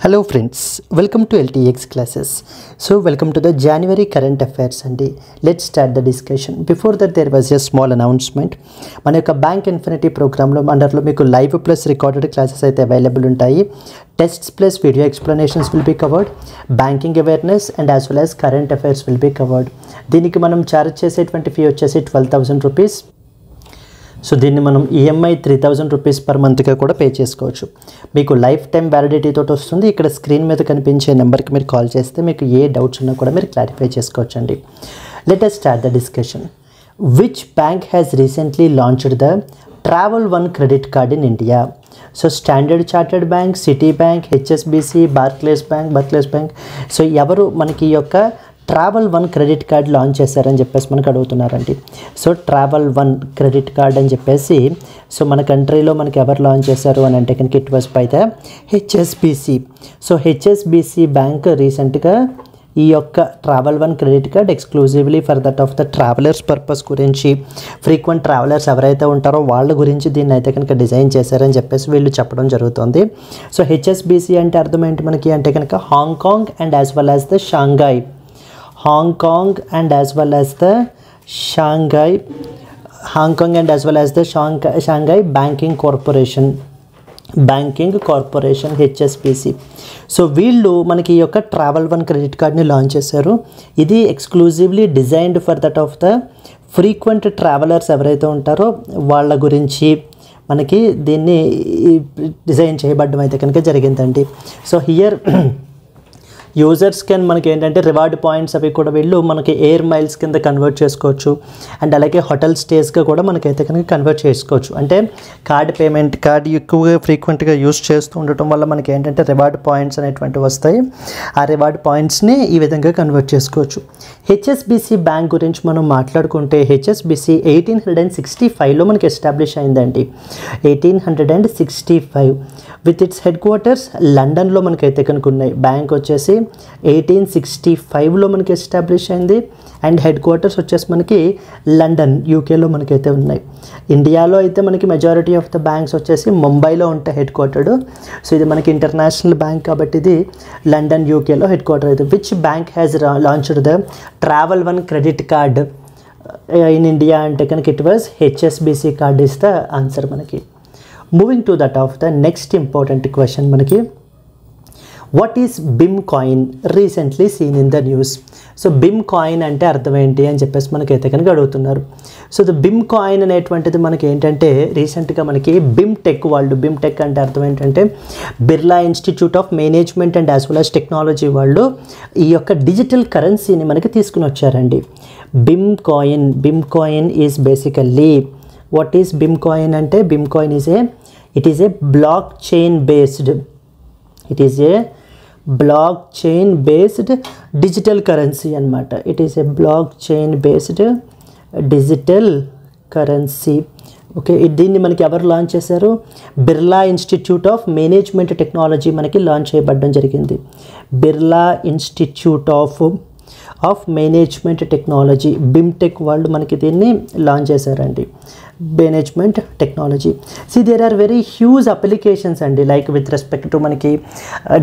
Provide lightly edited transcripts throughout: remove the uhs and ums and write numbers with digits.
Hello friends, welcome to LTX classes. So welcome to the January current affairs and let's start the discussion. Before that there was a small announcement. మన యొక్క bank infinity ప్రోగ్రామ్లో అండర్లో మీకు live plus recorded classes అయితే available ఉంటాయి. Tests plus video explanations will be covered, banking awareness and as well as current affairs will be covered. దీనికి మనం charge చేసేటువంటి fee వచ్చేసి 12,000 రూపీస్. సో దీన్ని మనం ఈఎంఐ 3,000 రూపీస్ పర్ మంత్గా కూడా పే చేసుకోవచ్చు. మీకు లైఫ్ టైం వ్యాలిడిటీ తోటి వస్తుంది. ఇక్కడ స్క్రీన్ మీద కనిపించే నెంబర్కి మీరు కాల్ చేస్తే మీకు ఏ డౌట్స్ ఉన్నా కూడా మీరు క్లారిఫై చేసుకోవచ్చు అండి. Let us start the discussion. Which bank has recently launched the travel one credit card in India? So standard chartered bank, city bank, HSBC, Barclays bank. So ఎవరు మనకి ఈ యొక్క travel one credit card launch చేశారని చెప్పేసి మనకు అడుగుతున్నారండి. So travel one credit card అని చెప్పేసి సో మన కంట్రీలో మనకి ఎవరు లాంచ్ చేశారు అని అంటే కనుక it was by the HSBC. So HSBC bank రీసెంట్గా ఈ యొక్క travel one credit card exclusively for that of the travellers purpose గురించి, ఫ్రీక్వెంట్ ట్రావెలర్స్ ఎవరైతే ఉంటారో వాళ్ళ గురించి దీన్ని అయితే కనుక డిజైన్ చేశారని చెప్పేసి వీళ్ళు చెప్పడం జరుగుతుంది. సో హెచ్ఎస్బిసి అంటే అర్థం ఏంటి మనకి అంటే కనుక Hong Kong and as well as the Shanghai, Hong and as well as the Shanghai Banking Corporation HSBC. So వీళ్ళు మనకి ఈ యొక్క ట్రావెల్ వన్ క్రెడిట్ కార్డ్ని లాంచ్ చేశారు. ఇది exclusively designed for that of the frequent travellers ఎవరైతే ఉంటారో వాళ్ళ గురించి మనకి దీన్ని డిజైన్ చేయబడడం అయితే కనుక జరిగిందండి. సో హియర్ యూజర్స్ కెన్ మనకి ఏంటంటే రివార్డ్ పాయింట్స్ అవి కూడా వీళ్ళు మనకి ఎయిర్ మైల్స్ కింద కన్వర్ట్ చేసుకోవచ్చు అండ్ అలాగే హోటల్ స్టేస్గా కూడా మనకైతే కనుక కన్వర్ట్ చేసుకోవచ్చు. అంటే కార్డ్ ఎక్కువగా ఫ్రీక్వెంట్గా యూజ్ చేస్తూ ఉండటం వల్ల మనకి ఏంటంటే రివార్డ్ పాయింట్స్ అనేటువంటివి వస్తాయి. ఆ రివార్డ్ పాయింట్స్ని ఈ విధంగా కన్వర్ట్ చేసుకోవచ్చు. హెచ్ఎస్బిసి బ్యాంక్ గురించి మనం మాట్లాడుకుంటే హెచ్ఎస్బిసి 1865లో మనకి ఎస్టాబ్లిష్ అయిందండి. 1865 విత్ ఇట్స్ హెడ్ క్వార్టర్స్ లండన్లో మనకైతే కనుక ఉన్నాయి. బ్యాంక్ వచ్చేసి 1865లో మనకి ఎస్టాబ్లిష్ అయింది అండ్ హెడ్ క్వార్టర్స్ వచ్చేసి మనకి లండన్ యూకేలో మనకైతే ఉన్నాయి. ఇండియాలో అయితే మనకి మెజారిటీ ఆఫ్ ద బ్యాంక్స్ వచ్చేసి ముంబైలో ఉంటాయి హెడ్ క్వార్టర్డ్. సో ఇది మనకి ఇంటర్నేషనల్ బ్యాంక్ కాబట్టి ఇది లండన్ యూకేలో హెడ్ క్వార్టర్ అయితే. Which bank has launched the travel one credit card in India అంటే కనుక it was HSBC card is the answer మనకి. Moving to that of the next important question మనకి, what is BIM coin recently seen in the news? So BIM coin అంటే అర్థం ఏంటి అని చెప్పేసి మనకైతే కనుక అడుగుతున్నారు. సో ద బిమ్ కాయిన్ అనేటువంటిది మనకి ఏంటంటే రీసెంట్గా మనకి బిమ్ టెక్ అంటే అర్థం ఏంటంటే Birla institute of management and as well as technology వాళ్ళు ఈ యొక్క డిజిటల్ కరెన్సీని మనకి తీసుకుని వచ్చారండి. BIM coin is basically what is BIM coin అంటే BIM coin it is a blockchain based digital currency అనమాట. It is a blockchain based digital currency. Okay, దీన్ని మనకి ఎవరు లాంచ్ చేశారు? Birla institute of management technology మనకి launch చేయబడడం జరిగింది. Birla institute of management technology బిమ్టెక్ వాళ్ళు మనకి దీన్ని లాంచ్ చేశారండి. Management technology. See there are very huge applications అండి లైక్ విత్ రెస్పెక్ట్ టు మనకి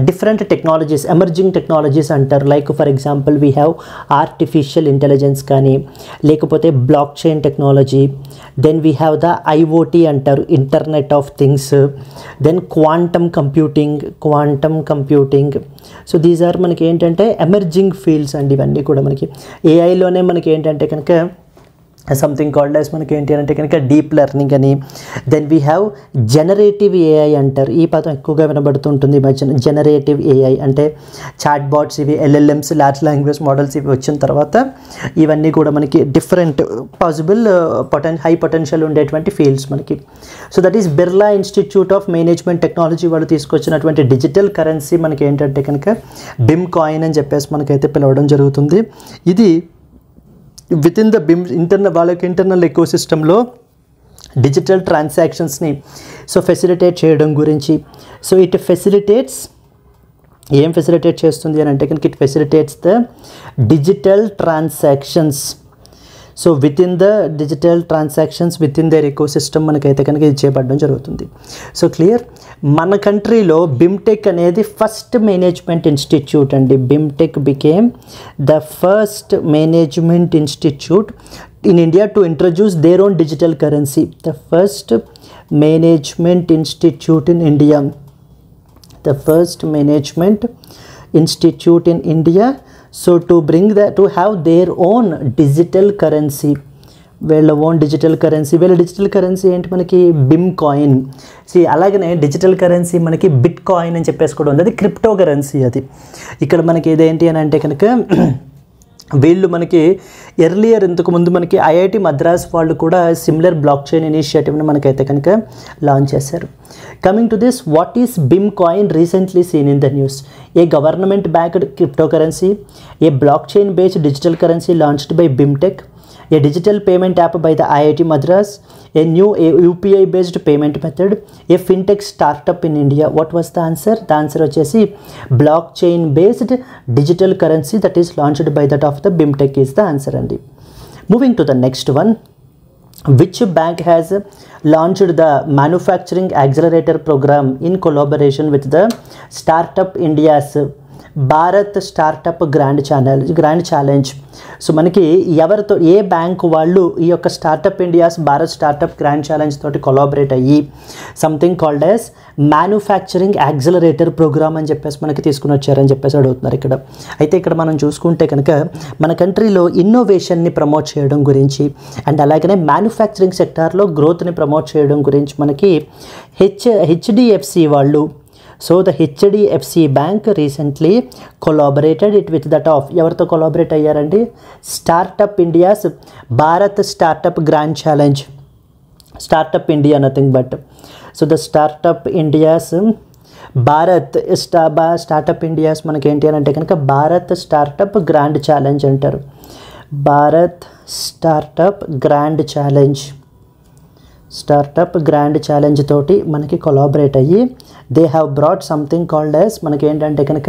డిఫరెంట్ టెక్నాలజీస్, ఎమర్జింగ్ టెక్నాలజీస్ అంటారు. Like for example we have artificial intelligence కానీ లేకపోతే blockchain technology, then we have the IoT అంటారు, internet of things, then quantum computing. So these are మనకి ఏంటంటే emerging fields అండి. ఇవన్నీ కూడా మనకి ఏఐలోనే మనకి ఏంటంటే కనుక సంథింగ్ కాల్డ్ యాజ్ మనకి ఏంటి అంటే కనుక డీప్ లెర్నింగ్ అని. Then we have generative AI అంటారు. ఈ పదం ఎక్కువగా వినబడుతుంటుంది మధ్యన. జనరేటివ్ ఏఐ అంటే చాట్ బాట్స్, ఇవి ఎల్ఎల్ఎమ్స్, లార్జ్ లాంగ్వేజ్ మోడల్స్ ఇవి వచ్చిన తర్వాత ఇవన్నీ కూడా మనకి డిఫరెంట్ పాసిబుల్ హై పొటెన్షియల్ ఉండేటువంటి ఫీల్డ్స్ మనకి. So that is Birla institute of management Technology వాళ్ళు తీసుకొచ్చినటువంటి డిజిటల్ కరెన్సీ మనకి ఏంటంటే కనుక బిమ్ కాయిన్ అని చెప్పేసి మనకైతే పిలవడం జరుగుతుంది. ఇది విత్ ఇన్ ద బిమ్ వాళ్ళకి ఇంటర్నల్ ఎకోసిస్టంలో డిజిటల్ ట్రాన్సాక్షన్స్ని సో ఫెసిలిటేట్ చేయడం గురించి. సో ఇట్ ఫెసిలిటేట్ చేస్తుంది అని అంటే కనుక it facilitates the digital transactions. So with in the digital transactions with in their ecosystem మనకైతే కనుక ఇది చేపట్టడం జరుగుతుంది. So clear. మన కంట్రీలో బిమ్టెక్ అనేది ఫస్ట్ మేనేజ్మెంట్ ఇన్స్టిట్యూట్ అండి. BIMTECH became the first management institute in India to introduce their own digital currency. The first management institute in India. The first management institute in India. So to bring that, to have their own digital currency. వీళ్ళ own digital currency. వీళ్ళ digital currency ఏంటి మనకి బిమ్ coin. అలాగనే digital currency మనకి bit coin అని చెప్పేసి కూడా ఉంది. అది క్రిప్టో కరెన్సీ. అది ఇక్కడ మనకి ఇదేంటి అని అంటే కనుక వీళ్ళు మనకి ఎర్లియర్ ఇంతకుముందు మనకి ఐఐటి మద్రాస్ వాళ్ళు కూడా సిమిలర్ బ్లాక్ చైన్ ఇనిషియేటివ్ని మనకైతే కనుక లాంచ్ చేశారు. Coming to this, what is BIM coin recently seen in the news? A government backed cryptocurrency, a blockchain based digital currency launched by BIMTECH, a digital payment app by the IIT Madras, a new UPI based payment method, a fintech startup in India. What was the answer? The answer vachesi blockchain based digital currency that is launched by that of the BIMTech is the answer andi. Moving to the next one, which bank has launched the manufacturing accelerator program in collaboration with the Startup India's Bharat startup grand challenge. So మనకి ఎవరితో, ఏ bank వాళ్ళు ఈ యొక్క startup India's Bharat startup grand challenge తోటి collaborate అయ్యి something called as manufacturing accelerator programme అని చెప్పేసి మనకి తీసుకుని వచ్చారని చెప్పేసి అడుగుతున్నారు ఇక్కడ. అయితే ఇక్కడ మనం చూసుకుంటే కనుక మన కంట్రీలో ఇన్నోవేషన్ని ప్రమోట్ చేయడం గురించి అండ్ అలాగనే మ్యానుఫ్యాక్చరింగ్ సెక్టార్లో గ్రోత్ని ప్రమోట్ చేయడం గురించి మనకి హెచ్డిఎఫ్సి వాళ్ళు, so the HDFC bank recently collaborated it with that of, ఎవరితో కొలాబరేట్ అయ్యారండి? Startup India's Bharat startup grand challenge. Startup India nothing but. So the startup India's Bharat startup India's మనకి ఏంటి అని అంటే కనుక భారత్ స్టార్టప్ గ్రాండ్ ఛాలెంజ్ అంటారు. Bharat startup grand challenge, startup grand challenge తోటి మనకి కొలాబరేట్ అయ్యి they have brought something called as మనకి ఏంటంటే కనుక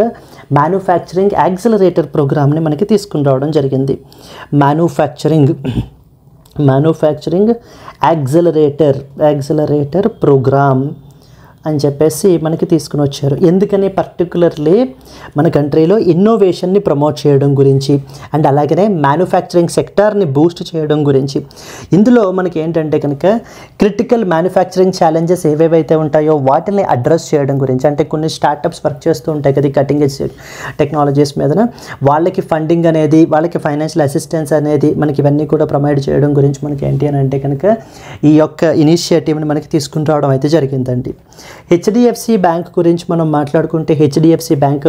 మ్యానుఫ్యాక్చరింగ్ యాక్సిలరేటర్ ప్రోగ్రామ్ని మనకి తీసుకుని రావడం జరిగింది. మ్యానుఫ్యాక్చరింగ్ యాక్సిలరేటర్ ప్రోగ్రామ్ అని చెప్పేసి మనకి తీసుకుని వచ్చారు. ఎందుకని పర్టికులర్లీ మన కంట్రీలో ఇన్నోవేషన్ని ప్రమోట్ చేయడం గురించి అండ్ అలాగనే మ్యానుఫ్యాక్చరింగ్ సెక్టార్ని బూస్ట్ చేయడం గురించి. ఇందులో మనకి ఏంటంటే కనుక క్రిటికల్ మ్యానుఫ్యాక్చరింగ్ ఛాలెంజెస్ ఏవేవైతే ఉంటాయో వాటిని అడ్రస్ చేయడం గురించి. అంటే కొన్ని స్టార్టప్స్ వర్క్ చేస్తూ ఉంటాయి కదా కటింగ్ ఎడ్జ్ టెక్నాలజీస్ మీదన, వాళ్ళకి ఫండింగ్ అనేది, వాళ్ళకి ఫైనాన్షియల్ అసిస్టెన్స్ అనేది మనకి ఇవన్నీ కూడా ప్రొవైడ్ చేయడం గురించి మనకి ఏంటి అని అంటే కనుక ఈ యొక్క ఇనిషియేటివ్ని మనకి తీసుకుని రావడం అయితే జరిగిందండి. హెచ్డిఎఫ్సి బ్యాంక్ గురించి మనం మాట్లాడుకుంటే హెచ్డిఎఫ్సి బ్యాంక్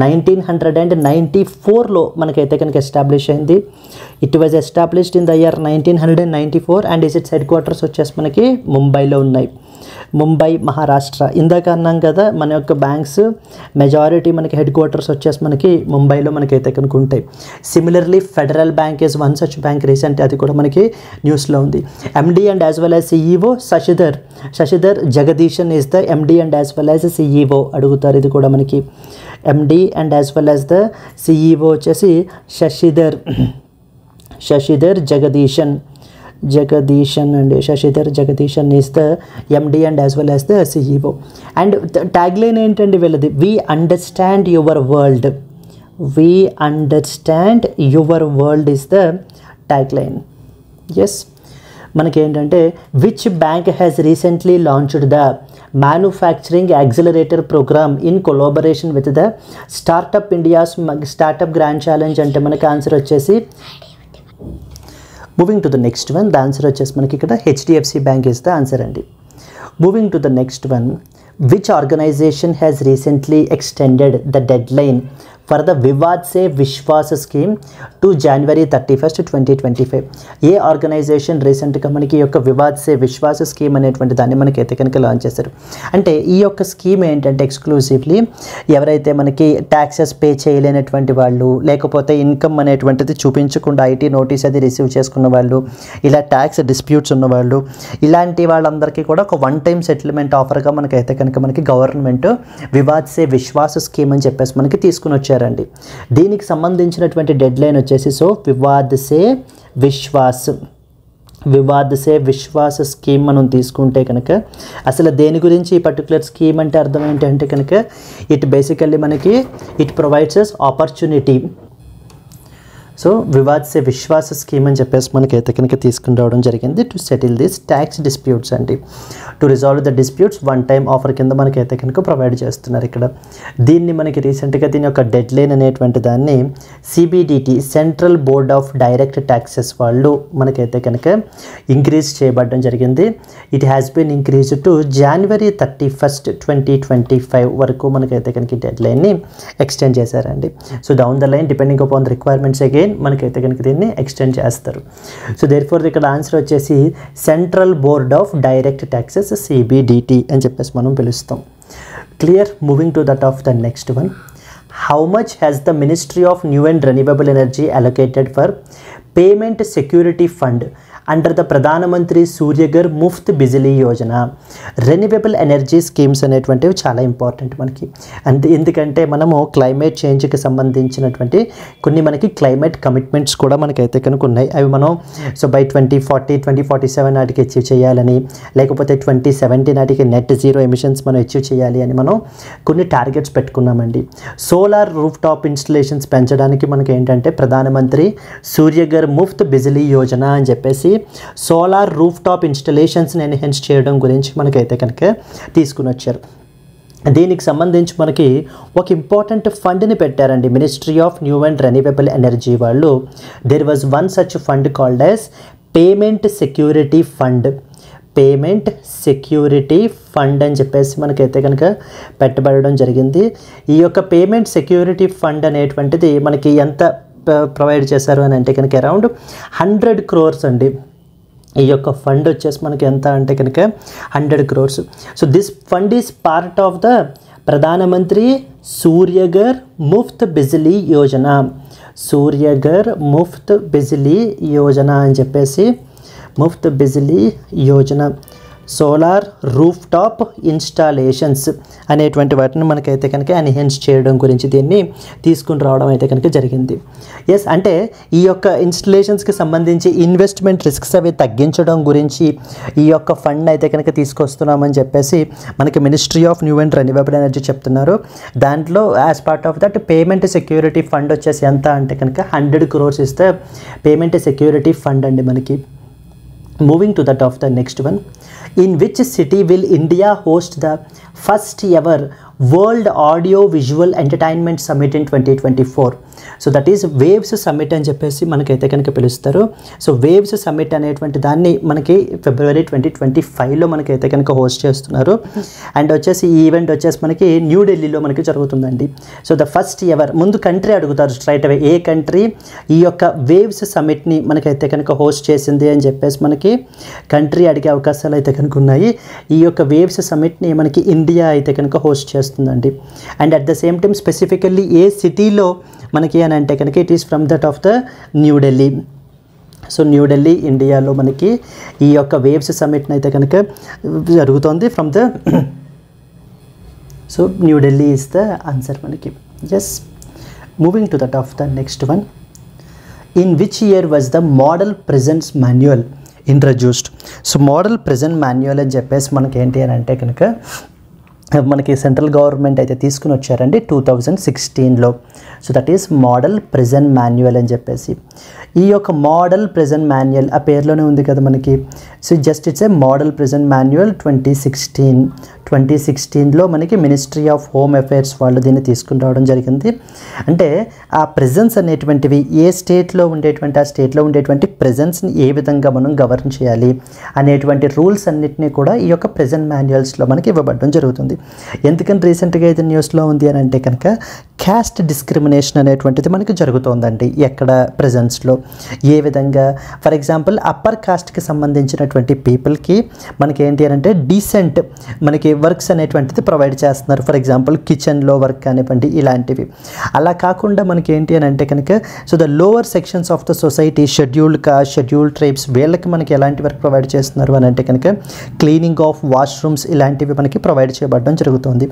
1994లో మనకైతే కనుక ఎస్టాబ్లిష్ అయింది. It was established in the year 1994 and it's head quarters వచ్చేసి మనకి ముంబైలో ఉన్నాయి. ముంబై, మహారాష్ట్ర. ఇందాక అన్నాం కదా మన యొక్క బ్యాంక్స్ మెజారిటీ మనకి హెడ్ క్వార్టర్స్ వచ్చేసి మనకి ముంబైలో మనకైతే కనుక ఉంటాయి. Similarly Federal Bank is one such bank. Recent అది కూడా మనకి న్యూస్లో ఉంది. MD and as well as CEO Shashidhar Jagadishan is the MD and as well as CEO అడుగుతారు. ఇది కూడా మనకి MD and as well as the CEO వచ్చేసి Shashidhar Jagadishan and Shashidhar Jagadishan is the MD and as well as the CEO. And the tagline ఏంటండి వీళ్ళది? We understand your world. We understand your world is the tagline. Yes. మనకి ఏంటంటే which bank has recently launched the manufacturing accelerator program in collaboration with the Startup India's Startup Grand Challenge అంటే మనకి answer వచ్చేసి moving to the next one. The answer వచ్చేసి మనకి ఇక్కడ HDFC bank is the answer అండి. Moving to the next one, which organization has recently extended the deadline for the Vivad Se Vishwas scheme to January 31, 2025. A organization రీసెంట్గా మనకి ఈ యొక్క Vivad Se Vishwas scheme అనేటువంటి దాన్ని మనకైతే కనుక లాంచ్ చేశారు. అంటే ఈ యొక్క స్కీమ్ ఏంటంటే ఎక్స్క్లూజివ్లీ ఎవరైతే మనకి ట్యాక్సెస్ పే చేయలేనటువంటి వాళ్ళు, లేకపోతే ఇన్కమ్ అనేటువంటిది చూపించకుండా ఐటీ నోటీస్ అది రిసీవ్ చేసుకున్న వాళ్ళు, ఇలా ట్యాక్స్ డిస్ప్యూట్స్ ఉన్నవాళ్ళు, ఇలాంటి వాళ్ళందరికీ కూడా ఒక వన్ టైం సెటిల్మెంట్ ఆఫర్గా మనకైతే కనుక మనకి గవర్నమెంట్ వివాద్ సే విశ్వాస్ స్కీమ్ అని చెప్పేసి మనకి తీసుకుని వచ్చారు. దీనికి సంబంధించినటువంటి డెడ్ లైన్ వచ్చేసి సో వివాద్ సే విశ్వాస్, వివాద్ సే విశ్వాస్ స్కీమ్ మనం తీసుకుంటే కనుక అసలు దేని గురించి ఈ పర్టికులర్ స్కీమ్ అంటే అర్థం ఏంటంటే కనుక ఇట్ బేసికల్లీ మనకి it provides us opportunity. So Vivad Se Vishwas scheme అని చెప్పేసి మనకైతే కనుక తీసుకుని రావడం జరిగింది to settle this tax disputes అండి, to resolve the disputes one time offer కింద మనకైతే కనుక ప్రొవైడ్ చేస్తున్నారు ఇక్కడ. దీన్ని మనకి రీసెంట్గా దీని యొక్క డెడ్ లైన్ అనేటువంటి దాన్ని CBDT Central Board of Direct Taxes వాళ్ళు మనకైతే కనుక ఇంక్రీజ్ చేయబడడం జరిగింది. It has been increase to January 31, 2025 వరకు మనకైతే కనుక డెడ్ లైన్ని ఎక్స్టెండ్ చేశారండి. So down the line depending upon the requirements again మనకైతే కనుక దీన్ని ఎక్స్టెండ్ చేస్తారు. సో దేర్ఫోర్ ఇక్కడ ఆన్సర్ వచ్చేసి central Board of Direct taxes CBDT అని చెప్పేసి మనం పిలుస్తాం. Clear. Moving to that of the next one. How much has the Ministry of New and Renewable Energy allocated for Payment Security Fund under the Pradhan Mantri Surya Ghar Muft Bijli Yojana? Renewable energy schemes అనేటువంటివి చాలా important మనకి. అంతే ఎందుకంటే మనము climate చేంజ్కి సంబంధించినటువంటి కొన్ని మనకి climate commitments కూడా మనకైతే కనుక ఉన్నాయి. అవి మనం సో బై 2040, 2047 నాటికి అచీవ్ చేయాలని, లేకపోతే 2070 నాటికి నెట్ జీరో ఎమిషన్స్ మనం అచీవ్ చేయాలి అని మనం కొన్ని టార్గెట్స్ పెట్టుకున్నామండి. సోలార్ రూఫ్ టాప్ ఇన్స్టలేషన్స్ పెంచడానికి మనకి ఏంటంటే ప్రధానమంత్రి సూర్యఘర్ ముఫ్త్ బిజిలీ యోజన అని చెప్పేసి సోలార్ రూఫ్ టాప్ ఇన్స్టలేషన్స్ని ఎన్హాన్స్ చేయడం గురించి మనకైతే కనుక తీసుకుని వచ్చారు. దీనికి సంబంధించి మనకి ఒక ఇంపార్టెంట్ ఫండ్ని పెట్టారండి ministry of new and renewable energy వాళ్ళు. There was one such fund called as payment security fund. Payment security fund అని చెప్పేసి మనకైతే కనుక పెట్టబడడం జరిగింది. ఈ యొక్క పేమెంట్ సెక్యూరిటీ ఫండ్ అనేటువంటిది మనకి ఎంత ప్రొవైడ్ చేశారు అని అంటే కనుక అరౌండ్ 100 crores అండి. ఈ యొక్క ఫండ్ వచ్చేసి మనకి ఎంత అంటే కనుక 100 crores. So this fund is part of the ప్రధానమంత్రి సూర్యఘర్ ముఫ్త్ బిజిలీ యోజన. సూర్యఘర్ ముఫ్త్ బిజిలీ యోజన అని చెప్పేసి Muft Bijli Yojana solar rooftop installations అనేటువంటి వాటిని మనకైతే కనుక ఎన్హాన్స్ చేయడం గురించి దీన్ని తీసుకుని రావడం అయితే కనుక జరిగింది. ఎస్, అంటే ఈ యొక్క ఇన్స్టలేషన్స్కి సంబంధించి ఇన్వెస్ట్మెంట్ రిస్క్స్ అవి తగ్గించడం గురించి ఈ యొక్క ఫండ్ అయితే కనుక తీసుకొస్తున్నామని చెప్పేసి మనకి ministry of new and renewable energy చెప్తున్నారు. దాంట్లో as part of that payment security fund వచ్చేసి ఎంత అంటే కనుక 100 crores ఇస్తే పేమెంట్ సెక్యూరిటీ ఫండ్ అండి మనకి. Moving to that of the next one. In which city will India host the first ever World Audio Visual Entertainment Summit in 2024? So that is waves summit అని చెప్పేసి మనకైతే కనుక పిలుస్తారు. So waves summit అనేటువంటి దాన్ని మనకి February 2025లో మనకైతే కనుక హోస్ట్ చేస్తున్నారు. అండ్ వచ్చేసి ఈ ఈవెంట్ వచ్చేసి మనకి న్యూఢిల్లీలో మనకి జరుగుతుందండి. సో ద ఫస్ట్ ఎవర్ ముందు కంట్రీ అడుగుతారు స్ట్రైట్ అవే, ఏ కంట్రీ ఈ యొక్క వేవ్స్ సమ్మిట్ని మనకైతే కనుక హోస్ట్ చేసింది అని చెప్పేసి మనకి కంట్రీ అడిగే అవకాశాలు అయితే కనుక ఉన్నాయి. ఈ యొక్క వేవ్స్ సమ్మిట్ని మనకి ఇండియా అయితే కనుక హోస్ట్ చేస్తుందండి. And at the same time specifically a సిటీలో మనకి అని అంటే కనుక it is from that of the New Delhi. So New Delhi ఇండియాలో మనకి ఈ యొక్క వేవ్స్ సమ్మిట్ని అయితే కనుక జరుగుతుంది from the so New Delhi is the answer మనకి. Just moving to that of the next one. In which year was the model presence manual introduced? So model present manual అని చెప్పేసి మనకి ఏంటి అని అంటే కనుక మనకి సెంట్రల్ గవర్నమెంట్ అయితే తీసుకుని వచ్చారండి 2016లో. So that is model present manual అని చెప్పేసి. ఈ యొక్క మోడల్ ప్రెజెంట్ మాన్యువల్ ఆ పేరులోనే ఉంది కదా మనకి. So just it's a model present manual 2016లో మనకి మినిస్ట్రీ ఆఫ్ హోమ్ అఫైర్స్ వాళ్ళు దీన్ని తీసుకుని రావడం జరిగింది. అంటే ఆ ప్రెజెన్స్ అనేటువంటివి ఏ స్టేట్లో ఉండేటువంటి ఆ స్టేట్లో ఉండేటువంటి ప్రెజెన్స్ని ఏ విధంగా మనం గవర్న్ చేయాలి అనేటువంటి రూల్స్ అన్నిటినీ కూడా ఈ యొక్క ప్రెజెంట్ మాన్యువల్స్లో మనకి ఇవ్వబడడం జరుగుతుంది. ఎందుకని రీసెంట్గా ఇది న్యూస్లో ఉంది అని అంటే కనుక క్యాస్ట్ డిస్క్రిమినేషన్ అనేటువంటిది మనకి జరుగుతుందండి ఎక్కడ ప్రెజెన్స్లో ఏ విధంగా. ఫర్ ఎగ్జాంపుల్ అప్పర్ కాస్ట్కి సంబంధించినటువంటి పీపుల్కి మనకి ఏంటి అని అంటే డీసెంట్ మనకి వర్క్స్ అనేటువంటిది ప్రొవైడ్ చేస్తున్నారు. ఫర్ ఎగ్జాంపుల్ కిచెన్లో వర్క్ కానివ్వండి ఇలాంటివి. అలా కాకుండా మనకి ఏంటి అని అంటే కనుక so the lower sections of the society scheduled cost, scheduled tribes వీళ్ళకి మనకి ఎలాంటి వర్క్ ప్రొవైడ్ చేస్తున్నారు అని అంటే కనుక క్లీనింగ్ ఆఫ్ వాష్రూమ్స్ ఇలాంటివి మనకి ప్రొవైడ్ చేయబడడం చేయబడడం జరుగుతుంది.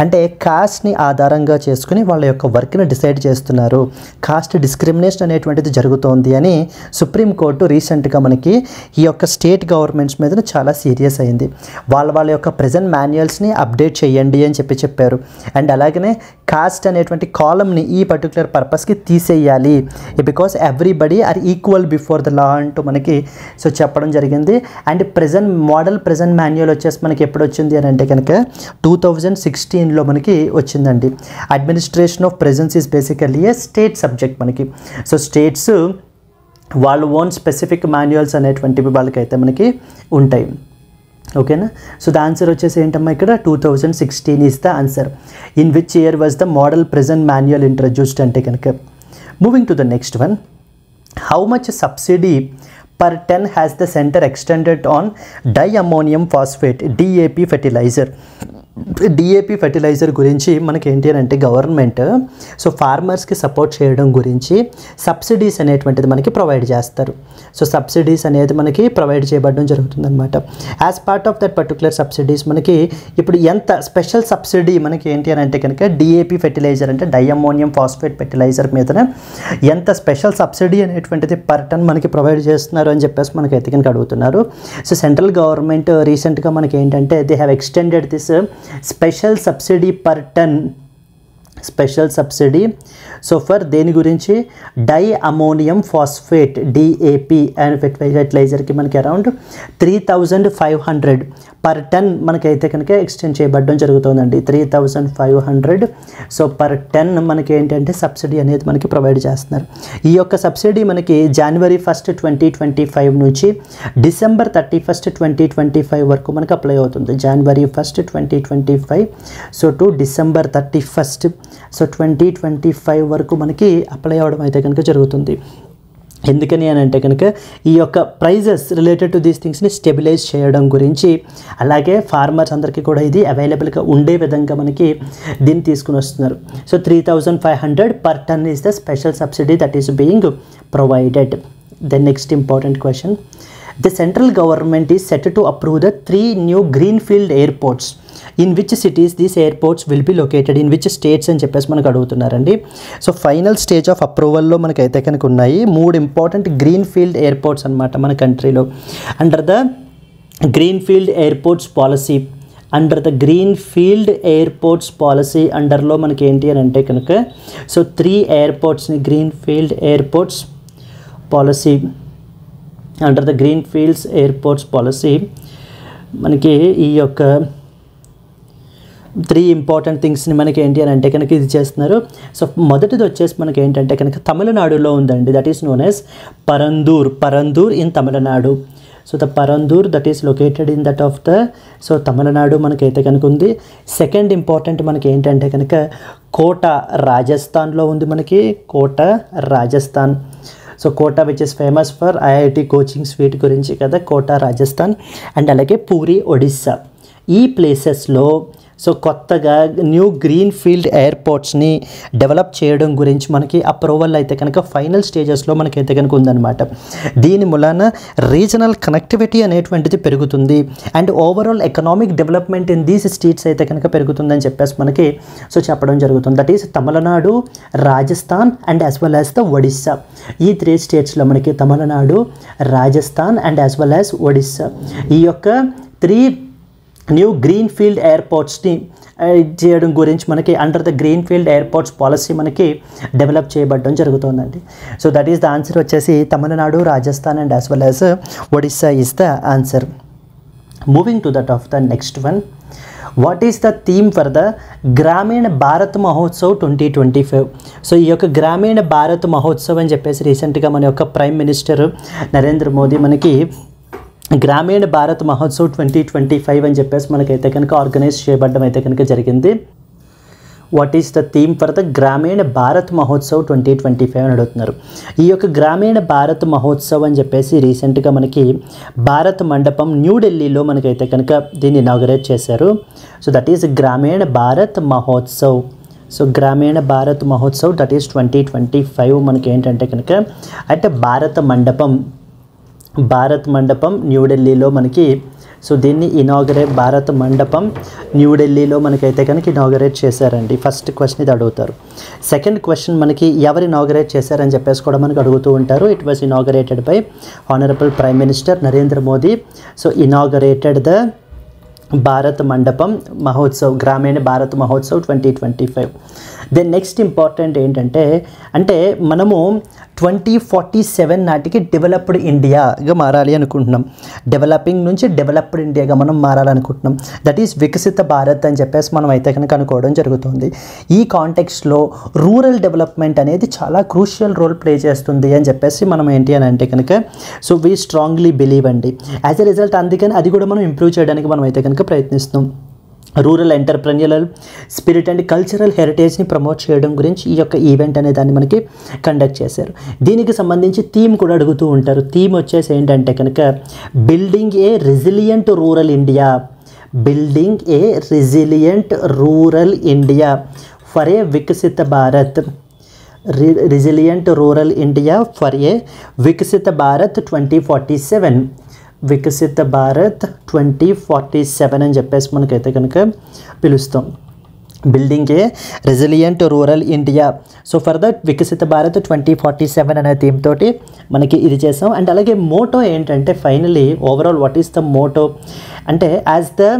అంటే కాస్ట్ని ఆధారంగా చేసుకుని వాళ్ళ యొక్క వర్క్ని డిసైడ్ చేస్తున్నారు, కాస్ట్ డిస్క్రిమినేషన్ అనేటువంటిది జరుగుతోంది అని సుప్రీంకోర్టు రీసెంట్గా మనకి ఈ యొక్క స్టేట్ గవర్నమెంట్స్ మీద చాలా సీరియస్ అయింది. వాళ్ళ యొక్క ప్రజెంట్ మాన్యువల్స్ని అప్డేట్ చేయండి అని చెప్పారు. అండ్ అలాగనే కాస్ట్ అనేటువంటి కాలమ్ని ఈ పర్టికులర్ పర్పస్కి తీసేయాలి, because everybody are equal before the law అంటూ మనకి చెప్పడం జరిగింది. అండ్ ప్రజెంట్ మాన్యువల్ వచ్చేసి మనకి ఎప్పుడు వచ్చింది అని అంటే కనుక 2016లో మనకి వచ్చిందండి. Administration of presence is basically a state subject మనకి. స్టేట్స్ వాళ్ళ ఓన్ స్పెసిఫిక్ మాన్యువల్స్ అనేటువంటివి వాళ్ళకైతే మనకి ఉంటాయి. ఓకేనా. ద ఆన్సర్ వచ్చేసి ఏంటమ్మా ఇక్కడ 2016 is the answer. In which year was the model present manual introduced అంటే కనుక. Moving to the next one, how much subsidy per ton has the center extended on diammonium phosphate DAP fertilizer. DAP fertiliser గురించి మనకి ఏంటి అని అంటే government ఫార్మర్స్కి support చేయడం గురించి subsidies అనేటువంటిది మనకి ప్రొవైడ్ చేస్తారు. సబ్సిడీస్ అనేది మనకి ప్రొవైడ్ చేయబడడం జరుగుతుందన్నమాట. As part of that particular subsidies మనకి ఇప్పుడు ఎంత స్పెషల్ సబ్సిడీ మనకి ఏంటి అని అంటే కనుక DAP ఫెర్టిలైజర్ అంటే డైఅమోనియం ఫాస్ఫేట్ ఫెర్టిలైజర్ మీద ఎంత స్పెషల్ సబ్సిడీ అనేటువంటిది పర్ టన్ మనకి ప్రొవైడ్ చేస్తున్నారు అని చెప్పేసి మనకి అయితే కనుక అడుగుతున్నారు. సెంట్రల్ గవర్నమెంట్ రీసెంట్గా మనకి ఏంటంటే they have extended this special subsidy per ton, special subsidy for దేని గురించి డైఅమోనియం ఫాస్ఫేట్ DAP అండ్ ఫెర్టిలైజర్కి మనకి అరౌండ్ 3500 పర్ టన్ మనకైతే కనుక ఎక్స్టెండ్ చేయబడడం జరుగుతుందండి. 3500 పర్ టన్ మనకి ఏంటంటే సబ్సిడీ అనేది మనకి ప్రొవైడ్ చేస్తున్నారు. ఈ యొక్క సబ్సిడీ మనకి January 1, 2025 నుంచి December 31, 2025 వరకు మనకి అప్లై అవుతుంది. January 1, 2025 టు December 31, 2025 వరకు మనకి అప్లై అవ్వడం అయితే కనుక జరుగుతుంది. ఎందుకని అని అంటే కనుక ఈ యొక్క ప్రైజెస్ రిలేటెడ్ టు దీస్ థింగ్స్ని స్టెబిలైజ్ చేయడం గురించి, అలాగే ఫార్మర్స్ అందరికీ కూడా ఇది అవైలబుల్గా ఉండే విధంగా మనకి దీన్ని తీసుకుని వస్తున్నారు. 3500 per ton is the special subsidy that is being provided. Then next important question, the central government is set to approve the 3 new greenfield airports. In which cities these airports will be located, in which states అని చెప్పేసి మనకు అడుగుతున్నారండి. Final stage of అప్రూవల్లో మనకైతే కనుక ఉన్నాయి 3 important greenfield airports అనమాట మన కంట్రీలో. Under the greenfield airports policy, under the greenfield airports policy అండర్లో మనకి ఏంటి అని అంటే కనుక 3 ఎయిర్పోర్ట్స్ని greenfield airports policy, under the greenfields airports policy మనకి ఈ యొక్క 3 ఇంపార్టెంట్ థింగ్స్ని మనకి ఏంటి అని అంటే కనుక ఇది చేస్తున్నారు. మొదటిది వచ్చేసి మనకి ఏంటంటే కనుక తమిళనాడులో ఉందండి. That is known as Parandur in Tamil Nadu. The Parandur that is located in that of the Tamil Nadu మనకైతే కనుక ఉంది. సెకండ్ ఇంపార్టెంట్ మనకి ఏంటంటే కనుక కోటా రాజస్థాన్లో ఉంది మనకి, Kota Rajasthan. Kota which is famous for IIT coaching sweet గురించి కదా, కోటా రాజస్థాన్. అండ్ అలాగే పూరి ఒడిస్సా. ఈ ప్లేసెస్లో కొత్తగా న్యూ గ్రీన్ఫీల్డ్ ఎయిర్పోర్ట్స్ని డెవలప్ చేయడం గురించి మనకి అప్రూవల్ అయితే కనుక ఫైనల్ స్టేజెస్లో మనకైతే కనుక ఉందన్నమాట. దీని మూలాన రీజనల్ కనెక్టివిటీ అనేటువంటిది పెరుగుతుంది and overall economic development in these states అయితే కనుక పెరుగుతుందని చెప్పేసి మనకి చెప్పడం జరుగుతుంది. That is Tamil Nadu, Rajasthan and as well as the Odisha. ఈ 3 స్టేట్స్లో మనకి Tamil Nadu, Rajasthan and as well as Odisha ఈ యొక్క 3 న్యూ గ్రీన్ఫీల్డ్ ఎయిర్పోర్ట్స్ని చేయడం గురించి మనకి under the greenfield airports policy మనకి డెవలప్ చేయబడడం జరుగుతుందండి. దట్ ఈస్ ద ఆన్సర్ వచ్చేసి Tamil Nadu, Rajasthan and as well as Odisha is the answer. Moving to that of the next one, what is the theme for the Grameen Bharat Mahotsav 2025? ఈ యొక్క గ్రామీణ భారత్ మహోత్సవ్ అని చెప్పేసి రీసెంట్గా మన యొక్క ప్రైమ్ మినిస్టర్ నరేంద్ర మోదీ మనకి గ్రామీణ భారత్ మహోత్సవ్ 2025 అని చెప్పేసి మనకైతే కనుక ఆర్గనైజ్ చేయబడడం అయితే కనుక జరిగింది. What is the theme for the Grameen Bharat Mahotsav 2025 అని అడుగుతున్నారు. ఈ యొక్క గ్రామీణ భారత్ మహోత్సవ్ అని చెప్పేసి రీసెంట్గా మనకి భారత్ మండపం న్యూఢిల్లీలో మనకైతే కనుక దీన్ని ఇనాగరేట్ చేశారు. దట్ ఈస్ గ్రామీణ భారత్ మహోత్సవ్. గ్రామీణ భారత్ మహోత్సవ్ దట్ ఈస్ 2025 మనకి ఏంటంటే కనుక అంటే భారత్ మండపం న్యూఢిల్లీలో మనకి సో దీన్ని భారత్ మండపం న్యూఢిల్లీలో మనకైతే కనుక ఇనాగరేట్ చేశారండి. ఫస్ట్ క్వశ్చన్ ఇది అడుగుతారు. సెకండ్ క్వశ్చన్ మనకి ఎవరు ఇనాగరేట్ చేశారని చెప్పేసి కూడా మనకు అడుగుతూ ఉంటారు. It was inaugurated by honourable prime minister Narendra Modi. So inaugurated the Bharat Mandapam Mahotsav, Grameen Bharat Mahotsav 2025. Then next important ఏంటంటే, అంటే మనము 2047 నాటికి డెవలప్డ్ ఇండియాగా మారాలి అనుకుంటున్నాం. డెవలపింగ్ నుంచి డెవలప్డ్ ఇండియాగా మనం మారాలనుకుంటున్నాం. దట్ ఈస్ వికసిత భారత్ అని చెప్పేసి మనం అయితే కనుక అనుకోవడం జరుగుతుంది. ఈ కాంటెక్స్ట్లో రూరల్ డెవలప్మెంట్ అనేది చాలా క్రూషియల్ రోల్ ప్లే చేస్తుంది అని చెప్పేసి మనం ఏంటి అని అంటే కనుక సో వీ స్ట్రాంగ్లీ బిలీవ్ అండి. యాజ్ ఎ రిజల్ట్ అందుకని అది కూడా మనం ఇంప్రూవ్ చేయడానికి మనం అయితే కనుక ప్రయత్నిస్తున్నాం. Rural entrepreneurial spirit and cultural హెరిటేజ్ని ప్రమోట్ చేయడం గురించి ఈ యొక్క ఈవెంట్ అనే దాన్ని మనకి కండక్ట్ చేశారు. దీనికి సంబంధించి థీమ్ కూడా అడుగుతూ ఉంటారు. థీమ్ వచ్చేసి ఏంటంటే కనుక building a resilient rural India, building a resilient rural India for a Viksit Bharat, resilient rural India for a Viksit Bharat 2047, వికసిత భారత్ 2047 అని చెప్పేసి మనకైతే కనుక పిలుస్తాం. Building a resilient rural India. So for that వికసిత భారత్ 2047 అనే థీమ్ తోటి మనకి ఇది చేసాం. అండ్ అలాగే మోటో ఏంటంటే finally overall what is the motto అంటే as the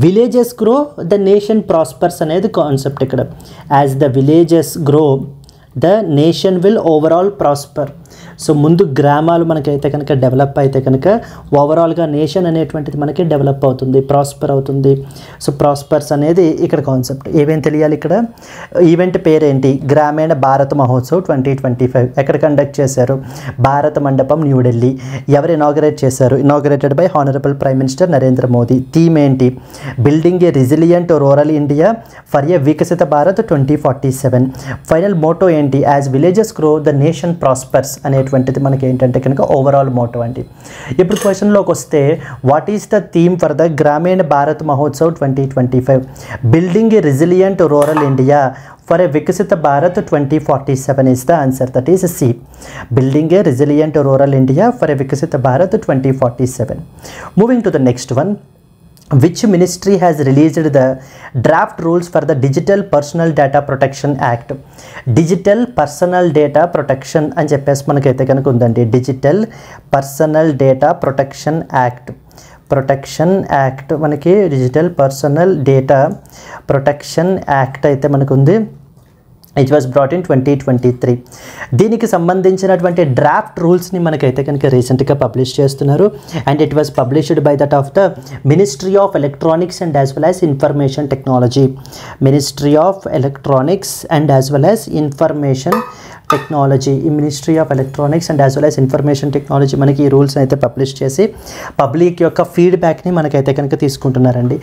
villages grow the nation prospers అనేది కాన్సెప్ట్ ఇక్కడ. As the villages grow the nation will overall prosper. So ముందు గ్రామాలు మనకైతే కనుక డెవలప్ అయితే కనుక ఓవరాల్గా నేషన్ అనేటువంటిది మనకి డెవలప్ అవుతుంది, ప్రాస్పర్ అవుతుంది. సో ప్రాస్పర్స్ అనేది ఇక్కడ కాన్సెప్ట్. ఏమేం తెలియాలి ఇక్కడ? ఈవెంట్ పేరేంటి? గ్రామీణ భారత్ మహోత్సవ్ 2025. ఎక్కడ కండక్ట్ చేశారు? భారత మండపం న్యూఢిల్లీ. ఎవరు ఇనాగరేట్ చేశారు? Inaugurated by honourable prime minister Narendra Modi. Theme ఏంటి? Building a resilient rural India for a Viksit Bharat 2047. Final motto ఏంటి? As villages grow the nation prospers అనేటువంటిది మనకి ఏంటంటే కనుక ఓవరాల్ మోటో అండి. ఇప్పుడు క్వశ్చన్లోకి వస్తే what is the theme for the Grameen Bharat Mahotsav 2025? Building a resilient rural India for a Viksit Bharat 2047 is the answer. That is C. Building a resilient rural India for a vikasita Bharat 2047. Moving to the next one. Which ministry has released the draft rules for the Digital Personal Data Protection Act? Digital Personal Data Protection అని చెప్పేసి మనకైతే కనుక ఉందండి. Digital personal data protection act మనకి digital personal data protection act అయితే మనకు ఉంది. It was brought in 2023. దీనికి సంబంధించినటువంటి డ్రాఫ్ట్ రూల్స్ని మనకైతే కనుక రీసెంట్గా పబ్లిష్ చేస్తున్నారు. And it was published by that of the ministry of electronics and as well as information technology. Ministry of electronics and as well as information technology. ఈ ministry of electronics and as well as information technology మనకి ఈ రూల్స్ని అయితే publish చేసి public యొక్క ఫీడ్బ్యాక్ని మనకైతే కనుక తీసుకుంటున్నారండి.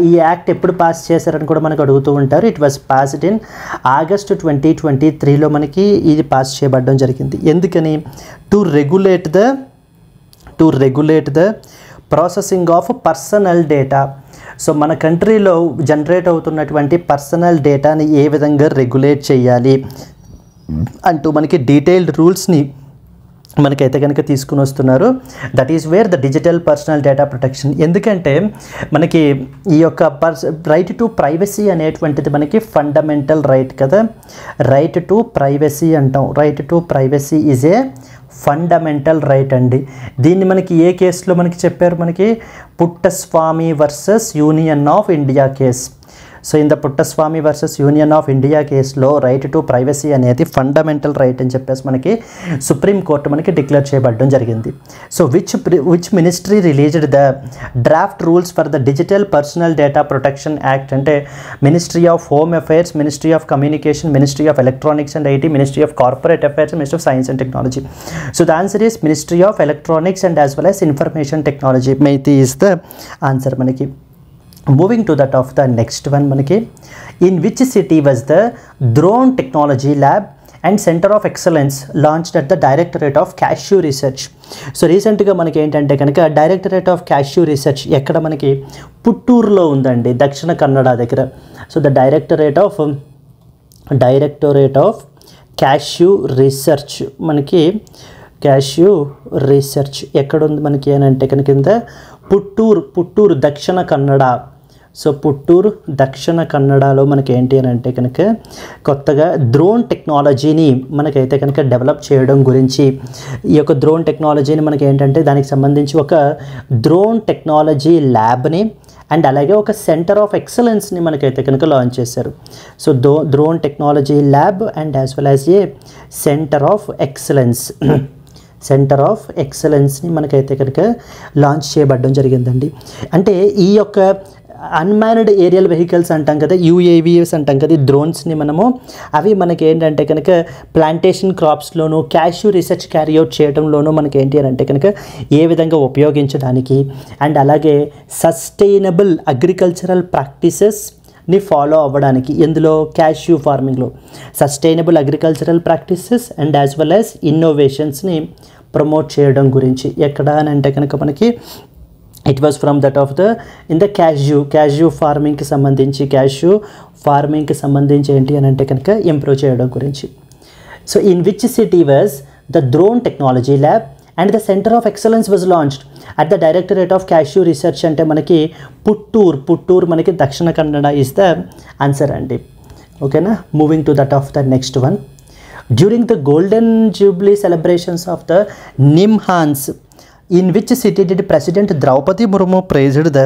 ఈ యాక్ట్ ఎప్పుడు పాస్ చేశారని కూడా మనకు అడుగుతూ ఉంటారు. It was passed in August 2023లో మనకి ఇది పాస్ చేయబడడం జరిగింది. ఎందుకని? To regulate the processing of personal data. So మన కంట్రీలో జనరేట్ అవుతున్నటువంటి పర్సనల్ డేటాని ఏ విధంగా రెగ్యులేట్ చేయాలి అంటూ మనకి డీటెయిల్డ్ రూల్స్ని మనకైతే కనుక తీసుకుని వస్తున్నారు. That is wear the digital personal data protection. ఎందుకంటే మనకి ఈ యొక్క రైట్ టు ప్రైవసీ అనేటువంటిది మనకి ఫండమెంటల్ రైట్ కదా. రైట్ టు ప్రైవసీ అంటాం. Right to privacy is a fundamental right అండి. దీన్ని మనకి ఏ కేసులో మనకి చెప్పారు? మనకి Puttaswamy versus union of India case. So in the Puttaswamy versus union of India కేసులో రైట్ టు ప్రైవసీ అనేది ఫండమెంటల్ రైట్ అని చెప్పేసి మనకి సుప్రీంకోర్టు మనకి డిక్లేర్ చేయబడడం జరిగింది. So which ministry released the draft rules for the digital personal data protection act అంటే ministry of home affairs, ministry of communication, ministry of electronics and IT, ministry of corporate affairs, ministry of science and technology. So the answer is ministry of electronics and as well as information technology. MeitY is the answer మనకి. Moving to that of the next one మనకి in which city was the drone technology lab and center of excellence launched at the Directorate of Cashew Research? So రీసెంట్గా మనకి ఏంటంటే కనుక directorate of cashew research ఎక్కడ మనకి పుట్టూరులో ఉందండి, దక్షిణ కన్నడ దగ్గర. So the directorate of cashew research మనకి క్యాష్యూ రీసెర్చ్ ఎక్కడ ఉంది మనకి అని అంటే కనుక కింద పుట్టూరు దక్షిణ కన్నడ. సో పుట్టూరు దక్షిణ కన్నడలో మనకి ఏంటి అని అంటే కనుక కొత్తగా డ్రోన్ టెక్నాలజీని మనకైతే కనుక డెవలప్ చేయడం గురించి, ఈ యొక్క డ్రోన్ టెక్నాలజీని మనకి ఏంటంటే దానికి సంబంధించి ఒక డ్రోన్ టెక్నాలజీ ల్యాబ్ని అండ్ అలాగే ఒక సెంటర్ ఆఫ్ ఎక్సలెన్స్ని మనకైతే కనుక లాంచ్ చేశారు. So drone technology lab and as well as a centre of ఎక్సలెన్స్ని మనకైతే కనుక లాంచ్ చేయబడడం జరిగిందండి. అంటే ఈ యొక్క అన్మాన్డ్ ఏరియల్ వెహికల్స్ అంటాం కదా, UAVs అంటాం కదా, డ్రోన్స్ని మనము అవి మనకి ఏంటంటే కనుక ప్లాంటేషన్ క్రాప్స్లోనూ క్యాష్యూ రీసెర్చ్ క్యారీ అవుట్ చేయడంలోనూ మనకి ఏంటి అని అంటే కనుక ఏ విధంగా ఉపయోగించడానికి అండ్ అలాగే సస్టైనబుల్ అగ్రికల్చరల్ ప్రాక్టీసెస్ని ఫాలో అవ్వడానికి, ఎందులో క్యాష్యూ ఫార్మింగ్లో sustainable agricultural practices and as well as ఇన్నోవేషన్స్ని ప్రమోట్ చేయడం గురించి ఎక్కడ అని అంటే కనుక మనకి it was from that of in the cashew ఫార్మింగ్కి సంబంధించి ఏంటి అని అంటే కనుక ఇంప్రూవ్ చేయడం గురించి. So in which city was the drone technology lab and the centre of excellence was launched at the directorate of cashew research అంటే మనకి పుట్టూరు మనకి దక్షిణ కన్నడ ఈజ్ ద ఆన్సర్ అండి. ఓకేనా, moving to that of the next one. During the golden jubilee celebrations of the NIMHANS, in which city did President Draupadi Murmu praised the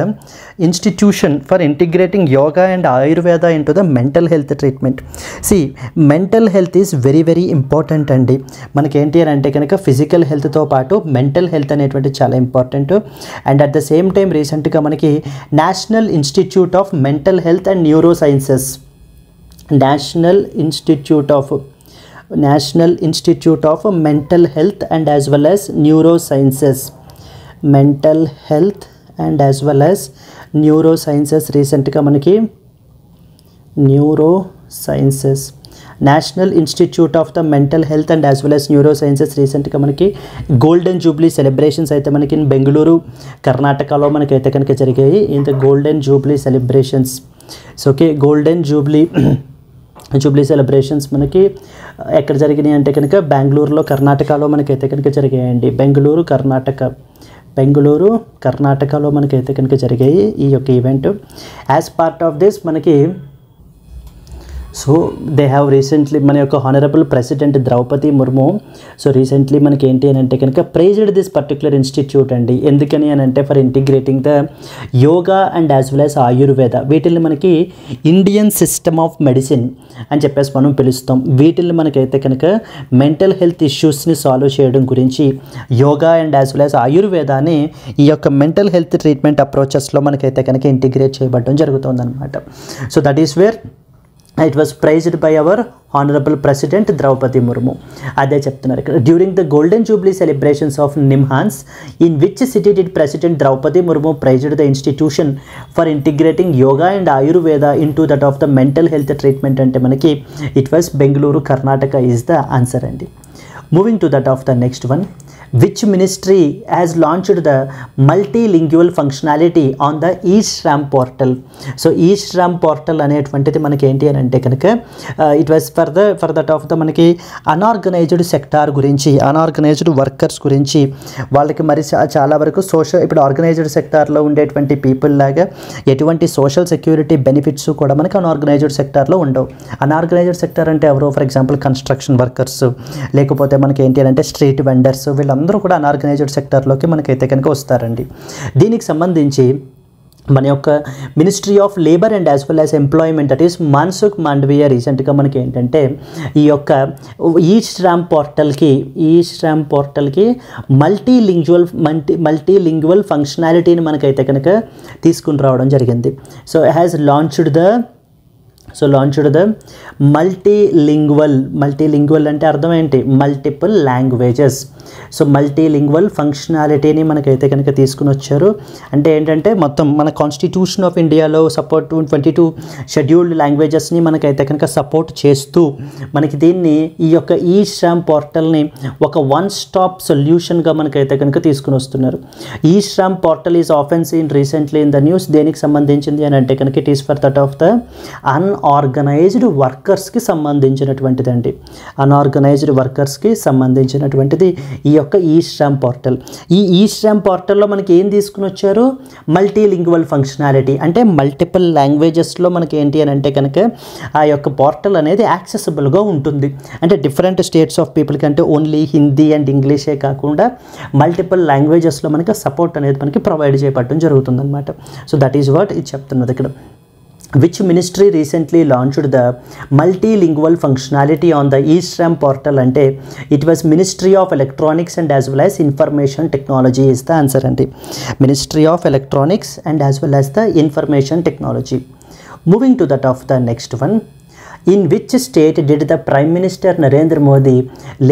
institution for integrating yoga and Ayurveda into the mental health treatment? See, mental health is very very important అండి. మనకి ఏంటి అని అంటే కనుక physical హెల్త్తో పాటు mental health అనేటువంటి చాలా important. And at the same time రీసెంట్గా మనకి national institute of mental health and neuro sciences national institute of mental health and as well as neuro sciences రీసెంట్గా మనకి national institute of the mental health and as well as neuro sciences రీసెంట్గా మనకి golden jubilee celebrations అయితే మనకి బెంగళూరు కర్ణాటకలో మనకైతే కనుక జరిగాయి. In the golden jubilee celebrations. So okay, golden jubilee celebrations మనకి ఎక్కడ జరిగినాయి అంటే కనుక బెంగళూరులో కర్ణాటకలో మనకైతే కనుక జరిగాయండి. బెంగళూరు కర్ణాటకలో మనకైతే కనుక జరిగాయి ఈ యొక్క event. As part of this మనకి సో దే హ్యావ్ రీసెంట్లీ మన యొక్క honourable president Draupadi Murmu so recently మనకి ఏంటి అని అంటే కనుక ప్రైజ్డ్ దిస్ పర్టికులర్ ఇన్స్టిట్యూట్ అండి. ఎందుకని అని అంటే for integrating the yoga and as well as Ayurveda, వీటిని మనకి ఇండియన్ సిస్టమ్ ఆఫ్ మెడిసిన్ అని చెప్పేసి మనం పిలుస్తాం. వీటిని మనకైతే కనుక మెంటల్ హెల్త్ ఇష్యూస్ని సాల్వ్ చేయడం గురించి yoga and as well as ఆయుర్వేదాన్ని ఈ యొక్క మెంటల్ హెల్త్ ట్రీట్మెంట్ అప్రోచెస్లో మనకైతే కనుక ఇంటిగ్రేట్ చేయబడడం జరుగుతుందన్నమాట. So that is wear it was praised by our honorable president Draupadi Murmu. అదే చెప్తున్నారు ఇక్కడ. During the golden jubilee celebrations of NIMHANS, in which city did president Draupadi Murmu praised the institution for integrating yoga and Ayurveda into that of the mental health treatment అంటే మనకి it was Bengaluru Karnataka is the answer అండి. Moving to that of the next one. Which ministry has launched the multilingual functionality on the eShram portal? So eShram portal అనేటువంటిది మనకి ఏంటి అని అంటే కనుక it was for that of the మనకి unorganised sector గురించి, unorganised workers గురించి, వాళ్ళకి మరి చాలా వరకు ఇప్పుడు ఆర్గనైజ్డ్ సెక్టార్లో ఉండేటువంటి పీపుల్ లాగా ఎటువంటి సోషల్ సెక్యూరిటీ బెనిఫిట్స్ కూడా మనకి అన్ఆర్గనైజ్డ్ సెక్టార్లో ఉండవు. అన్ఆర్గనైజ్డ్ సెక్టార్ అంటే ఎవరో ఫర్ ఎగ్జాంపుల్ కన్స్ట్రక్షన్ వర్కర్స్, లేకపోతే మనకి ఏంటి అని అంటే స్ట్రీట్ వెండర్స్, వీళ్ళందరూ కూడా అన్ఆర్గనైజ్డ్ సెక్టార్లోకి మనకైతే కనుక వస్తారండి. దీనికి సంబంధించి మన యొక్క ministry of labour and as well as employment that is Mansukh Mandaviya రీసెంట్గా మనకి ఏంటంటే ఈ యొక్క ఈశ్రామ్ పోర్టల్కి మల్టీలింగ్యువల్ ఫంక్షనాలిటీని మనకైతే కనుక తీసుకుని రావడం జరిగింది. So has launched the multilingual అంటే అర్థం ఏంటి? Multiple languages. సో మల్టీలింగ్వల్ ఫంక్షనాలిటీని మనకైతే కనుక తీసుకుని వచ్చారు. అంటే ఏంటంటే మొత్తం మన కాన్స్టిట్యూషన్ ఆఫ్ ఇండియాలో 22 షెడ్యూల్డ్ లాంగ్వేజెస్ని మనకైతే కనుక సపోర్ట్ చేస్తూ మనకి దీన్ని ఈ యొక్క ఈశ్రామ్ పోర్టల్ని ఒక వన్ స్టాప్ సొల్యూషన్గా మనకైతే కనుక తీసుకుని వస్తున్నారు. EShram portal is often seen recently in the news. దేనికి సంబంధించింది అని అంటే కనుక it is for that of the unorganised వర్కర్స్కి సంబంధించినటువంటిదండి. అన్ఆర్గనైజ్డ్ వర్కర్స్కి సంబంధించినటువంటిది ఈ యొక్క ఈ శ్రమ్ పోర్టల్. ఈ శ్రమ్ పోర్టల్లో మనకి ఏం తీసుకుని వచ్చారు? మల్టీలింగ్వల్ ఫంక్షనాలిటీ, అంటే మల్టిపుల్ లాంగ్వేజెస్లో మనకి ఏంటి అని అంటే కనుక ఆ యొక్క పోర్టల్ అనేది యాక్సెసిబుల్గా ఉంటుంది. అంటే డిఫరెంట్ స్టేట్స్ ఆఫ్ పీపుల్కి, అంటే ఓన్లీ హిందీ అండ్ ఇంగ్లీషే కాకుండా మల్టిపుల్ లాంగ్వేజెస్లో మనకి సపోర్ట్ అనేది మనకి ప్రొవైడ్ చేయబడడం జరుగుతుందన్నమాట. సో దట్ ఈజ్ వాట్ ఇది చెప్తున్నది ఇక్కడ. Which ministry recently launched the multilingual functionality on the eShram portal? Ante it was Ministry of Electronics and as well as Information Technology is the answer. Ante Ministry of Electronics and as well as the Information Technology. Moving to that of the next one. In which state did the Prime Minister Narendra Modi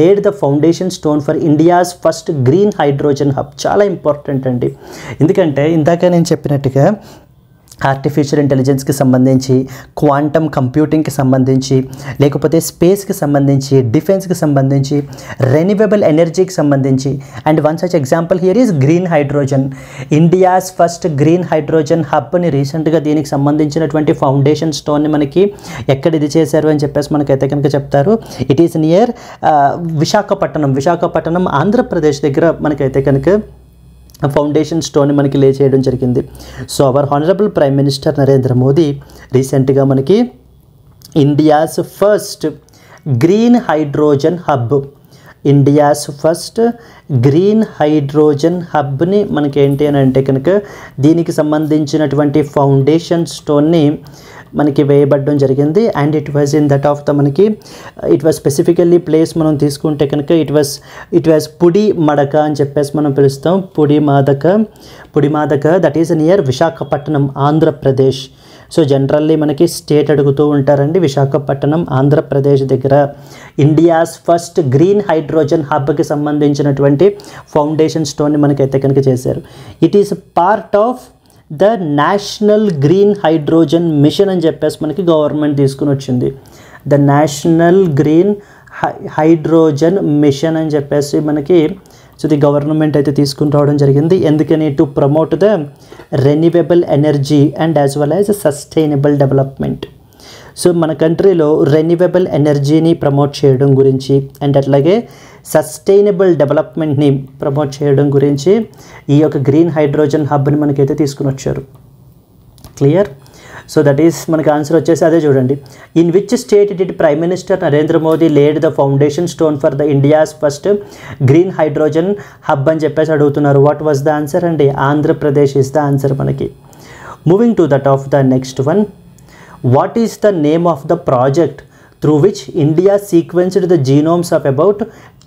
laid the foundation stone for India's first green hydrogen hub? Chala important andi, endukante indaka nenu cheppinattuga artificial ఇంటెలిజెన్స్కి సంబంధించి, quantum కంప్యూటింగ్కి సంబంధించి, లేకపోతే స్పేస్కి సంబంధించి, డిఫెన్స్కి సంబంధించి, renewable ఎనర్జీకి సంబంధించి, and one such example here is green hydrogen. India's first green hydrogen హబ్ని రీసెంట్గా దీనికి సంబంధించినటువంటి ఫౌండేషన్ స్టోన్ని మనకి ఎక్కడ ఇది చేశారు అని చెప్పేసి మనకైతే కనుక చెప్తారు. It is near Visakhapatnam Andhra Pradesh దగ్గర మనకైతే కనుక ఫౌండేషన్ స్టోన్ మనకి లే చేయడం జరిగింది. So our honourable prime minister Narendra Modi రీసెంట్గా మనకి ఇండియాస్ ఫస్ట్ గ్రీన్ హైడ్రోజన్ హబ్ని మనకి ఏంటి అని అంటే కనుక దీనికి సంబంధించినటువంటి ఫౌండేషన్ స్టోన్ని మనకి వేయబడడం జరిగింది. And it was in that of the మనకి ఇట్ వాజ్ స్పెసిఫికల్లీ ప్లేస్ మనం తీసుకుంటే కనుక ఇట్ వాజ్ పుడి మడక అని చెప్పేసి మనం పిలుస్తాం. పుడి మాదక that is near Visakhapatnam, Andhra Pradesh. So generally మనకి స్టేట్ అడుగుతూ ఉంటారండి. విశాఖపట్నం ఆంధ్రప్రదేశ్ దగ్గర ఇండియాస్ ఫస్ట్ గ్రీన్ హైడ్రోజన్ హబ్కి సంబంధించినటువంటి ఫౌండేషన్ స్టోన్ని మనకైతే కనుక చేశారు. It is part of the national green hydrogen mission అని చెప్పేసి మనకి గవర్నమెంట్ తీసుకుని వచ్చింది. The national green hydrogen mission అని చెప్పేసి మనకి సో ది గవర్నమెంట్ అయితే తీసుకుని రావడం జరిగింది. ఎందుకని? To promote the renewable energy and as well as sustainable development. So మన కంట్రీలో రెన్యూవబుల్ ఎనర్జీని ప్రమోట్ చేయడం గురించి అండ్ అట్లాగే సస్టైనబుల్ డెవలప్మెంట్ని ప్రమోట్ చేయడం గురించి ఈ యొక్క గ్రీన్ హైడ్రోజన్ హబ్ని మనకైతే తీసుకుని వచ్చారు. క్లియర్? సో దట్ ఈస్ మనకి ఆన్సర్ వచ్చేసి అదే చూడండి. In which state did prime minister Narendra Modi laid the foundation stone for the India's first green hydrogen hub అని చెప్పేసి అడుగుతున్నారు. వాట్ వాజ్ ద ఆన్సర్ అండి? ఆంధ్రప్రదేశ్ ఇస్ ద ఆన్సర్ మనకి. Moving to that of the next one. What is the name of the project through which India sequenced the genomes of about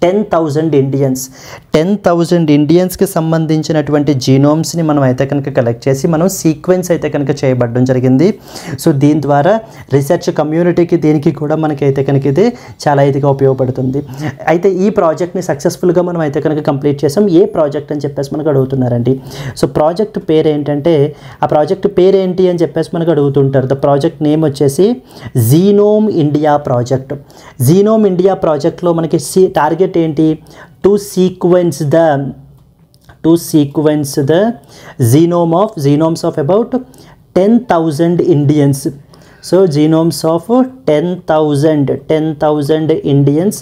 10,000 Indians? 10,000 ఇండియన్స్కి సంబంధించినటువంటి జీనోమ్స్ని మనం అయితే కనుక collect చేసి మనం sequence అయితే కనుక చేయబడడం జరిగింది. సో దీని ద్వారా రీసెర్చ్ కమ్యూనిటీకి దీనికి కూడా మనకైతే కనుక ఇది చాలా ఇదిగా ఉపయోగపడుతుంది. అయితే ఈ ప్రాజెక్ట్ని సక్సెస్ఫుల్గా మనం అయితే కనుక కంప్లీట్ చేసాం. ఏ ప్రాజెక్ట్ అని చెప్పేసి మనకు అడుగుతున్నారండి. సో ప్రాజెక్ట్ పేరు ఏంటంటే ఆ ప్రాజెక్ట్ పేరు ఏంటి అని చెప్పేసి మనకు అడుగుతుంటారు. ద ప్రాజెక్ట్ నేమ్ వచ్చేసి genome India project. Genome India ప్రాజెక్ట్లో మనకి టార్గెట్ ఏంటి? To sequence the genomes of about 10,000 Indians. So genomes of 10,000 Indians.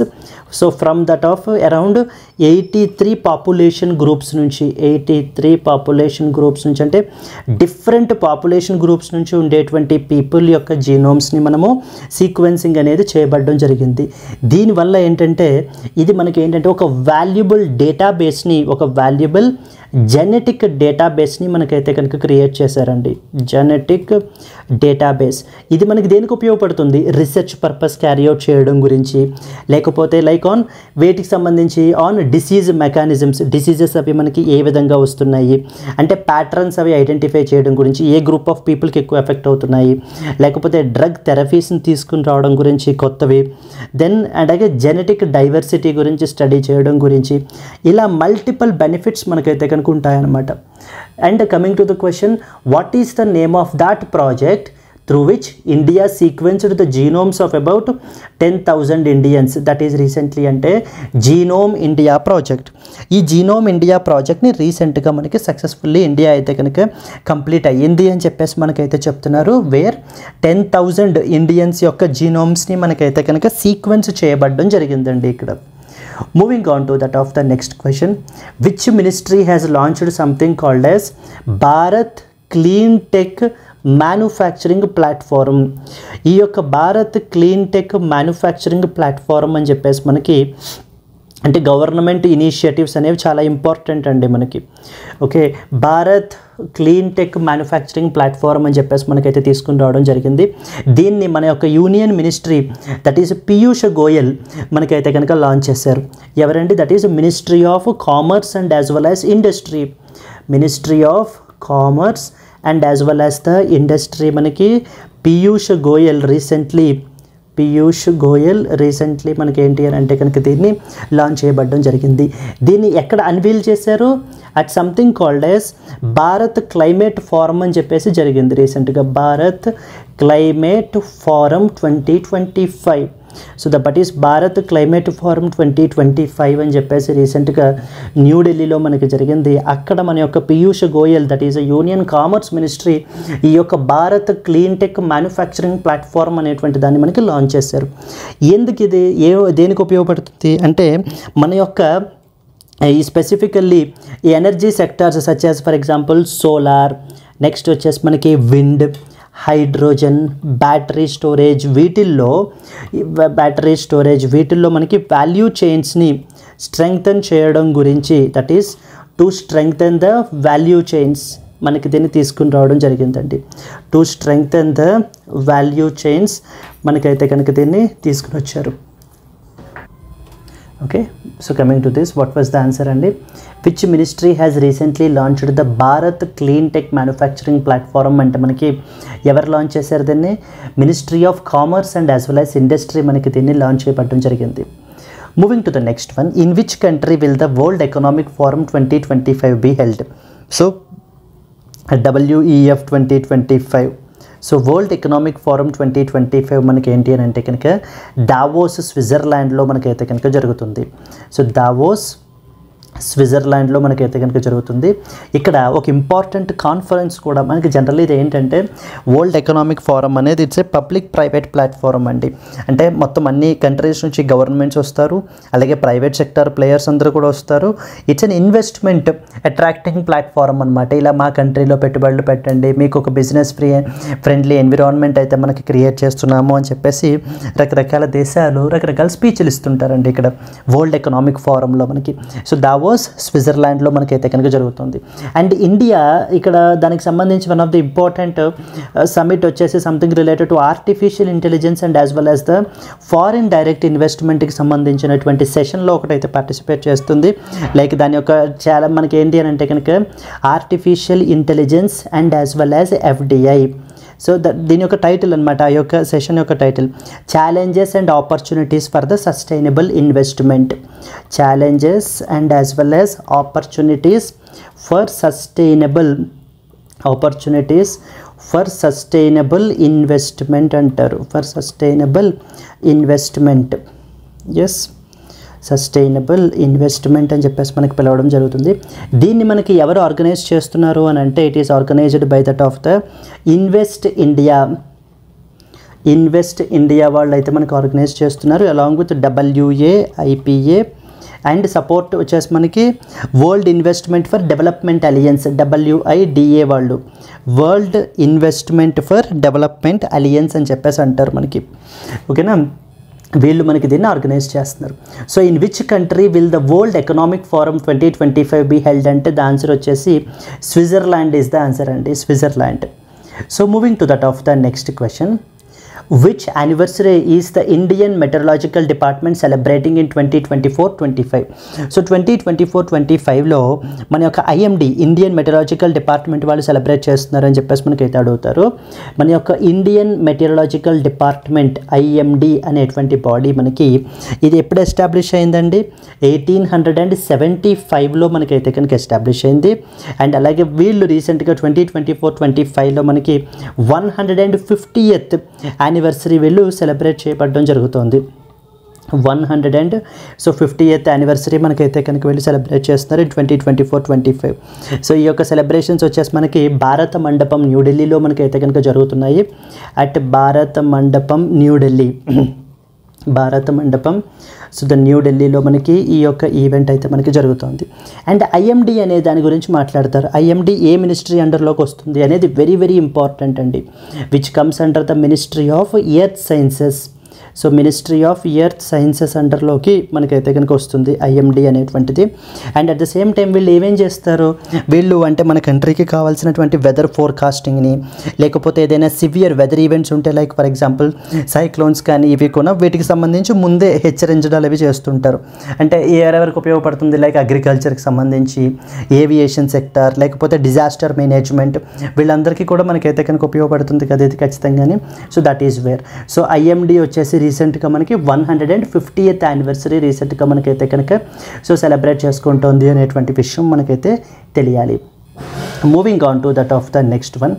So from that of around 83 population groups నుంచి అంటే డిఫరెంట్ పాపులేషన్ గ్రూప్స్ నుంచి ఉండేటువంటి పీపుల్ యొక్క జీనోమ్స్ని మనము సీక్వెన్సింగ్ అనేది చేయబడడం జరిగింది. దీనివల్ల ఏంటంటే ఇది మనకి ఏంటంటే ఒక వాల్యుబుల్ డేటాబేస్ని, ఒక వాల్యుబుల్ జెనెటిక్ డేటాబేస్ని మనకైతే కనుక క్రియేట్ చేశారండి. జెనెటిక్ డేటాబేస్ ఇది మనకి దేనికి ఉపయోగపడుతుంది? రీసెర్చ్ పర్పస్ క్యారీ అవుట్ చేయడం గురించి, లేకపోతే లైక్ ఆన్ వేటికి సంబంధించి ఆన్ డిసీజ్ మెకానిజమ్స్, డిసీజెస్ అవి మనకి ఏ విధంగా వస్తున్నాయి అంటే ప్యాటర్న్స్ అవి ఐడెంటిఫై చేయడం గురించి, ఏ గ్రూప్ ఆఫ్ పీపుల్కి ఎక్కువ ఎఫెక్ట్ అవుతున్నాయి, లేకపోతే డ్రగ్ థెరపీస్ని తీసుకుని రావడం గురించి కొత్తవి, దెన్ అలాగే జెనెటిక్ డైవర్సిటీ గురించి స్టడీ చేయడం గురించి, ఇలా మల్టిపుల్ బెనిఫిట్స్ మనకైతే కనుక ఉంటాయన్నమాట. And coming to the question, what is the name of that project through which India sequenced the genomes of about 10,000 Indians. That is recently అంటే జీనోమ్ ఇండియా ప్రాజెక్ట్. ఈ genome India ప్రాజెక్ట్ని రీసెంట్గా మనకి successfully India అయితే కనుక complete అయ్యింది అని చెప్పేసి మనకైతే చెప్తున్నారు. వేర్ 10,000 ఇండియన్స్ యొక్క జీనోమ్స్ని మనకైతే కనుక సీక్వెన్స్ చేయబడడం జరిగిందండి ఇక్కడ. Moving on to that of the next question, which ministry has launched something called as Bharat Clean Tech manufacturing platform. ఈ యొక్క Bharat clean tech manufacturing platform అని చెప్పేసి మనకి అంటే గవర్నమెంట్ ఇనిషియేటివ్స్ అనేవి చాలా ఇంపార్టెంట్ అండి మనకి. Okay, Bharat clean tech manufacturing platform అని చెప్పేసి మనకైతే తీసుకుని రావడం జరిగింది. దీన్ని మన యొక్క union ministry that is Piyush Goyal మనకైతే కనుక లాంచ్ చేశారు. ఎవరండి? That is ministry of commerce and as well as industry. Ministry of commerce and as well as the industry మనకి పీయూష్ గోయల్ రీసెంట్లీ మనకి ఏంటి అని అంటే కనుక దీన్ని లాంచ్ చేయబడడం జరిగింది. దీన్ని ఎక్కడ అన్వీల్ చేశారు? At something called as Bharat climate forum అని చెప్పేసి జరిగింది రీసెంట్గా. Bharat climate forum 2025. So that is Bharat climate forum 2025 అని చెప్పేసి రీసెంట్గా న్యూఢిల్లీలో మనకి జరిగింది. అక్కడ మన యొక్క Piyush Goyal that is union commerce ministry ఈ యొక్క Bharat clean tech manufacturing platform అనేటువంటి దాన్ని మనకి లాంచ్ చేశారు. ఎందుకు ఇది దేనికి ఉపయోగపడుతుంది అంటే మన యొక్క ఈ స్పెసిఫికల్లీ ఈ energy sectors such as for example solar, next వచ్చేసి మనకి విండ్, హైడ్రోజన్, బ్యాటరీ స్టోరేజ్, వీటిల్లో మనకి వాల్యూ చైన్స్ని స్ట్రెంగ్తన్ చేయడం గురించి that is to strengthen the value chains మనకి దీన్ని తీసుకుని రావడం జరిగిందండి. To strengthen the value chains మనకైతే కనుక దీన్ని తీసుకుని వచ్చారు. Okay, so coming to this, what was the answer అండి? Which ministry has recently launched the Bharat clean tech manufacturing platform అంటే మనకి ఎవరు లాంచ్ చేశారు దీన్ని? Ministry of commerce and as well as industry మనకి దీన్ని లాంచ్ చేయబడడం జరిగింది. Moving to the next one, in which country will the World Economic Forum 2025 be held? So WEF 2025. So World Economic Forum 2025 మనకి ఏంటి అని అంటే కనుక దావోస్ స్విట్జర్లాండ్లో మనకైతే కనుక జరుగుతుంది. సో దావోస్ స్విట్జర్లాండ్లో మనకైతే కనుక జరుగుతుంది. ఇక్కడ ఒక ఇంపార్టెంట్ కాన్ఫరెన్స్ కూడా మనకి జనరల్లీ ఇది ఏంటంటే వరల్డ్ ఎకనామిక్ ఫోరం అనేది it's A public private platform అండి. అంటే మొత్తం అన్ని కంట్రీస్ నుంచి గవర్నమెంట్స్ వస్తారు, అలాగే ప్రైవేట్ సెక్టర్ ప్లేయర్స్ అందరూ కూడా వస్తారు. It's an investment attracting platform అనమాట. ఇలా మా కంట్రీలో పెట్టుబడులు పెట్టండి, మీకు ఒక బిజినెస్ ఫ్రెండ్లీ ఎన్విరాన్మెంట్ అయితే మనకి క్రియేట్ చేస్తున్నాము అని చెప్పేసి రకరకాల దేశాలు రకరకాల స్పీచ్లు ఇస్తుంటారండి ఇక్కడ వరల్డ్ ఎకనామిక్ ఫోరంలో మనకి. సో దావోస్ స్విట్జర్లాండ్లో మనకైతే కనుక జరుగుతుంది. అండ్ ఇండియా ఇక్కడ దానికి సంబంధించి one of the important summit వచ్చేసి something related to artificial intelligence and as well as the foreign direct ఇన్వెస్ట్మెంట్కి సంబంధించినటువంటి సెషన్లో ఒకటైతే పార్టిసిపేట్ చేస్తుంది. లైక్ దాని యొక్క చాలా మనకి ఏంటి అని అంటే కనుక artificial intelligence and as well as FDI. So దీని యొక్క టైటిల్ అనమాట, ఆ యొక్క సెషన్ యొక్క title challenges and opportunities for the sustainable investment. Challenges and as well as opportunities for sustainable investment అంటారు. For sustainable investment, yes, sustainable investment అని చెప్పేసి మనకి పిలవడం జరుగుతుంది. దీన్ని మనకి ఎవరు ఆర్గనైజ్ చేస్తున్నారు అని అంటే it is organised by that of the Invest India వాళ్ళు అయితే మనకి ఆర్గనైజ్ చేస్తున్నారు along with WA, IPA and support వచ్చేసి మనకి World Investment for Development Alliance WIDA వాళ్ళు World Investment for Development Alliance అని చెప్పేసి అంటారు మనకి. ఓకేనా, వీళ్ళు మనకి దీన్ని ఆర్గనైజ్ చేస్తున్నారు. So in which country will the World Economic Forum 2025 be held అంటే ద ఆన్సర్ వచ్చేసి స్విట్జర్లాండ్ ఈజ్ ద ఆన్సర్ అండి, Switzerland. So moving to that of the next question, Which anniversary is the Indian Meteorological Department celebrating in 2024-25? So 2024-25లో మన యొక్క IMD Indian meteorological department వాళ్ళు celebrate చేస్తున్నారు అని చెప్పేసి మనకైతే అడుగుతారు. మన యొక్క ఇండియన్ మెటీరియలాజికల్ డిపార్ట్మెంట్ ఐఎండి అనేటువంటి బాడీ మనకి ఇది ఎప్పుడు ఎస్టాబ్లిష్ అయిందండి? 1875లో మనకైతే కనుక ఎస్టాబ్లిష్ అయింది. అండ్ అలాగే వీళ్ళు రీసెంట్గా 2024-25లో మనకి 150th యానివర్సరీ వీళ్ళు సెలబ్రేట్ చేయబడడం జరుగుతుంది. 50th యానివర్సరీ మనకైతే కనుక వీళ్ళు సెలబ్రేట్ చేస్తున్నారు 2024-25. సో ఈ యొక్క సెలబ్రేషన్స్ వచ్చేసి మనకి భారత మండపం న్యూఢిల్లీలో మనకైతే కనుక జరుగుతున్నాయి. అట్ భారత మండపం న్యూఢిల్లీ, భారత మండపం న్యూఢిల్లీలో మనకి ఈ యొక్క ఈవెంట్ అయితే మనకి జరుగుతుంది. అండ్ ఐఎండి అనే దాని గురించి మాట్లాడతారు. ఐఎండి ఏ మినిస్ట్రీ అండర్లోకి వస్తుంది అనేది వెరీ వెరీ ఇంపార్టెంట్ అండి. Which comes under the ministry of earth sciences. So ministry of earth sciences అండర్లోకి మనకైతే కనుక వస్తుంది ఐఎండి అనేటువంటిది. And at the same time వీళ్ళు ఏమేం చేస్తారు? వీళ్ళు అంటే మన కంట్రీకి కావాల్సినటువంటి వెదర్ ఫోర్కాస్టింగ్ని, లేకపోతే ఏదైనా సివియర్ వెదర్ ఈవెంట్స్ ఉంటే లైక్ ఫర్ ఎగ్జాంపుల్ సైక్లోన్స్ కానీ ఇవి కూడా వీటికి సంబంధించి ముందే హెచ్చరించడాలు అవి చేస్తుంటారు. అంటే ఎవరెవరికి ఉపయోగపడుతుంది? లైక్ అగ్రికల్చర్కి సంబంధించి, ఏవియేషన్ సెక్టార్, లేకపోతే డిజాస్టర్ మేనేజ్మెంట్, వీళ్ళందరికీ కూడా మనకైతే కనుక ఉపయోగపడుతుంది కదా ఇది ఖచ్చితంగానే. So that is where. So IMD వచ్చేసి రీసెంట్గా మనకి 150th యానివర్సరీ రీసెంట్గా మనకైతే కనుక సెలబ్రేట్ చేసుకుంటుంది అనేటువంటి విషయం మనకైతే తెలియాలి. Moving on to that of the next one.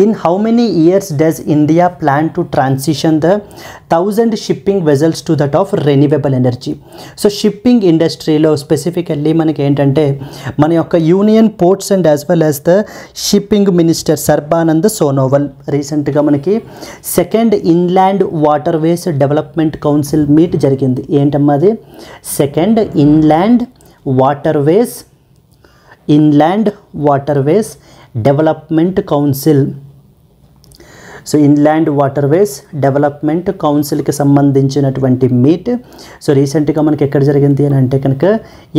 In how many years does India plan to transition the 1000 shipping vessels to that of renewable energy? So shipping industry లో specifically మనకి ఏంటంటే మన యొక్క union ports and as well as the shipping minister Sarbananda Sonowal రీసెంట్గా మనకి 2nd inland waterways development council meet జరిగింది. ఏంటమ్మా అది? 2nd inland waterways development council. So inland waterways development కౌన్సిల్కి సంబంధించినటువంటి మీట్ రీసెంట్గా మనకి ఎక్కడ జరిగింది అని అంటే కనుక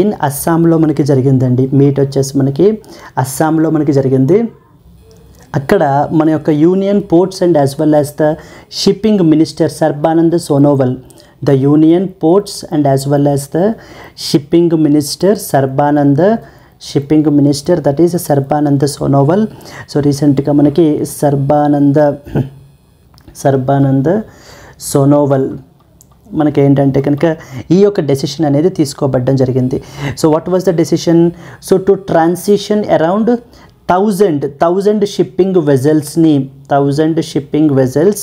ఇన్ అస్సాంలో మనకి జరిగిందండి. మీట్ వచ్చేసి మనకి అస్సాంలో మనకి జరిగింది. అక్కడ మన యొక్క union ports and as well as the shipping minister Sarbananda Sonowal, the union ports and as well as the shipping minister that is Sarbananda Sonowal. So రీసెంట్గా మనకి సర్బానంద్ సోనోవాల్ మనకి ఏంటంటే కనుక ఈ యొక్క డెసిషన్ అనేది తీసుకోబడడం జరిగింది. So what was the decision? So to transition around 1000 shipping vessels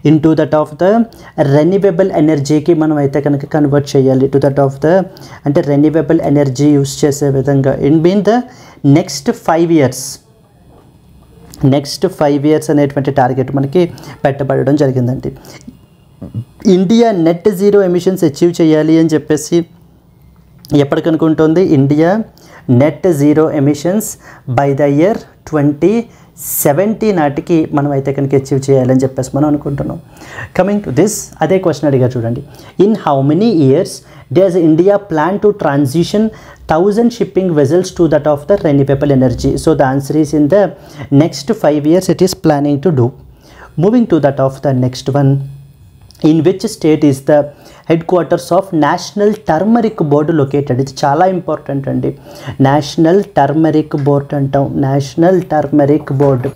into that of the renewable ఎనర్జీకి మనం అయితే కనుక కన్వర్ట్ చేయాలి. టు దట్ ఆఫ్ ద అంటే రెన్యూవబుల్ ఎనర్జీ యూస్ చేసే విధంగా in been the next 5 years అనేటువంటి టార్గెట్ మనకి పెట్టబడడం జరిగిందండి. India net zero emissions achieve చేయాలి అని చెప్పేసి ఎప్పటికనుకుంటుంది? India net zero emissions by the year 2070 నాటికి మనం అయితే కనుక అచీవ్ చేయాలని చెప్పేసి మనం అనుకుంటున్నాం. కమింగ్ టు దిస్, అదే క్వశ్చన్ అడిగా చూడండి. In how many years does India plan to transition 1000 shipping vessels to that of the renewable energy? So the answer is in the next 5 years it is planning to do. Moving to that of the next one. In which state is the headquarters of National Turmeric Board located? ఇది చాలా important అండి. National turmeric board అంటాం, national turmeric board.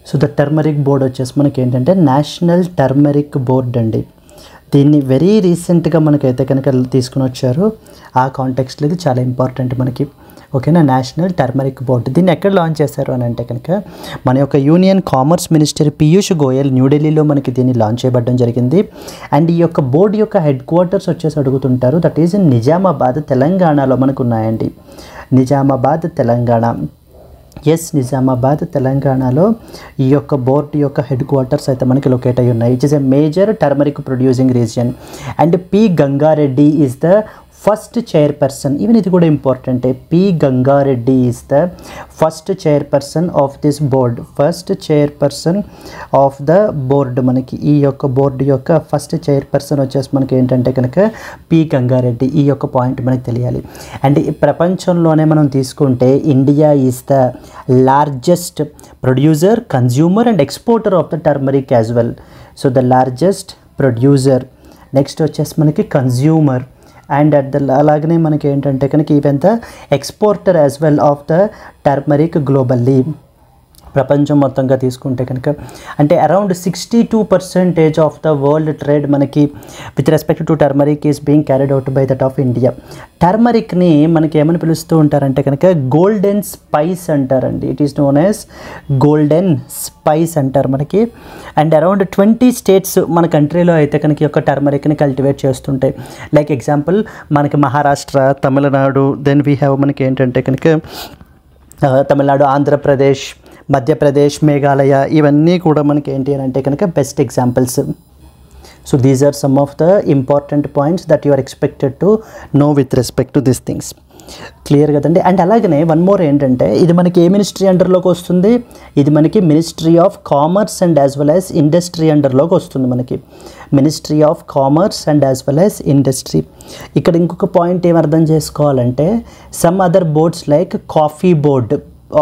So the turmeric board వచ్చేసి మనకి ఏంటంటే national turmeric board అండి. దీన్ని very రీసెంట్గా మనకైతే కనుక తీసుకుని వచ్చారు. ఆ కాంటెక్స్ట్లో ఇది చాలా ఇంపార్టెంట్ మనకి. ఓకేనా? నేషనల్ టర్మరిక్ బోర్డ్ దీన్ని ఎక్కడ లాంచ్ చేశారు అని అంటే కనుక మన యొక్క union commerce minister Piyush Goyal న్యూఢిల్లీలో మనకి దీన్ని లాంచ్ చేయబడడం జరిగింది. అండ్ ఈ యొక్క బోర్డు యొక్క హెడ్ క్వార్టర్స్ వచ్చేసి అడుగుతుంటారు. దట్ ఈజ్ ఇన్ నిజామాబాద్, తెలంగాణలో మనకు ఉన్నాయండి. నిజామాబాద్, తెలంగాణ. ఎస్, నిజామాబాద్, తెలంగాణలో ఈ యొక్క బోర్డు యొక్క హెడ్ క్వార్టర్స్ అయితే మనకి లొకేట్ అయ్యి ఉన్నాయి. It is a major turmeric producing region. And P Gangareddy is the first chairperson, even ఇది కూడా ఇంపార్టెంటే, P Gangareddy is the first chairperson of this board. First chairperson of the board, మనకి ఈ యొక్క బోర్డు యొక్క ఫస్ట్ చైర్పర్సన్ వచ్చేసి మనకి ఏంటంటే కనుక పి గంగారెడ్డి. ఈ యొక్క పాయింట్ మనకి తెలియాలి. అండ్ ఈ ప్రపంచంలోనే మనం తీసుకుంటే India is the largest producer, consumer and exporter of the turmeric as well. So the largest producer, next వచ్చేసి మనకి కన్జ్యూమర్ అండ్ అలాగనే మనకి ఏంటంటే కనుక even the exporter as well of the turmeric globally. ప్రపంచం మొత్తంగా తీసుకుంటే కనుక అంటే around 62% of the world trade మనకి with respect to turmeric is being carried out by that of India. టర్మరిక్ని మనకి ఏమని పిలుస్తూ ఉంటారంటే కనుక గోల్డెన్ స్పైస్ అంటారండి. It is known as golden spice అంటారు మనకి. అండ్ అరౌండ్ 20 స్టేట్స్ మన కంట్రీలో అయితే కనుక ఈ యొక్క టర్మరిక్ని కల్టివేట్ చేస్తుంటాయి. లైక్ ఎగ్జాంపుల్ మనకి Maharashtra, Tamil Nadu, then we have మనకి ఏంటంటే కనుక తమిళనాడు, ఆంధ్రప్రదేశ్, మధ్యప్రదేశ్, మేఘాలయ, ఇవన్నీ కూడా మనకి ఏంటి అని అంటే కనుక best examples. So these are some of the important points that you are expected to know with respect to this things. Clear కదండి. అండ్ అలాగనే వన్ మోర్ ఏంటంటే ఇది మనకి ఏ మినిస్ట్రీ అండర్లోకి వస్తుంది, ఇది మనకి ministry of commerce and as well as industry అండర్లోకి వస్తుంది. మనకి ministry of commerce and as well as industry. ఇక్కడ ఇంకొక పాయింట్ ఏం అర్థం చేసుకోవాలంటే some other boards like coffee board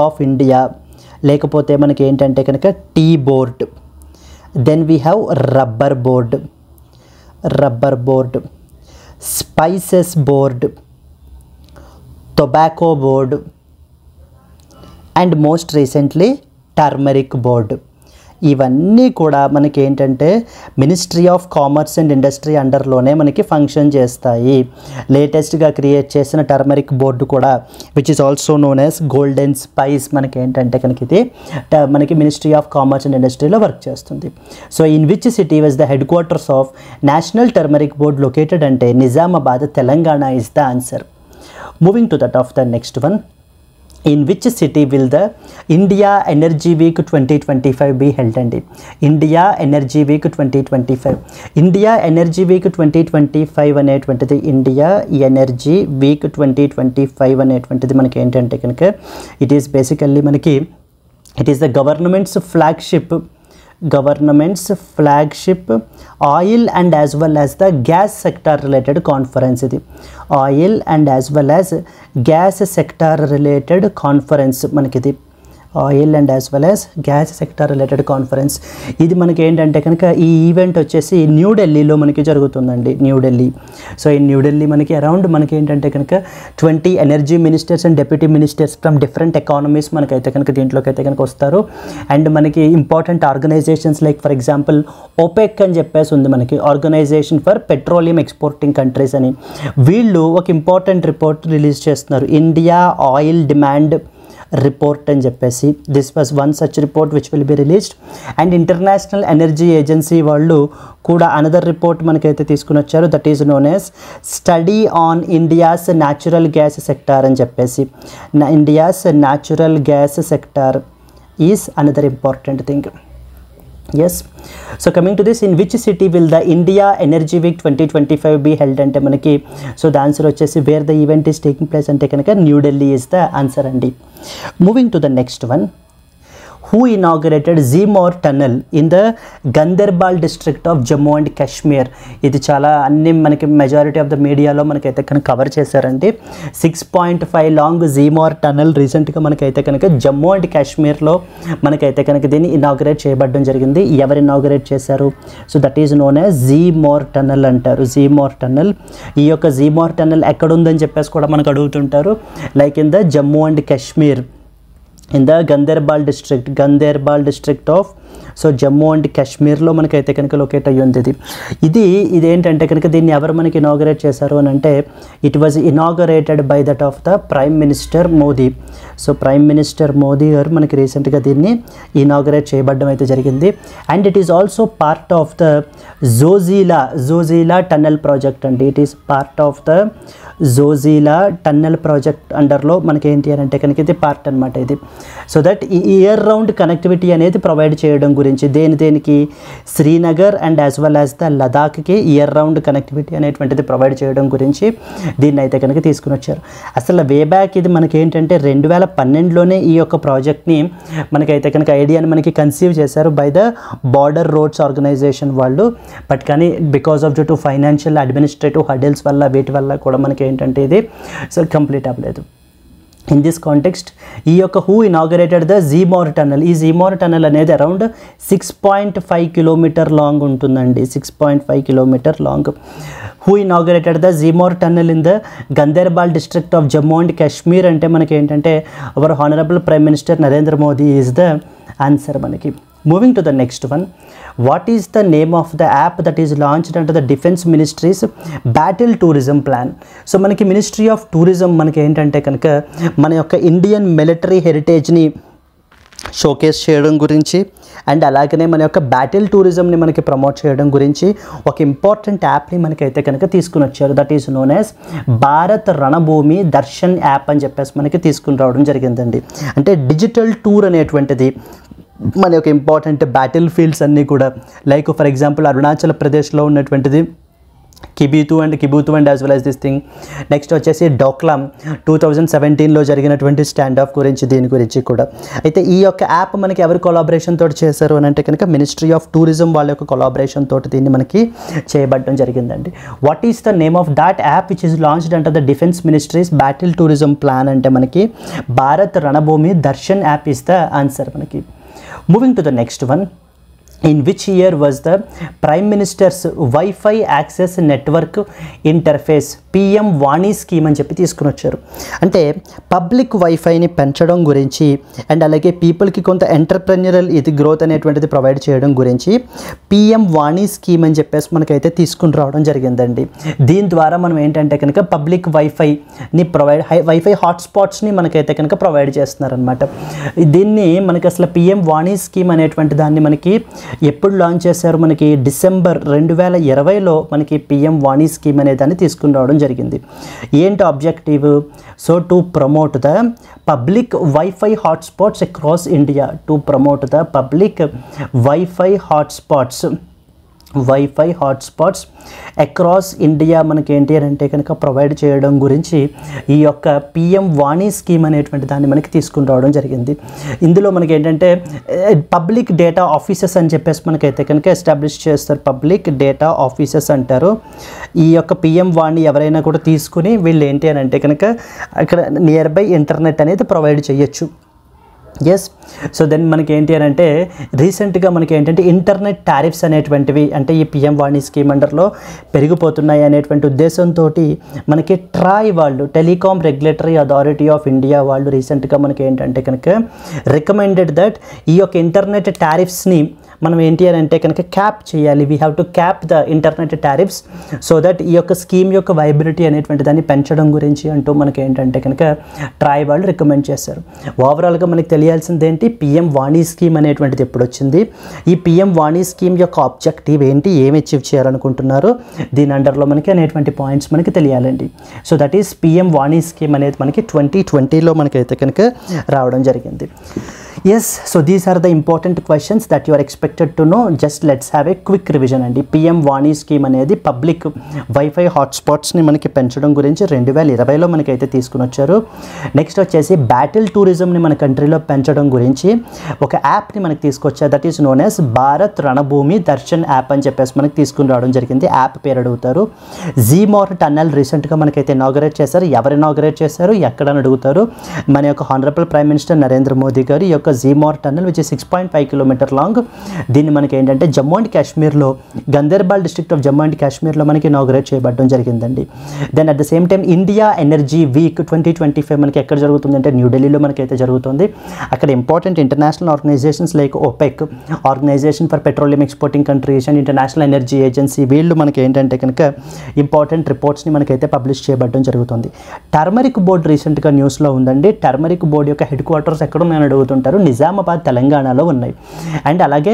of India, లేకపోతే మనకి ఏంటంటే కనుక tea board, then we have rubber board, spices board, tobacco board and most recently turmeric board. ఇవన్నీ కూడా మనకి ఏంటంటే ministry of commerce and industry అండర్లోనే మనకి ఫంక్షన్ చేస్తాయి. లేటెస్ట్గా క్రియేట్ చేసిన టర్మరిక్ బోర్డు కూడా which is also known as golden spice మనకి ఏంటంటే కనుక ఇది మనకి మినిస్ట్రీ ఆఫ్ కామర్స్ అండ్ ఇండస్ట్రీలో వర్క్ చేస్తుంది. So in which city was the headquarters of national turmeric board located అంటే Nizamabad, Telangana is the answer. Moving to that of the next one. In which city will the India Energy Week 2025 be held? And India Energy Week 2025. India Energy Week 2025 అనేటువంటిది India Energy Week 2025 అనేటువంటిది మనకి ఏంటంటే కనుక it is basically మనకి it is the government's flagship oil and as well as the gas sector related conference. ఇది oil and as well as gas sector related conference మనకి ఇది oil and as well as gas sector related conference. ఇది మనకి ఏంటంటే కనుక ఈ event వచ్చేసి న్యూఢిల్లీలో మనకి జరుగుతుందండి, న్యూఢిల్లీ. సో ఈ న్యూఢిల్లీ మనకి అరౌండ్ మనకి ఏంటంటే కనుక 20 energy ministers and deputy ministers from different economies మనకైతే కనుక దీంట్లోకి అయితే కనుక వస్తారు. అండ్ మనకి important organisations like for example OPEC అని చెప్పేసి ఉంది మనకి, Organisation for Petroleum Exporting Countries అని. వీళ్ళు ఒక ఇంపార్టెంట్ రిపోర్ట్ రిలీజ్ చేస్తున్నారు, ఇండియా ఆయిల్ డిమాండ్ రిపోర్ట్ అని చెప్పేసి. This was one such report which will be released. And International Energy Agency వాళ్ళు కూడా అనదర్ రిపోర్ట్ మనకైతే తీసుకుని వచ్చారు, that is known as study on India's natural gas sector అని చెప్పేసి. India's natural gas sector is another important thing. Yes. So coming to this, in which city will the India Energy Week 2025 be held ante manaki, so the answer vachesi where the event is taking place ante kanaka New Delhi is the answer andi. Moving to the next one. Who inaugurated Zimor Tunnel in the Gandarbal district of Jammu and Kashmir? ఇది చాలా అన్ని మనకి majority of the మీడియాలో మనకైతే కనుక cover చేశారండి. 6.5 long జీమోర్ tunnel రీసెంట్గా మనకైతే కనుక జమ్మూ అండ్ కాశ్మీర్లో మనకైతే కనుక దీన్ని ఇనాగరేట్ చేయబడడం జరిగింది. ఎవరు ఇనాగరేట్ చేశారు? So that is known as Z-Morh tunnel అంటారు. జీమోర్ టనల్. ఈ యొక్క జీమోర్ టనల్ ఎక్కడ ఉందని చెప్పేసి కూడా మనకు అడుగుతుంటారు. Like in the Jammu and Kashmir, in the Gandarbal district of so Jammu and కాశ్మీర్లో మనకైతే కనుక లొకేట్ అయ్యి ఉంది. ఇది ఏంటంటే కనుక దీన్ని ఎవరు మనకి ఇనాగరేట్ చేశారు అని అంటే it was inaugurated by that of the prime minister Modi. So prime minister Modi garu మనకి రీసెంట్గా దీన్ని ఇనాగరేట్ చేయబడడం అయితే జరిగింది. And it is also part of the Zojila tunnel project అండి. It is part of the Zojila tunnel project అండర్లో మనకి ఏంటి అని అంటే కనుక ఇది పార్ట్ అనమాట ఇది. సో దట్ ఈ ఇయర్ రౌండ్ కనెక్టివిటీ అనేది ప్రొవైడ్ చేయడం గురించి దేనికి Srinagar and as well as the లదాఖ్కి ఇయర్ రౌండ్ కనెక్టివిటీ అనేటువంటిది ప్రొవైడ్ చేయడం గురించి దీన్ని అయితే కనుక తీసుకుని వచ్చారు. అసలు వే బ్యాక్ ఇది మనకి ఏంటంటే 2012లోనే ఈ యొక్క ప్రాజెక్ట్ని మనకైతే కనుక ఐడియాని మనకి కన్సీవ్ చేశారు by the border roads organisation వాళ్ళు. బట్ కానీ because of due to financial administrative hurdles వల్ల వీటి వల్ల కూడా మనకి ఏంటంటే ఇది సో కంప్లీట్ అవ్వలేదు. ఇన్ దిస్ కాంటెక్స్ట్ ఈ యొక్క who inaugurated the Z-Morh tunnel. ఈ జీమోర్ టన్నల్ అనేది అరౌండ్ 6.5 కిలోమీటర్ లాంగ్ ఉంటుందండి, 6.5 kilometre long. Who inaugurated the Z-Morh tunnel in the Ganderbal district of Jammu and Kashmir అంటే మనకి ఏంటంటే our honourable prime minister Narendra Modi is the answer మనకి. Moving to the next one, what is the name of the app that is launched under the Defense Ministry's Battle Tourism Plan? So మనకి ministry of tourism మనకి ఏంటంటే కనుక మన యొక్క Indian military హెరిటేజ్ని showcase చేయడం గురించి and అలాగనే మన యొక్క బ్యాటిల్ టూరిజంని మనకి ప్రమోట్ చేయడం గురించి ఒక ఇంపార్టెంట్ యాప్ని మనకైతే కనుక తీసుకుని వచ్చారు. That is known as Bharat Ranbhoomi Darshan app అని చెప్పేసి మనకి తీసుకుని రావడం జరిగిందండి. అంటే డిజిటల్ టూర్ అనేటువంటిది మన యొక్క ఇంపార్టెంట్ బ్యాటిల్ ఫీల్డ్స్ అన్నీ కూడా లైక్ ఫర్ ఎగ్జాంపుల్ అరుణాచల్ ప్రదేశ్లో ఉన్నటువంటిది Kibithu and as well as this thing. Next వచ్చేసి డోక్లామ్ 2017లో జరిగినటువంటి స్టాండ్ ఆఫ్ గురించి దీని గురించి కూడా. అయితే ఈ యొక్క యాప్ మనకి ఎవరి కొలాబరేషన్ తోటి చేశారు అని అంటే కనుక మినిస్ట్రీ ఆఫ్ టూరిజం వాళ్ళ యొక్క కొలాబరేషన్ తోటి దీన్ని మనకి చేయబడడం జరిగిందండి. What is the name of that app which is launched under the defence ministry's battle tourism plan అంటే మనకి Bharat Ranbhoomi Darshan app is the answer మనకి. Moving to the next one, in which year was the Prime Minister's Wi-Fi Access Network Interface PM Vani scheme అని చెప్పి తీసుకుని వచ్చారు. అంటే public వైఫైని పెంచడం గురించి అండ్ అలాగే పీపుల్కి కొంత ఎంటర్ప్రెన్యూరల్ ఇది గ్రోత్ అనేటువంటిది ప్రొవైడ్ చేయడం గురించి PM వాణి స్కీమ్ అని చెప్పేసి మనకైతే తీసుకుని రావడం జరిగిందండి. దీని ద్వారా మనం ఏంటంటే కనుక పబ్లిక్ వైఫైని వైఫై హాట్స్పాట్స్ని మనకైతే కనుక ప్రొవైడ్ చేస్తున్నారనమాట. దీన్ని మనకి అసలు PM వాణి స్కీమ్ అనేటువంటి దాన్ని మనకి ఎప్పుడు లాంచ్ చేశారు, మనకి డిసెంబర్ 2020లో మనకి PM వాణి స్కీమ్ అనే దాన్ని తీసుకుని రావడం జరిగింది. ఏంటి objective? So to promote the public wifi hotspots across India. To promote the public wifi hotspots across India మనకి ఏంటి అని అంటే కనుక ప్రొవైడ్ చేయడం గురించి ఈ యొక్క PM వాణి స్కీమ్ అనేటువంటి దాన్ని మనకి తీసుకుని రావడం జరిగింది. ఇందులో మనకి ఏంటంటే పబ్లిక్ డేటా ఆఫీసెస్ అని చెప్పేసి మనకైతే కనుక ఎస్టాబ్లిష్ చేస్తారు. పబ్లిక్ డేటా ఆఫీసెస్ అంటారు. ఈ యొక్క PM వాణి ఎవరైనా కూడా తీసుకుని వీళ్ళు ఏంటి అని అంటే కనుక అక్కడ నియర్ బై ఇంటర్నెట్ అనేది ప్రొవైడ్ చేయొచ్చు. ఎస్. సో దెన్ మనకి ఏంటి అని అంటే రీసెంట్గా మనకి ఏంటంటే ఇంటర్నెట్ టారిఫ్స్ అనేటువంటివి అంటే ఈ PM వాణి స్కీమ్ అండర్లో పెరిగిపోతున్నాయి అనేటువంటి ఉద్దేశంతో మనకి ట్రాయ్ వాళ్ళు telecom regulatory authority of India వాళ్ళు రీసెంట్గా మనకి ఏంటంటే కనుక రికమెండెడ్ దట్ ఈ యొక్క ఇంటర్నెట్ టారిఫ్స్ని మనం ఏంటి అని అంటే కనుక క్యాప్ చేయాలి. We have to cap the internet tariffs so that ఈ యొక్క స్కీమ్ యొక్క వైబిలిటీ అనేటువంటి దాన్ని పెంచడం గురించి అంటూ మనకి ఏంటంటే కనుక ట్రాయ్ వాళ్ళు రికమెండ్ చేశారు. ఓవరాల్గా మనకి తెలియాల్సింది ఏంటి, PM వాణి స్కీమ్ అనేటువంటిది ఎప్పుడు వచ్చింది, ఈ PM వాణి స్కీమ్ యొక్క ఆబ్జెక్టివ్ ఏంటి, ఏమి అచీవ్ చేయాలనుకుంటున్నారు, దీని అండర్లో మనకి అనేటువంటి పాయింట్స్ మనకి తెలియాలండి. So that is PM Vani scheme అనేది మనకి 2020లో మనకైతే కనుక రావడం జరిగింది. Yes, so these are the important questions that you are expected to know. Just let's have a quick revision అండి. PM వాణి స్కీమ్ అనేది పబ్లిక్ వైఫై హాట్స్పాట్స్ని మనకి పెంచడం గురించి 2020లో మనకైతే తీసుకుని వచ్చారు. నెక్స్ట్ వచ్చేసి బ్యాటిల్ టూరిజంని మన కంట్రీలో పెంచడం గురించి ఒక యాప్ని మనకి తీసుకొచ్చారు. That is known as Bharat Ranbhoomi Darshan app అని చెప్పేసి మనకి తీసుకుని రావడం జరిగింది. యాప్ పేరు అడుగుతారు. జీమోర్ టన్నల్ రీసెంట్గా మనకైతే ఇనాగరేట్ చేశారు. ఎవరు ఇనాగరేట్ చేశారు, ఎక్కడ అని అడుగుతారు. మన యొక్క honourable prime minister Narendra Modi garu ఈ యొక్క Zmorh tunnel which 6.5 kilometre long. దీన్ని మనకి ఏంటంటే జమ్మూ అండ్ కాశ్మీర్లో Ganderbal district of Jammu and కాశ్మీర్లో మనకి ఇనాగరేట్ చేయబడడం జరిగిందండి. Then at the same time India Energy Week 2025 మనకి ఎక్కడ జరుగుతుందంటే న్యూఢిల్లీలో మనకైతే జరుగుతుంది. అక్కడ important international organisations like OPEC, Organisation for Petroleum Exporting Countries and International Energy Agency, వీళ్ళు మనకి ఏంటంటే కనుక ఇంపార్టెంట్ రిపోర్ట్స్ని మనకైతే పబ్లిష్ చేయబడడం జరుగుతుంది. టర్మరిక్ బోర్డు రీసెంట్గా న్యూస్లో ఉందండి. టర్మరిక్ బోర్డు యొక్క హెడ్ క్వార్టర్స్ ఎక్కడ ఉన్నాయని అడుగుతుంటారు. నిజామాబాద్ తెలంగాణలో ఉన్నాయి. అండ్ అలాగే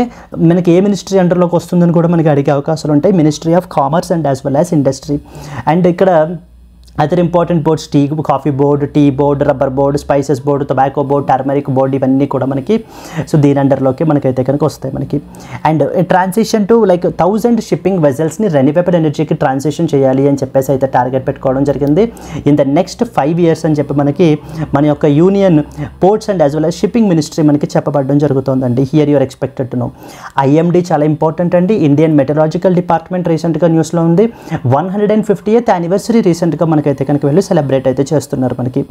మనకి ఏ మినిస్ట్రీ అండర్లోకి వస్తుందని కూడా మనకి అడిగే అవకాశాలు ఉంటాయి. Ministry of commerce and as well as industry. And ఇక్కడ other important boards coffee board, tea board, rubber board, spices board, tobacco board, turmeric board, ఇవన్నీ కూడా మనకి సో దీని అండర్లోకి మనకైతే కనుక వస్తాయి మనకి. And transition to like 1000 shipping వెజల్స్ని రెన్యూవబుల్ ఎనర్జీకి ట్రాన్సిషన్ చేయాలి అని చెప్పేసి అయితే టార్గెట్ పెట్టుకోవడం జరిగింది ఇన్ ద నెక్స్ట్ 5 years అని చెప్పి మనకి మన యొక్క union ports and as well as shipping ministry మనకి చెప్పబడడం జరుగుతుందండి. Here you are expected to know. IMD చాలా ఇంపార్టెంట్ అండి. ఇండియన్ మెటరాలజికల్ డిపార్ట్మెంట్ రీసెంట్గా న్యూస్లో ఉంది. 150th యానివర్సరీ రీసెంట్గా మనకి అయితే కనుక వెళ్ళి సెలబ్రేట్ అయితే చేస్తున్నారు మనకి.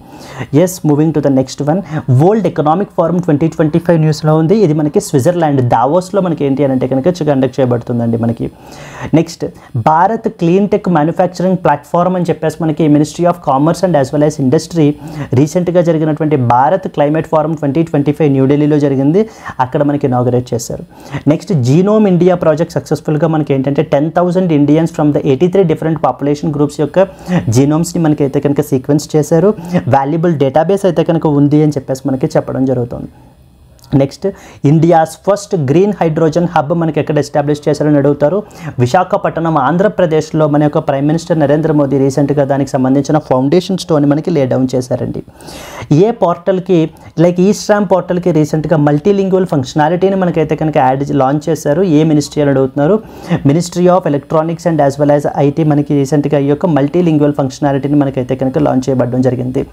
Yes, moving to the next one, World Economic Forum 2025 న్యూస్లో ఉంది. ఇది మనకి స్విట్జర్లాండ్ దావోస్లో మనకి ఏంటి అని అంటే కనుక కండక్ట్ చేయబడుతుందండి మనకి. Next, Bharat clean tech manufacturing platform అని చెప్పేసి మనకి ministry of commerce and as well as industry రీసెంట్గా జరిగినటువంటి భారత్ క్లైమేట్ ఫోరం 2025 న్యూఢిల్లీలో జరిగింది. అక్కడ మనకి ఇనాగరేట్ చేశారు. నెక్స్ట్, జీనోమ్ ఇండియా ప్రాజెక్ట్ సక్సెస్ఫుల్గా మనకి ఏంటంటే 10,000 Indians from the 83 different population groups యొక్క జీనోమ్స్ని మనకి అయితే కనుక సీక్వెన్స్ చేశారు. వాల్యుబుల్ డేటాబేస్ అయితే కనుక ఉంది అని చెప్పేసి మనకి చెప్పడం జరుగుతుంది. Next, India's first green hydrogen hub మనకి ఎక్కడ ఎస్టాబ్లిష్ చేశారని అడుగుతారు. విశాఖపట్నం, ఆంధ్రప్రదేశ్లో మన యొక్క ప్రైమ్ మినిస్టర్ నరేంద్ర మోదీ రీసెంట్గా దానికి సంబంధించిన ఫౌండేషన్ స్టోన్ మనకి లే డౌన్ చేశారండి. ఏ పోర్టల్కి లైక్ ఈస్ట్రామ్ పోర్టల్కి రీసెంట్గా మల్టీలింగ్వల్ ఫంక్షనాలిటీని మనకైతే కనుక లాంచ్ చేశారు. ఏ మినిస్ట్రీ అని అడుగుతున్నారు. Ministry of electronics and as well as IT మనకి రీసెంట్గా ఈ యొక్క మల్టీలింగ్వల్ ఫంక్షనాలిటీని మనకైతే కనుక లాంచ్ చేయబడడం జరిగింది.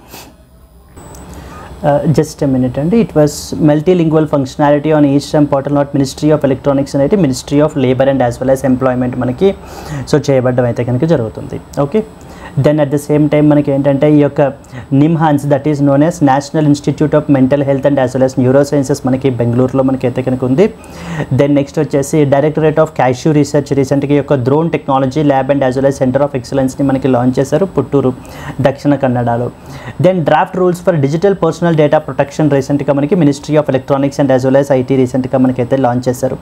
Just a minute అండి. It was multilingual functionality on eShram portal, not ministry of electronics అనేది ministry of labour and as well as employment మనకి సో చేయబడడం అయితే కనుక జరుగుతుంది. Okay, then at the same time మనకి ఏంటంటే ఈ యొక్క NIMHANS, that is known as national institute of mental health and as well as neuro sciences మనకి బెంగళూరులో మనకి అయితే కనుక ఉంది. దెన్ నెక్స్ట్ వచ్చేసి డైరెక్టరేట్ ఆఫ్ క్యాష్యూ రీసెర్చ్ రీసెంట్గా ఈ యొక్క drone technology lab and as well as centre of ఎక్సలెన్స్ని మనకి లాంచ్ చేశారు పుత్తూరు, దక్షిణ కన్నడలో. Then draft rules for digital personal data protection రీసెంట్గా మనకి ministry of electronics and as well as IT రీసెంట్గా మనకైతే లాంచ్ చేశారు.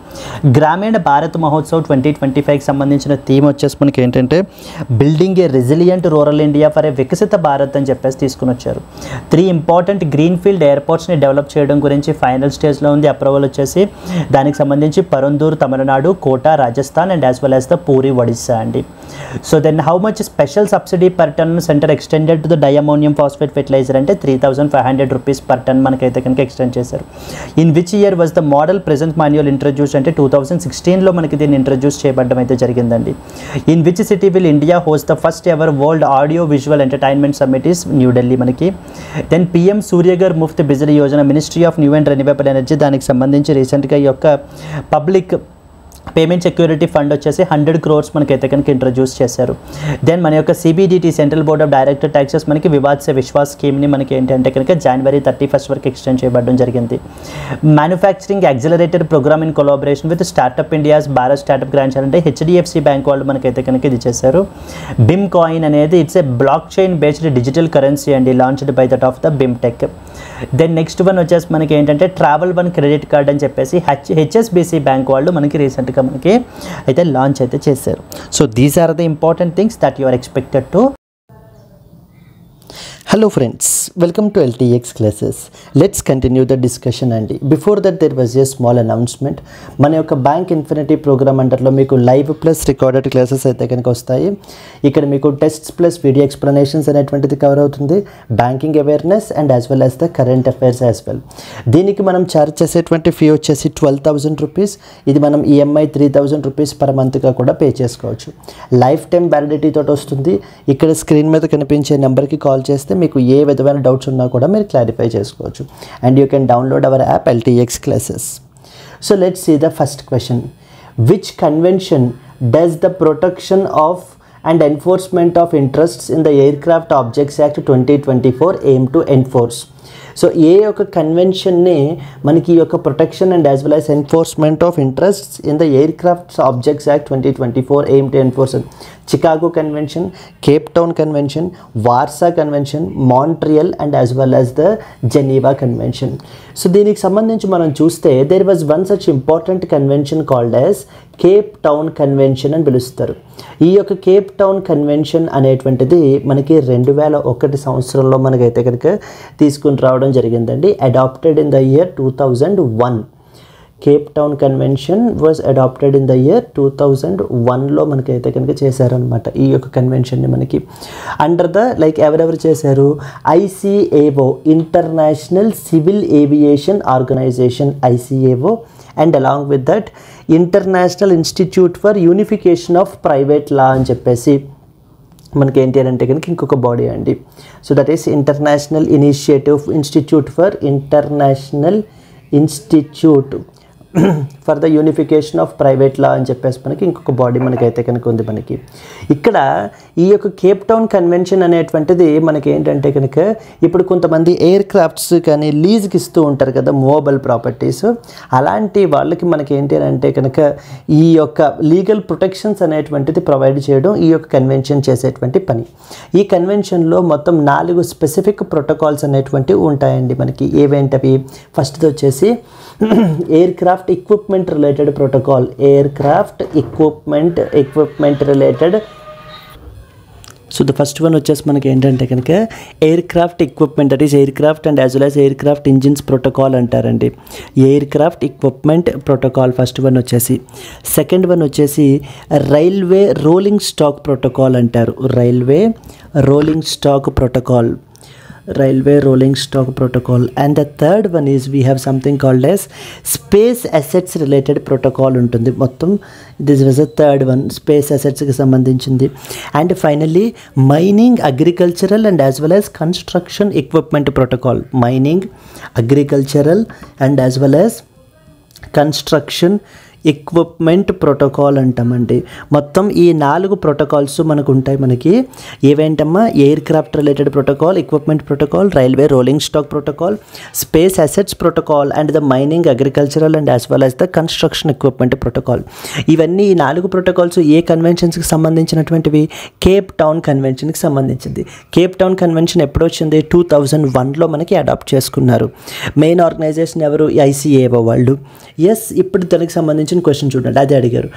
గ్రామీణ భారత్ మహోత్సవ్ 2025కి సంబంధించిన థీమ్ వచ్చేసి మనకి ఏంటంటే building a resilient rural India for a Viksit Bharat అని చెప్పేసి తీసుకుని వచ్చారు. 3 ఇంపార్టెంట్ గ్రీన్ ఫీల్డ్ ఎయిర్పోర్ట్స్ని డెవలప్ చేయడం గురించి ఫైనల్ స్టేజ్లో ఉంది. అప్రూవల్ వచ్చేసి దానికి సంబంధించి Parandur Tamil Nadu, Kota Rajasthan and as well as the Puri Odisha అండి. So then how much special subsidy per tonne centre extended to the diammonium phosphate fertiliser అంటే 3,500 రూపీస్ పర్ టన్ మనకైతే కనుక ఎక్స్టెండ్ చేశారు. In which year was the model present manual introduce అంటే 2016లో మనకి దీన్ని introduce చేయబడడం అయితే జరిగిందండి. In which city will India host the first ever world audio visual entertainment summit is New Delhi మనకి. Then PM Surya Ghar Muft Bijli Yojana ministry of new and renewable energy దానికి సంబంధించి రీసెంట్గా ఈ యొక్క పబ్లిక్ పేమెంట్ సెక్యూరిటీ ఫండ్ వచ్చేసి 100 crores మనకైతే కనుక ఇంట్రడ్యూస్ చేశారు. దెన్ మన యొక్క CBDT central Board of director taxes మనకి వివాద్ సే విశ్వాస్ స్కీమ్ని మనకి ఏంటంటే కనుక January 31st వరకు ఎక్స్టెండ్ చేయబడడం జరిగింది. Manufacturing accelerated programme in collaboration with startup India's Bharat startup grants అంటే హెచ్డిఎఫ్సి బ్యాంక్ వాళ్ళు మనకైతే కనుక ఇది చేశారు. బిమ్ కాయిన్ అనేది it's a blockchain based digital currency అండి, launched by that of the BIM tech. Then next one వచ్చేసి మనకి ఏంటంటే ట్రావెల్ వన్ క్రెడిట్ కార్డ్ అని చెప్పేసి హెచ్ఎస్బిసి బ్యాంక్ వాళ్ళు మనకి రీసెంట్గా మనకి అయితే లాంచ్ అయితే చేశారు. So these are the important things that you are expected to. Hello friends, welcome to LTX classes. Let's continue the discussion అండి. Before that there was a small announcement. మన యొక్క బ్యాంక్ ఇన్ఫినిటీ ప్రోగ్రామ్ అంటర్లో మీకు live plus recorded classes అయితే కనుక వస్తాయి. ఇక్కడ మీకు tests plus video explanations అనేటువంటిది కవర్ అవుతుంది. Banking awareness and as well as the current affairs as well. దీనికి మనం ఛార్జ్ చేసేటువంటి ఫీ వచ్చేసి 12,000 రూపీస్. ఇది మనం ఈఎంఐ 3,000 రూపీస్ పర్ మంత్గా కూడా పే చేసుకోవచ్చు. లైఫ్ టైం వ్యాలిడిటీ తోటి వస్తుంది. ఇక్కడ స్క్రీన్ మీద కనిపించే నెంబర్కి కాల్ చేస్తే మీకు ఏ విధమైన డౌట్స్ ఉన్నా కూడా మీరు క్లారిఫై చేసుకోవచ్చు. And you can download hour app LTX classes. So let's see the first question. Which convention does the protection of and enforcement of interests in the Aircraft Objects Act 2024 aim to enforce? So ఏ యొక్క కన్వెన్షన్ని మనకి ఈ యొక్క protection and as well as enforcement of interests in the aircrafts objects act 2024 aim to enforce? Chicago convention, Cape Town convention, Warsaw convention, Montreal and as well as the Geneva convention. So దీనికి సంబంధించి మనం చూస్తే there was one such important convention called as Cape Town convention అని పిలుస్తారు. ఈ యొక్క Cape Town convention అనేటువంటిది మనకి 2001 సంవత్సరంలో మనకైతే కనుక తీసుకుని రావడం జరిగిందండి. Adopted in the year 2001. Cape Town convention was adopted in the year 2001లో మనకైతే కనుక చేశారనమాట ఈ యొక్క కన్వెన్షన్ని మనకి అండర్ ద లైక్ ఎవరెవరు చేశారు ICAO international civil aviation organisation ICAO and along with that international institute for unification of private law అని చెప్పేసి మనకి ఏంటి అని అంటే కనుక ఇంకొక బాడీ అండి so that is international institute for the unification of private law అని చెప్పేసి మనకి ఇంకొక బాడీ మనకైతే కనుక ఉంది మనకి ఇక్కడ ఈ యొక్క కేప్ టౌన్ కన్వెన్షన్ అనేటువంటిది మనకి ఏంటంటే కనుక ఇప్పుడు కొంతమంది ఎయిర్ క్రాఫ్ట్స్ కానీ లీజ్కి ఇస్తూ ఉంటారు కదా మూవబుల్ ప్రాపర్టీస్ అలాంటి వాళ్ళకి మనకి ఏంటి అని అంటే కనుక ఈ యొక్క లీగల్ ప్రొటెక్షన్స్ అనేటువంటిది ప్రొవైడ్ చేయడం ఈ యొక్క కన్వెన్షన్ చేసేటువంటి పని ఈ కన్వెన్షన్లో మొత్తం 4 స్పెసిఫిక్ ప్రోటోకాల్స్ అనేటువంటివి ఉంటాయండి మనకి ఏవేంటవి ఫస్ట్ది వచ్చేసి aircraft equipment related protocol aircraft equipment related so the first one వచ్చేసి మనకి ఏంటంటే కనుక aircraft equipment that is aircraft and as well as aircraft engines protocol అంటారండి aircraft equipment protocol first one వచ్చేసి సెకండ్ వన్ వచ్చేసి రైల్వే రోలింగ్ స్టాక్ ప్రోటోకాల్ అంటారు railway rolling stock protocol and the third one is we have something called as space assets related protocol ఉంటుంది మొత్తం this was a third one space assets కి సంబంధించింది and finally mining agricultural and as well as construction equipment protocol mining agricultural and as well as construction equipment protocol అంటామండి మొత్తం ఈ 4 protocols మనకు ఉంటాయి మనకి ఏవేంటమ్మా aircraft related protocol equipment protocol railway rolling stock protocol space assets protocol and the mining agricultural and as well as the construction equipment protocol ఇవన్నీ ఈ 4 protocols ఏ కన్వెన్షన్స్కి సంబంధించినటువంటివి కేప్ టౌన్ కన్వెన్షన్కి సంబంధించింది కేప్ టౌన్ కన్వెన్షన్ ఎప్పుడు వచ్చింది 2001లో మనకి అడాప్ట్ చేసుకున్నారు main organisation ఎవరు ICAO వాళ్ళు ఎస్ ఇప్పుడు దానికి సంబంధించి క్వశ్చన్ చూడండి అదే అడిగారు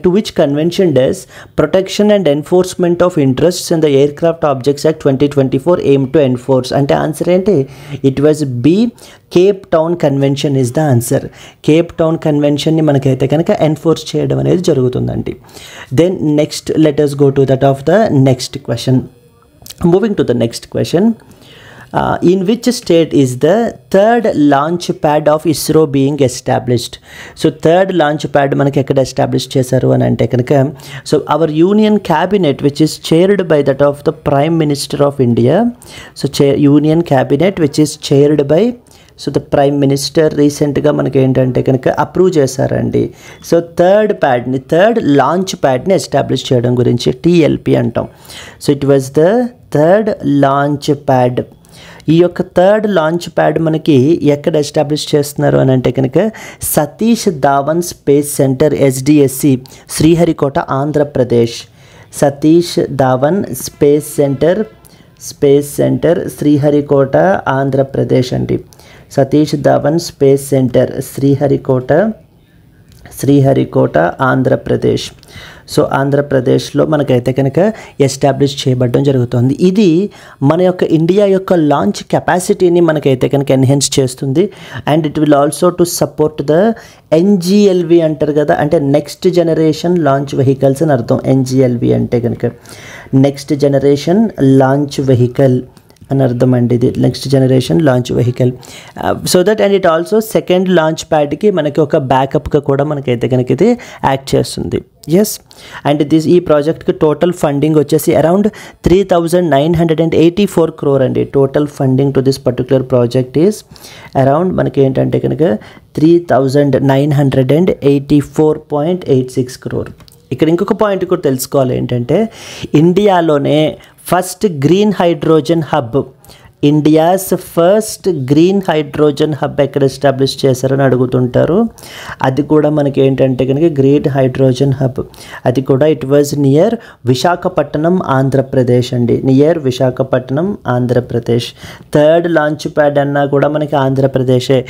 to which convention does protection and enforcement of interests in the aircraft objects act 2024 aim to enforce అంటే ఆన్సర్ ఏంటి it was B Cape Town convention is the answer Cape Town కన్వెన్షన్ని మనకైతే కనుక ఎన్ఫోర్స్ చేయడం అనేది జరుగుతుందండి then next let us go to that of the next question moving to the next question in which state is the third launch pad of ISRO being established so third launch pad manaki ekkada establish chesaru ani ante kanaka so our union cabinet which is chaired by that of the prime minister of India so union cabinet which is chaired by so the prime minister రీసెంట్గా మనకి ఏంటంటే కనుక approve చేశారండి so third launch ప్యాడ్ని establish చేయడం గురించి TLP అంటాం so it was the third launch pad ఈ యొక్క థర్డ్ లాంచ్ ప్యాడ్ మనకి ఎక్కడ ఎస్టాబ్లిష్ చేస్తున్నారు అని అంటే కనుక Satish Dhawan space centre SDSC Sriharikota Andhra Pradesh Satish Dhawan space centre Sriharikota Andhra Pradesh అండి Satish Dhawan space centre Sriharikota Andhra Pradesh so ఆంధ్రప్రదేశ్లో మనకైతే కనుక ఎస్టాబ్లిష్ చేయబడడం జరుగుతుంది ఇది మన యొక్క ఇండియా యొక్క లాంచ్ కెపాసిటీని మనకైతే కనుక ఎన్హాన్స్ చేస్తుంది and it will also to support the NGLV అంటారు కదా అంటే నెక్స్ట్ జనరేషన్ లాంచ్ వెహికల్స్ అని అర్థం NGLV అంటే కనుక నెక్స్ట్ జనరేషన్ లాంచ్ వెహికల్ అని అర్థం అండి ఇది next generation launch vehicle so that and it also second launch ప్యాడ్కి మనకి ఒక బ్యాకప్గా కూడా మనకైతే కనుక ఇది యాక్ట్ చేస్తుంది ఎస్ అండ్ ఈ ప్రాజెక్ట్కి టోటల్ ఫండింగ్ వచ్చేసి అరౌండ్ 3,984 crore అండి total funding to this particular project is around మనకి ఏంటంటే కనుక 3,984.86 crore ఇక్కడ ఇంకొక పాయింట్ కూడా తెలుసుకోవాలి ఏంటంటే ఇండియాలోనే first green hydrogen hub India's first green hydrogen hub ఎక్కడ ఎస్టాబ్లిష్ చేశారని అడుగుతుంటారు అది కూడా మనకి ఏంటంటే కనుక గ్రీన్ హైడ్రోజన్ హబ్ అది కూడా it was near Visakhapatnam Andhra Pradesh అండి near Visakhapatnam Andhra Pradesh third launch pad అన్నా కూడా మనకి ఆంధ్రప్రదేశే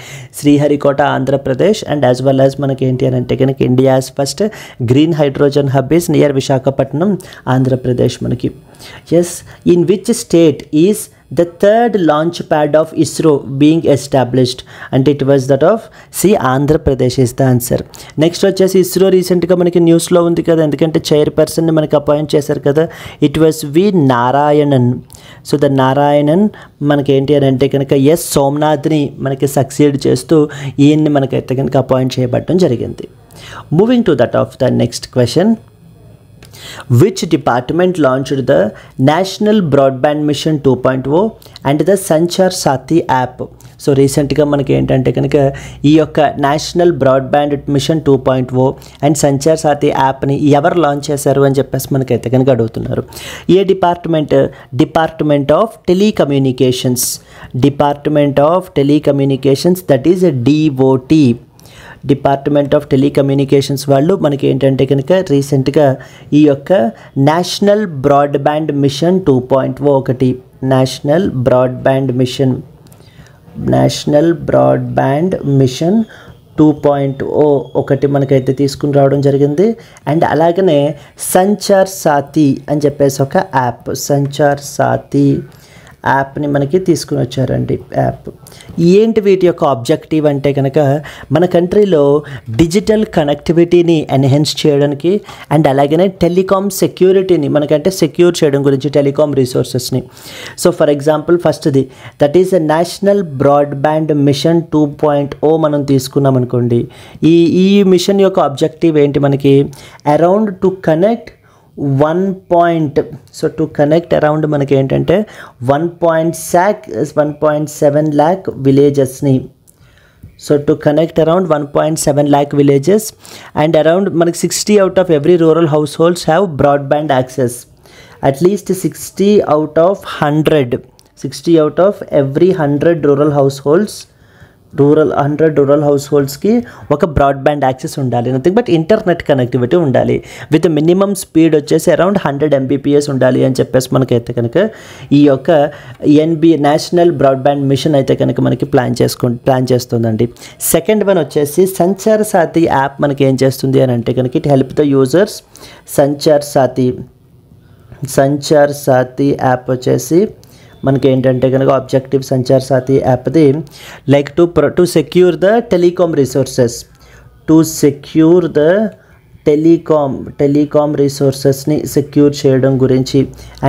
Sriharikota Andhra Pradesh and as well as మనకి ఏంటి అని అంటే కనుక India's first green hydrogen hub is near Visakhapatnam Andhra Pradesh మనకి yes in which state is the third launch pad of ISRO being established అంటే it was that of Andhra Pradesh is the answer. Next వచ్చేసి ISRO రీసెంట్గా మనకి న్యూస్లో ఉంది కదా, ఎందుకంటే చైర్పర్సన్ని మనకి అపాయింట్ చేశారు కదా, it was V Narayanan. So the Narayanan మనకి ఏంటి అని అంటే కనుక ఎస్ సోమనాథ్ని మనకి సక్సీడ్ చేస్తూ ఈయన్ని మనకైతే కనుక అపాయింట్ చేయబడటం జరిగింది. Moving to that of the next question. Which department launched the National Broadband Mission 2.0 and the Sanchar Sati app? So రీసెంట్గా మనకి ఏంటంటే కనుక ఈ యొక్క national broadband mission 2.0 and Sanchar Saathi యాప్ని ఎవరు లాంచ్ చేశారు అని చెప్పేసి మనకైతే కనుక అడుగుతున్నారు. A department of telecommunications, that is DOT, department of telecommunications వాళ్ళు మనకి ఏంటంటే కనుక రీసెంట్గా ఈ యొక్క నేషనల్ బ్రాడ్బ్యాండ్ మిషన్ 2.0 ఒకటి నేషనల్ బ్రాడ్బ్యాండ్ మిషన్ 2.0 ఒకటి మనకైతే తీసుకుని రావడం జరిగింది. అండ్ అలాగనే సంచార్ సాతి అని చెప్పేసి ఒక యాప్, సంచార్ సాతి యాప్ని మనకి తీసుకుని వచ్చారండి. యాప్ ఏంటి వీటి యొక్క ఆబ్జెక్టివ్ అంటే కనుక మన కంట్రీలో డిజిటల్ కనెక్టివిటీని ఎన్హాన్స్ చేయడానికి అండ్ అలాగనే టెలికాం సెక్యూరిటీని మనకంటే సెక్యూర్ చేయడం గురించి టెలికాం రిసోర్సెస్ని. సో ఫర్ ఎగ్జాంపుల్ ఫస్ట్ది that is a national broadband mission 2.0 మనం తీసుకున్నాం అనుకోండి. ఈ మిషన్ యొక్క ఆబ్జెక్టివ్ ఏంటి మనకి around to connect 1 connect around మనకి ఏంటంటే 1.7 lakh విలేజెస్ని. So to connect around 1.7 lakh villages and around మనకి 60 out of every rural households have broadband access. At least 60 out of every 100 rural హౌస్హోల్డ్స్కి ఒక బ్రాడ్బ్యాండ్ యాక్సెస్ ఉండాలి. Nothing but internet connectivity ఉండాలి with minimum speed వచ్చేసి around 100 Mbps ఉండాలి అని చెప్పేసి మనకైతే కనుక ఈ యొక్క నేషనల్ బ్రాడ్బ్యాండ్ మిషన్ అయితే కనుక మనకి ప్లాన్ చేస్తుందండి. సెకండ్ వన్ వచ్చేసి సంచార్ సాతి యాప్ మనకి ఏం చేస్తుంది అని అంటే కనుక it help the users. Sanchar Saathi app వచ్చేసి మనకి ఏంటంటే కనుక ఆబ్జెక్టివ్ సంచార్ సాతి యాప్ది like to secure the telecom resources, telecom రిసోర్సెస్ని సెక్యూర్ చేయడం గురించి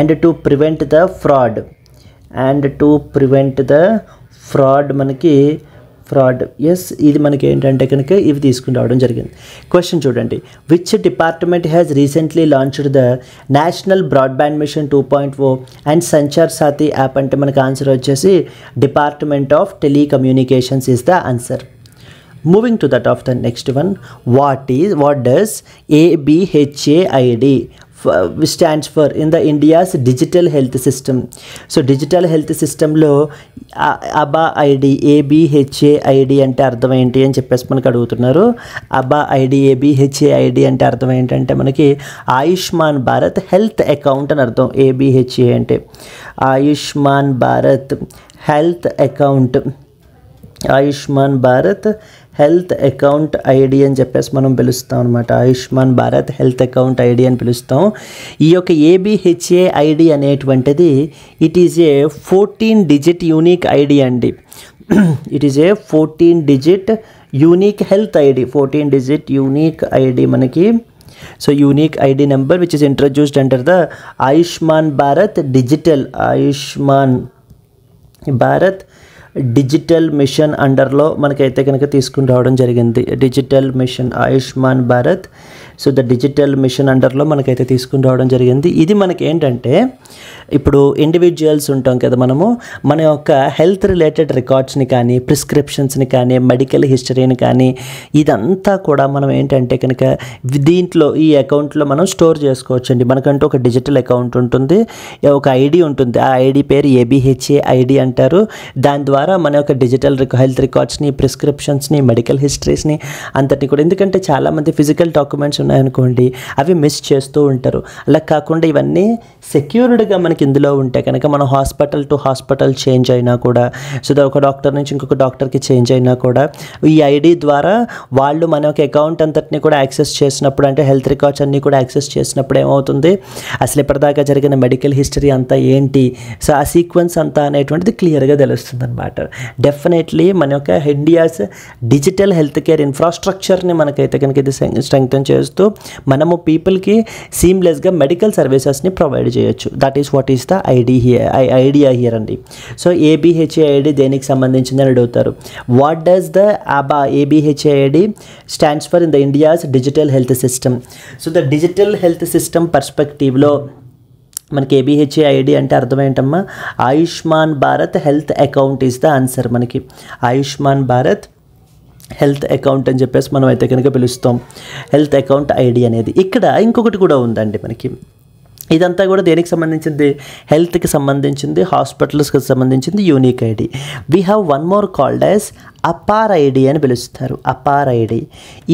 and to prevent the fraud మనకి ఎస్ ఇది మనకి ఏంటంటే కనుక ఇవి తీసుకుని రావడం జరిగింది. క్వశ్చన్ చూడండి, which department has recently launched the national broadband mission 2.0 and Sanchar Saathi app అంటే మనకి ఆన్సర్ వచ్చేసి department of telecommunications is the answer. Moving to that of the next one, what does ABHAID stands for in the India's digital health system? So digital health system lo ABHAID అంటే అర్థం ఏంటి అని చెప్పేసి మనకు అడుగుతున్నారు. ABHAID అంటే అర్థం ఏంటంటే మనకి ఆయుష్మాన్ భారత్ హెల్త్ అకౌంట్ అని అర్థం. ABHA అంటే Ayushman Bharat health account, Ayushman Bharat health account ID అని చెప్పేసి మనం పిలుస్తాం అనమాట. Ayushman Bharat health account ID అని పిలుస్తాం. ఈ యొక్క ABHAID అనేటువంటిది it is a 14-digit unique ID అండి. It is a 14-digit unique health ID, 14-digit unique ID మనకి. So unique ID number which is introduced under the Ayushman Bharat Ayushman Bharat digital mission అండర్లో మనకైతే కనుక తీసుకుని రావడం జరిగింది. Digital machine Ayushman Bharat. So the digital mission అండర్లో మనకైతే తీసుకుని రావడం జరిగింది. ఇది మనకి ఏంటంటే ఇప్పుడు ఇండివిజువల్స్ ఉంటాం కదా, మన యొక్క హెల్త్ రిలేటెడ్ రికార్డ్స్ని కానీ ప్రిస్క్రిప్షన్స్ని కానీ మెడికల్ హిస్టరీని కానీ ఇదంతా కూడా మనం ఏంటంటే కనుక దీంట్లో ఈ అకౌంట్లో మనం స్టోర్ చేసుకోవచ్చండి. మనకంటూ ఒక డిజిటల్ అకౌంట్ ఉంటుంది, ఒక ఐడి ఉంటుంది. ఆ ఐడి పేరు ABHAID అంటారు. దాని ద్వారా మన యొక్క డిజిటల్ హెల్త్ రికార్డ్స్ని ప్రిస్క్రిప్షన్స్ని మెడికల్ హిస్టరీస్ని అంతటిని కూడా, ఎందుకంటే చాలామంది ఫిజికల్ డాక్యుమెంట్స్ ఉన్నాయి ఉన్నాయనుకోండి అవి మిస్ చేస్తూ ఉంటారు. అలా కాకుండా ఇవన్నీ సెక్యూర్డ్గా మనకి ఇందులో ఉంటే కనుక మనం హాస్పిటల్ టు హాస్పిటల్ చేంజ్ అయినా కూడా, సో ఒక డాక్టర్ నుంచి ఇంకొక డాక్టర్కి చేంజ్ అయినా కూడా ఈ ఐడి ద్వారా వాళ్ళు మన యొక్క అకౌంట్ అంతటిని కూడా యాక్సెస్ చేసినప్పుడు, అంటే హెల్త్ రికార్డ్స్ అన్నీ కూడా యాక్సెస్ చేసినప్పుడు ఏమవుతుంది, అసలు ఇప్పటిదాకా జరిగిన మెడికల్ హిస్టరీ అంతా ఏంటి, సో ఆ సీక్వెన్స్ అంతా అనేటువంటిది క్లియర్గా తెలుస్తుంది అనమాట. డెఫినెట్లీ మన యొక్క ఇండియాస్ డిజిటల్ హెల్త్ కేర్ ఇన్ఫ్రాస్ట్రక్చర్ని మనకైతే కనుక ఇది స్ట్రెంగ్తన్ చేస్తూ మనము పీపుల్కి సీమ్లెస్గా మెడికల్ సర్వీసెస్ని ప్రొవైడ్ చేయొచ్చు. That is what is the idea here అండి. సో ABHID దేనికి సంబంధించింది అని అడుగుతారు. What does the ABHID stands for in the India's digital health system. So the digital health system పర్స్పెక్టివ్లో మనకి ABHID అంటే అర్థం ఏంటమ్మా, Ayushman Bharat health account is the answer. మనకి ఆయుష్మాన్ భారత్ హెల్త్ అకౌంట్ అని చెప్పేసి మనం అయితే కనుక పిలుస్తాం, హెల్త్ అకౌంట్ ఐడి అనేది. ఇక్కడ ఇంకొకటి కూడా ఉందండి మనకి. ఇదంతా కూడా దేనికి సంబంధించింది, హెల్త్కి సంబంధించింది, హాస్పిటల్స్కి సంబంధించింది unique ID. We have one more called as APAAR ID అని పిలుస్తారు. అపార్ ఐడి,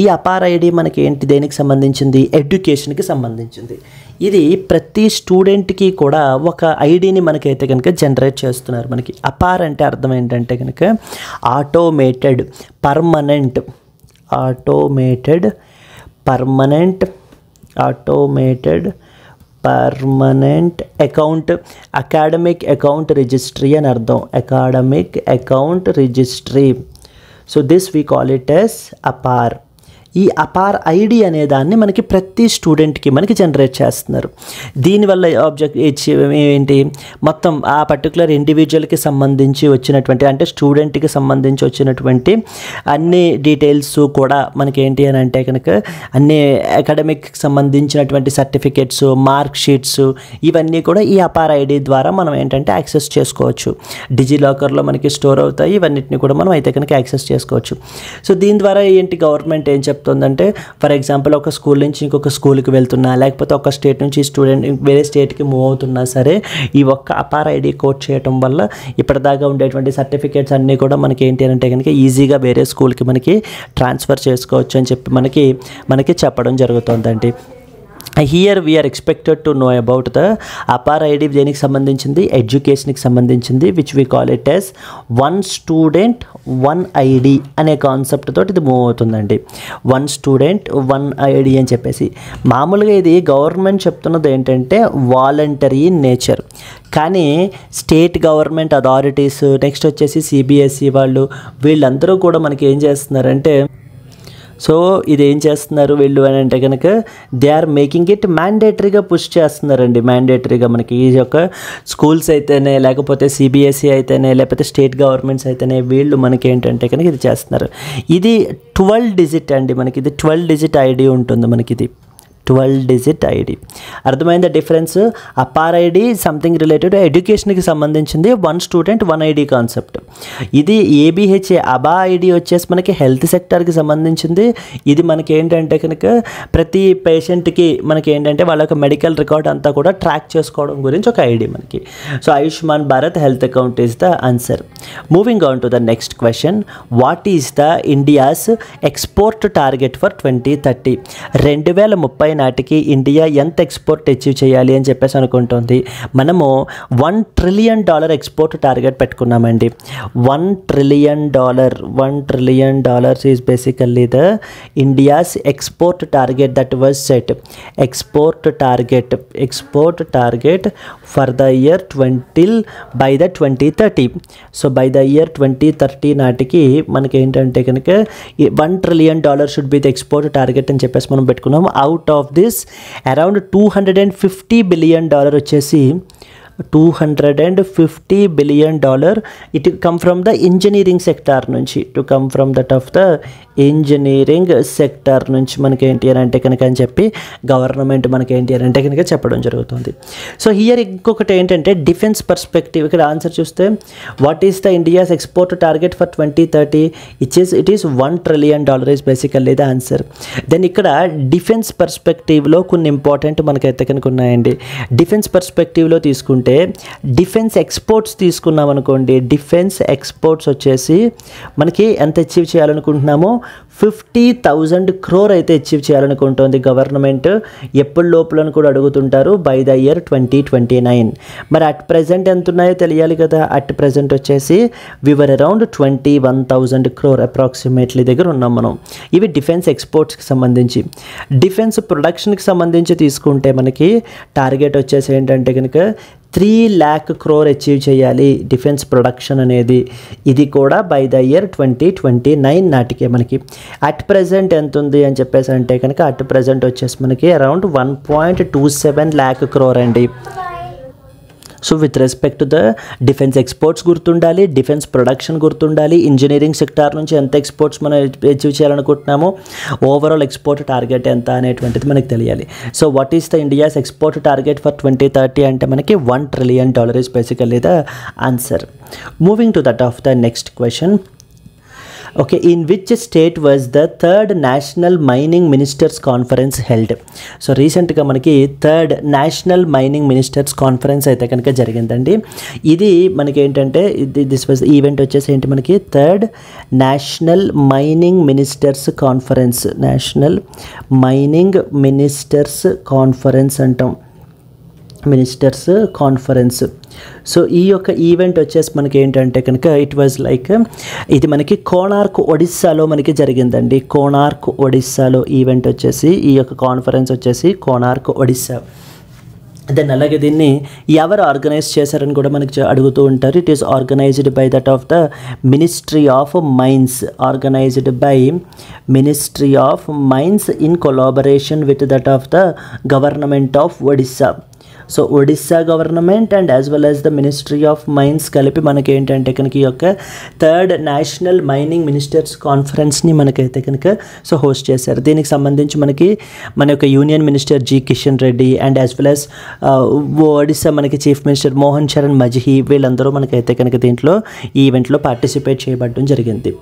ఈ అపార్ ఐడి మనకి ఏంటి, దేనికి సంబంధించింది, ఎడ్యుకేషన్కి సంబంధించింది. ఇది ప్రతి స్టూడెంట్కి కూడా ఒక ఐడిని మనకైతే కనుక జనరేట్ చేస్తున్నారు. మనకి అపార్ అంటే అర్థం ఏంటంటే కనుక automated permanent account, academic account registry అని అర్థం, academic account registry. So this we call it as APAAR. ఈ అపార్ ఐడి అనే దాన్ని మనకి ప్రతి స్టూడెంట్కి మనకి జనరేట్ చేస్తున్నారు. దీనివల్ల ఏంటి, మొత్తం ఆ పర్టికులర్ ఇండివిజువల్కి సంబంధించి వచ్చినటువంటి, అంటే స్టూడెంట్కి సంబంధించి వచ్చినటువంటి అన్ని డీటెయిల్స్ కూడా మనకి ఏంటి అని అంటే కనుక అన్ని అకాడమిక్కి సంబంధించినటువంటి సర్టిఫికేట్స్, మార్క్ షీట్స్, ఇవన్నీ కూడా ఈ అపార్ ఐడి ద్వారా మనం ఏంటంటే యాక్సెస్ చేసుకోవచ్చు. డిజిలాకర్లో మనకి స్టోర్ అవుతాయి. ఇవన్నిటిని కూడా మనం అయితే కనుక యాక్సెస్ చేసుకోవచ్చు. సో దీని ద్వారా ఏంటి, గవర్నమెంట్ ఏం చెప్తుందంటే, ఫర్ ఎగ్జాంపుల్ ఒక స్కూల్ నుంచి ఇంకొక స్కూల్కి వెళ్తున్నా, లేకపోతే ఒక స్టేట్ నుంచి స్టూడెంట్ వేరే స్టేట్కి మూవ్ అవుతున్నా సరే, ఈ ఒక్క అపార్ ఐడి కోడ్ చేయడం వల్ల ఇప్పటిదాకా ఉండేటువంటి సర్టిఫికేట్స్ అన్నీ కూడా మనకి ఏంటి అంటే కనుక ఈజీగా వేరే స్కూల్కి మనకి ట్రాన్స్ఫర్ చేసుకోవచ్చు అని చెప్పి మనకి చెప్పడం జరుగుతుందండి. Here we're expected to know about the APAAR ID. దేనికి సంబంధించింది, ఎడ్యుకేషన్కి సంబంధించింది, which we call it as one student one ID అనే కాన్సెప్ట్ తోటి ఇది మూవ్ అవుతుందండి. వన్ స్టూడెంట్ వన్ ఐడి అని చెప్పేసి. మామూలుగా ఇది గవర్నమెంట్ చెప్తున్నది ఏంటంటే వాలంటరీ నేచర్, కానీ స్టేట్ గవర్నమెంట్ అథారిటీస్, నెక్స్ట్ వచ్చేసి CBSE వాళ్ళు, వీళ్ళందరూ కూడా మనకి ఏం చేస్తున్నారంటే, సో ఇది ఏం చేస్తున్నారు వీళ్ళు అని అంటే కనుక దే ఆర్ మేకింగ్ ఇట్ మ్యాండేటరీగా పుష్ చేస్తున్నారండి. మ్యాండేటరీగా మనకి ఈ యొక్క స్కూల్స్ అయితేనే, లేకపోతే CBSE అయితేనే, లేకపోతే స్టేట్ గవర్నమెంట్స్ అయితేనే, వీళ్ళు మనకి ఏంటంటే కనుక ఇది చేస్తున్నారు. ఇది 12 డిజిట్ అండి. మనకి ఇది 12 డిజిట్ ఐడి ఉంటుంది. మనకి ఇది 12 డిజిట్ ఐడి. అర్థమైందా difference? APAAR ID something related ఎడ్యుకేషన్కి సంబంధించింది, one student one ID concept. ఇది అబా ఐడి వచ్చేసి మనకి హెల్త్ సెక్టర్కి సంబంధించింది. ఇది మనకి ఏంటంటే కనుక ప్రతి పేషెంట్కి మనకి ఏంటంటే వాళ్ళ యొక్క మెడికల్ రికార్డ్ అంతా కూడా ట్రాక్ చేసుకోవడం గురించి ఒక ఐడి మనకి. So Ayushman Bharat health account is the answer. Moving on to the next question, what is the India's export target for 2030? 2030 నాటికి ఇండియా ఎంత ఎక్స్పోర్ట్ అచీవ్ చేయాలి అని చెప్పేసి అనుకుంటుంది. మనము $1 trillion ఎక్స్పోర్ట్ టార్గెట్ పెట్టుకున్నామండి. $1 trillion is basically the India's export target that was set. Export target for the year by the 2030. So by the year 2030 నాటికి మనకి ఏంటంటే కనుక $1 trillion should be the export target అని చెప్పేసి మనం పెట్టుకున్నాము. Out of this around $250 billion వచ్చేసి $250 billion it come from the engineering sector నుంచి, ఇంజనీరింగ్ సెక్టార్ నుంచి మనకి ఏంటి అని అంటే కనుక అని చెప్పి గవర్నమెంట్ మనకి ఏంటి అని అంటే కనుక చెప్పడం జరుగుతుంది. సో హియర్ ఇంకొకటి ఏంటంటే డిఫెన్స్ పర్స్పెక్టివ్. ఇక్కడ ఆన్సర్ చూస్తే what is the India's export target for 2030? It is $1 trillion is basically the answer. Then ఇక్కడ డిఫెన్స్ పర్స్పెక్టివ్లో కొన్ని ఇంపార్టెంట్ మనకైతే కనుక ఉన్నాయండి. డిఫెన్స్ పర్స్పెక్టివ్లో తీసుకుంటే డిఫెన్స్ ఎక్స్పోర్ట్స్ తీసుకున్నాం అనుకోండి, డిఫెన్స్ ఎక్స్పోర్ట్స్ వచ్చేసి మనకి ఎంత అచీవ్ చేయాలనుకుంటున్నామో 50,000 crore అయితే అచీవ్ చేయాలనుకుంటుంది గవర్నమెంట్. ఎప్పుడు లోపలని కూడా అడుగుతుంటారు, బై ద ఇయర్ 2029. మరి అట్ ప్రజెంట్ ఎంత ఉన్నాయో తెలియాలి కదా. అట్ ప్రజెంట్ వచ్చేసి వివర్ అరౌండ్ 21,000 crore అప్రాక్సిమేట్లీ దగ్గర ఉన్నాం మనం. ఇవి డిఫెన్స్ ఎక్స్పోర్ట్స్కి సంబంధించి. డిఫెన్స్ ప్రొడక్షన్కి సంబంధించి తీసుకుంటే మనకి టార్గెట్ వచ్చేసి ఏంటంటే కనుక 3 lakh crore అచీవ్ చేయాలి డిఫెన్స్ ప్రొడక్షన్ అనేది. ఇది కూడా బై ద ఇయర్ 2029 నాటికే మనకి. అట్ ప్రజెంట్ ఎంత ఉంది అని చెప్పేసి అంటే కనుక అట్ ప్రజెంట్ వచ్చేసి మనకి అరౌండ్ 1.27 lakh crore అండి. So with respect to the defence exports గుర్తుండాలి, డిఫెన్స్ ప్రొడక్షన్ గుర్తుండాలి, ఇంజనీరింగ్ సెక్టార్ నుంచి ఎంత ఎక్స్పోర్ట్స్ మనం అచీవ్ చేయాలనుకుంటున్నామో, ఓవరాల్ ఎక్స్పోర్ట్ టార్గెట్ ఎంత అనేటువంటిది మనకి తెలియాలి. So what is the India's export target for 2030 అంటే మనకి $1 trillion is basically the answer. Moving to that of the next question. Okay, in which state was the third national mining ministers conference held? So రీసెంట్గా మనకి third national mining ministers conference అయితే కనుక జరిగిందండి. ఇది మనకి ఏంటంటే దిస్ వాజ్ ఈవెంట్ వచ్చేసి ఏంటి మనకి third national mining ministers conference. National mining ministers conference అంటాం, మినిస్టర్స్ కాన్ఫరెన్స్. సో ఈ యొక్క ఈవెంట్ వచ్చేసి మనకి ఏంటంటే కనుక ఇట్ వాజ్ లైక్ ఇది మనకి కోణార్క్ ఒడిస్సాలో మనకి జరిగిందండి. కోణార్క్ ఒడిస్సాలో ఈవెంట్ వచ్చేసి ఈ యొక్క కాన్ఫరెన్స్ వచ్చేసి కోణార్క్ ఒడిస్సా. దెన్ అలాగే దీన్ని ఎవరు ఆర్గనైజ్ చేశారని కూడా మనకి అడుగుతూ ఉంటారు. It is organised by that of the ministry of mines. Organized by ministry of mines in collaboration with that of the government of Odisha. So Odisha government and as well as the ministry of mines కలిపి మనకి ఏంటంటే కనుక ఈ యొక్క third national mining ministers కాన్ఫరెన్స్ని మనకైతే కనుక so host చేశారు. దీనికి సంబంధించి మనకి మన యొక్క union minister G Kishan Reddy and as well as Odisha మనకి చీఫ్ మినిస్టర్ మోహన్ చరణ్ మజ్హి వీళ్ళందరూ మనకైతే కనుక దీంట్లో ఈ ఈవెంట్లో పార్టిసిపేట్ చేయబడడం జరిగింది.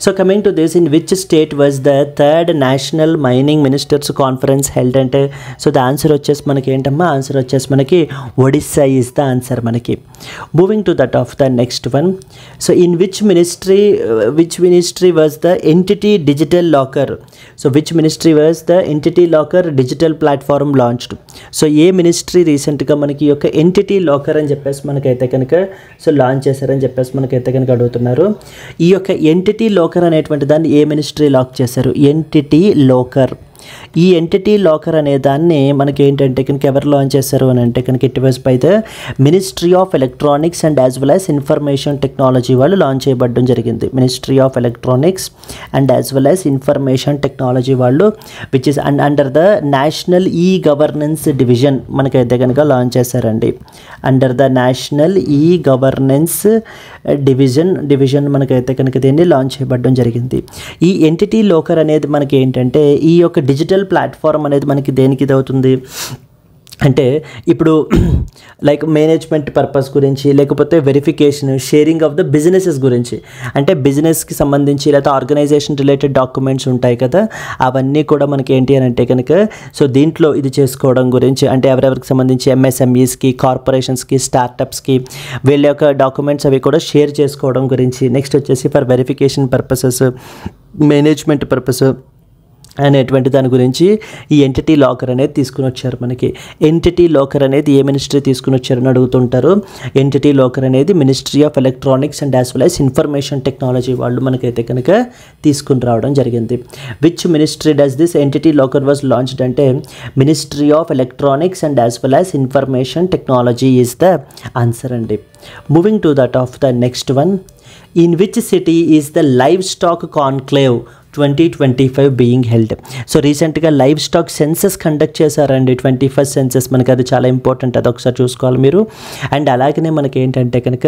So coming to this, in which state was the third national mining ministers conference held అంటే సో ద ఆన్సర్ వచ్చేసి మనకి ఏంటమ్మా, ఆన్సర్ వచ్చేసి మనకి ఒడిస్సా ఈజ్ ద ఆన్సర్ మనకి. Moving to that of the next one. So in which ministry was the entity digital locker. So which ministry was the entity locker digital platform launched. So A ministry రీసెంట్గా మనకి ఈ యొక్క entity locker అని చెప్పేసి మనకైతే కనుక so launch చేశారని చెప్పేసి మనకైతే కనుక అడుగుతున్నారు. ఈ యొక్క ఎంటిటీ లాకర్ అనేటువంటి దాన్ని ఏ మినిస్ట్రీ లాక్ చేశారు? Entity locker. ఈ ఎంటిటీ లాకర్ అనే దాన్ని మనకి ఏంటంటే కనుక ఎవరు లాంచ్ చేశారు అని అంటే కనుక it was by the ministry of electronics and as well as information technology వాళ్ళు లాంచ్ చేయబడడం జరిగింది. Ministry of electronics and as well as information technology వాళ్ళు which is under the national e governance division మనకైతే కనుక launch చేశారండి. Under the national e governance division మనకైతే కనుక దీన్ని లాంచ్ చేయబడడం జరిగింది. ఈ ఎంటిటీ లాకర్ అనేది మనకి ఏంటంటే ఈ యొక్క డిజిటల్ ప్లాట్ఫామ్ అనేది మనకి దేనికి ఇది అవుతుంది అంటే ఇప్పుడు లైక్ మేనేజ్మెంట్ పర్పస్ గురించి, లేకపోతే verification, sharing of the businesses గురించి, అంటే బిజినెస్కి సంబంధించి లేదా ఆర్గనైజేషన్ రిలేటెడ్ డాక్యుమెంట్స్ ఉంటాయి కదా, అవన్నీ కూడా మనకి ఏంటి అని అంటే కనుక సో దీంట్లో ఇది చేసుకోవడం గురించి, అంటే ఎవరెవరికి సంబంధించి ఎంఎస్ఎంఈస్కి, కార్పొరేషన్స్కి, స్టార్టప్స్కి వీళ్ళ యొక్క డాక్యుమెంట్స్ అవి కూడా షేర్ చేసుకోవడం గురించి. నెక్స్ట్ వచ్చేసి for verification purposes, management purpose అనేటువంటి దాని గురించి ఈ ఎంటిటీ లాకర్ అనేది తీసుకుని వచ్చారు మనకి. ఎంటిటీ లాకర్ అనేది ఏ మినిస్ట్రీ తీసుకుని వచ్చారని అడుగుతుంటారు. ఎంటిటీ లాకర్ అనేది ministry of electronics and as well as information technology వాళ్ళు మనకైతే కనుక తీసుకుని రావడం జరిగింది. Which ministry does this entity locker was launched అంటే ministry of electronics and as well as information technology is the answer అండి. Moving to that of the next one. In which city is the livestock conclave 2025 being held. So రీసెంట్గా livestock census conduct చేశారండి. 21st senses మనకి అది చాలా important, అది ఒకసారి చూసుకోవాలి మీరు. అండ్ అలాగనే మనకి ఏంటంటే కనుక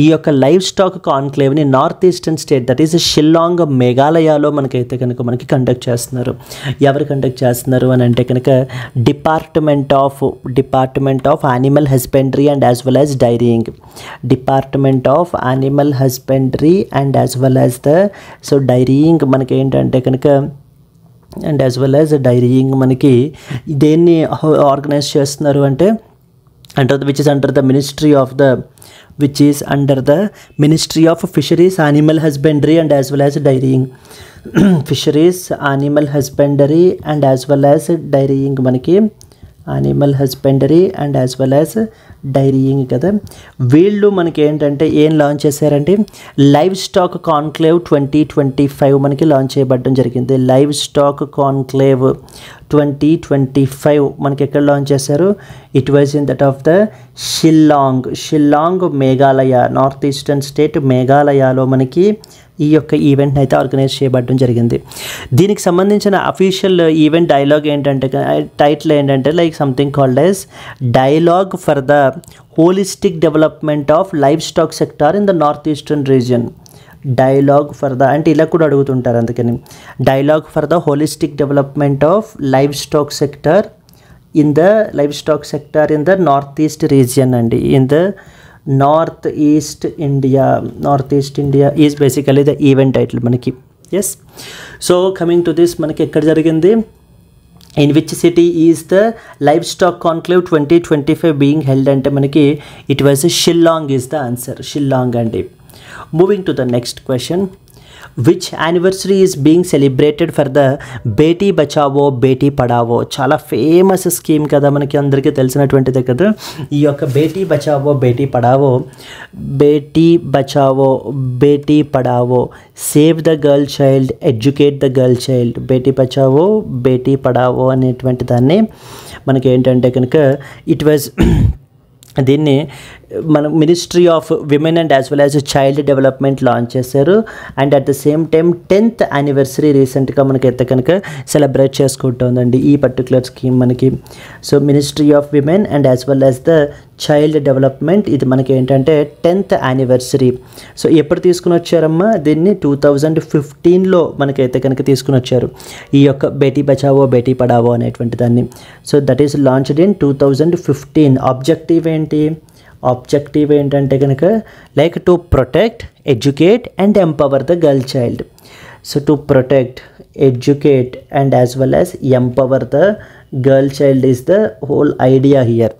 ఈ యొక్క లైవ్ స్టాక్ కాన్క్లేవ్ని north eastern state that is Shillong మేఘాలయలో మనకైతే కనుక మనకి కండక్ట్ చేస్తున్నారు. ఎవరు కండక్ట్ చేస్తున్నారు అని అంటే కనుక department of animal husbandry and as well as dairying. Department of animal husbandry and as well as the so dairying మనకి అంటే కనుక and as well as dairying మనకి దేన్ని ఆర్గనైజ్ చేస్తున్నారు అంటే under which is under the ministry of the which is under the Ministry of Fisheries, Animal Husbandry and as well as Dairying. Fisheries, Animal Husbandry and as well as Dairying మనకి animal husbandry and as well as dairying కదా. వీళ్ళు మనకి ఏంటంటే ఏం launch చేశారంటే live stock conclave 2025 మనకి launch చేయబడడం జరిగింది. లైవ్ స్టాక్ కాన్క్లేవ్ 2025 మనకి ఎక్కడ లాంచ్ చేశారు? It was in that of the Shillong Meghalaya, north eastern state మేఘాలయలో మనకి ఈ యొక్క ఈవెంట్ని అయితే ఆర్గనైజ్ చేయబడడం జరిగింది. దీనికి సంబంధించిన అఫీషియల్ ఈవెంట్ డైలాగ్ ఏంటంటే, టైటిల్ ఏంటంటే like something called as dialogue for the holistic development of livestock sector in the north eastern region. Dialogue for the అంటే ఇలా కూడా అడుగుతుంటారు, అందుకని dialogue for the holistic development of livestock sector in the north east region అండి. In the north east India is basically the event title మనకి. Yes, so coming to this మనకి ఎక్కడ జరిగింది? In which city is the livestock conclave 2025 being held అంటే మనకి it was Shillong is the answer, Shillong అండి. Moving to the next question, which anniversary is being celebrated for the Beti Bachao Beti Padhao. చాలా famous scheme కదా, మనకి అందరికీ తెలిసినటువంటిదే కదా ఈ యొక్క Beti Bachao Beti Padhao, save the girl child, educate the girl child. Beti Bachao Beti Padhao అనేటువంటి దాన్ని మనకి ఏంటంటే కనుక ఇట్ వాజ్ దీన్ని మన ministry of women and as well as child development launch చేశారు. And at the same time 10th anniversary రీసెంట్గా మనకైతే కనుక సెలబ్రేట్ చేసుకుంటుందండి ఈ పర్టికులర్ స్కీమ్ మనకి. So ministry of women and as well as the child development, ఇది మనకి ఏంటంటే 10th యానివర్సరీ. సో ఎప్పుడు తీసుకుని వచ్చారమ్మా దీన్ని? 2015లో మనకైతే కనుక తీసుకుని వచ్చారు ఈ యొక్క బేటీ బచావో బేటీ పడావో అనేటువంటి దాన్ని. So that is launched in 2015. Objective ఏంటంటే కనుక like to protect, educate and empower the girl child. So to protect, educate and as well as empower the girl child is the whole idea here.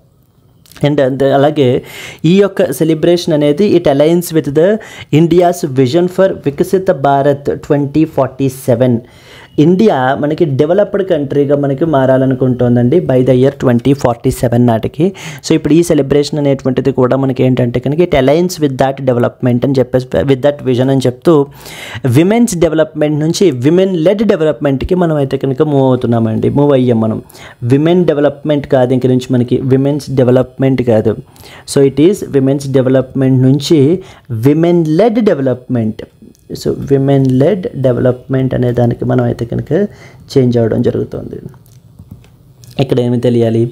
And అలాగే ఈ యొక్క celebration అనేది it aligns with the India's vision for వికసిత Bharat 2047. India మనకి developed కంట్రీగా మనకి మారాలనుకుంటుందండి by the year 2047 నాటికి. So ఇప్పుడు ఈ సెలబ్రేషన్ అనేటువంటిది కూడా మనకి ఏంటంటే కనుక it aligns with that development అని చెప్పేసి, విత్ దట్ విజన్ అని చెప్తూ విమెన్స్ డెవలప్మెంట్ నుంచి విమెన్ లెడ్ డెవలప్మెంట్కి మనం అయితే కనుక మూవ్ అయ్యాం మనం. విమెన్ డెవలప్మెంట్ కాదు ఇంక నుంచి మనకి, విమెన్స్ డెవలప్మెంట్ కాదు. So it is women's development నుంచి women led development. So women led development అనే దానికి మనం అయితే కనుక చేంజ్ అవ్వడం జరుగుతుంది. ఇక్కడ ఏమి తెలియాలి?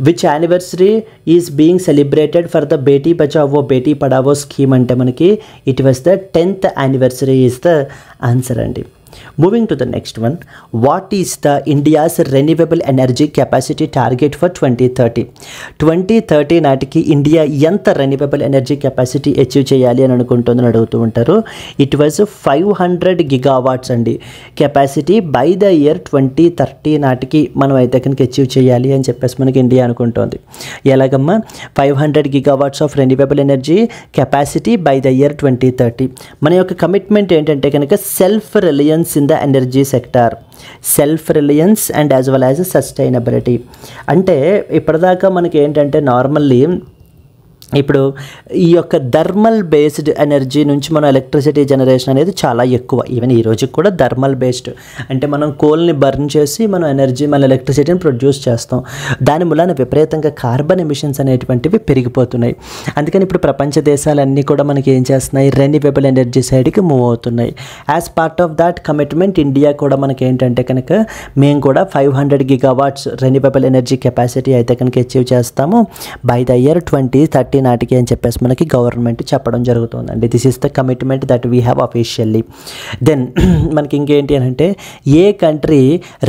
Which anniversary is being celebrated for the Beti Bachao Beti Padhao scheme అంటే మనకి it was the 10th anniversary is the answer అండి. Moving to the next one, what is the India's renewable energy capacity target for 2030? 2030 నాటికి India ఎంత renewable energy capacity achieve చేయాలి అని అనుకుంటుందని అడుగుతూ ఉంటారు. It was 500 GW అండి కెపాసిటీ బై ద ఇయర్ 2030 నాటికి మనం అయితే కనుక అచీవ్ చేయాలి అని చెప్పేసి మనకి ఇండియా అనుకుంటుంది. ఎలాగమ్మా? 500 GW of renewable energy capacity by the year 2030. మన యొక్క కమిట్మెంట్ ఏంటంటే కనుక self Reliance in the energy sector, self Reliance and as well as sustainability. అంటే ఇప్పటిదాకా మనకి ఏంటంటే నార్మల్లీ ఇప్పుడు ఈ యొక్క థర్మల్ బేస్డ్ ఎనర్జీ నుంచి మనం ఎలక్ట్రిసిటీ జనరేషన్ అనేది చాలా ఎక్కువ. ఈవెన్ ఈ రోజుకి కూడా థర్మల్ బేస్డ్ అంటే మనం కోల్ని బర్న్ చేసి మనం ఎనర్జీ మన ఎలక్ట్రిసిటీని ప్రొడ్యూస్ చేస్తాం. దాని మూలాన విపరీతంగా కార్బన్ ఎమిషన్స్ అనేటువంటివి పెరిగిపోతున్నాయి. అందుకని ఇప్పుడు ప్రపంచ దేశాలన్నీ కూడా మనకి ఏం చేస్తున్నాయి? రెన్యూవబుల్ ఎనర్జీ సైడ్కి మూవ్ అవుతున్నాయి. As part of that commitment India కూడా మనకి ఏంటంటే కనుక మేము కూడా 500 GW రెన్యూవబుల్ ఎనర్జీ కెపాసిటీ అయితే కనుక అచీవ్ చేస్తాము బై ద ఇయర్ 2030 నాటికి అని చెప్పేసి మనకి గవర్నమెంట్ చెప్పడం జరుగుతుందండి. This is the commitment that we have officially. Then మనకి ఇంకేంటి అని అంటే ఏ కంట్రీ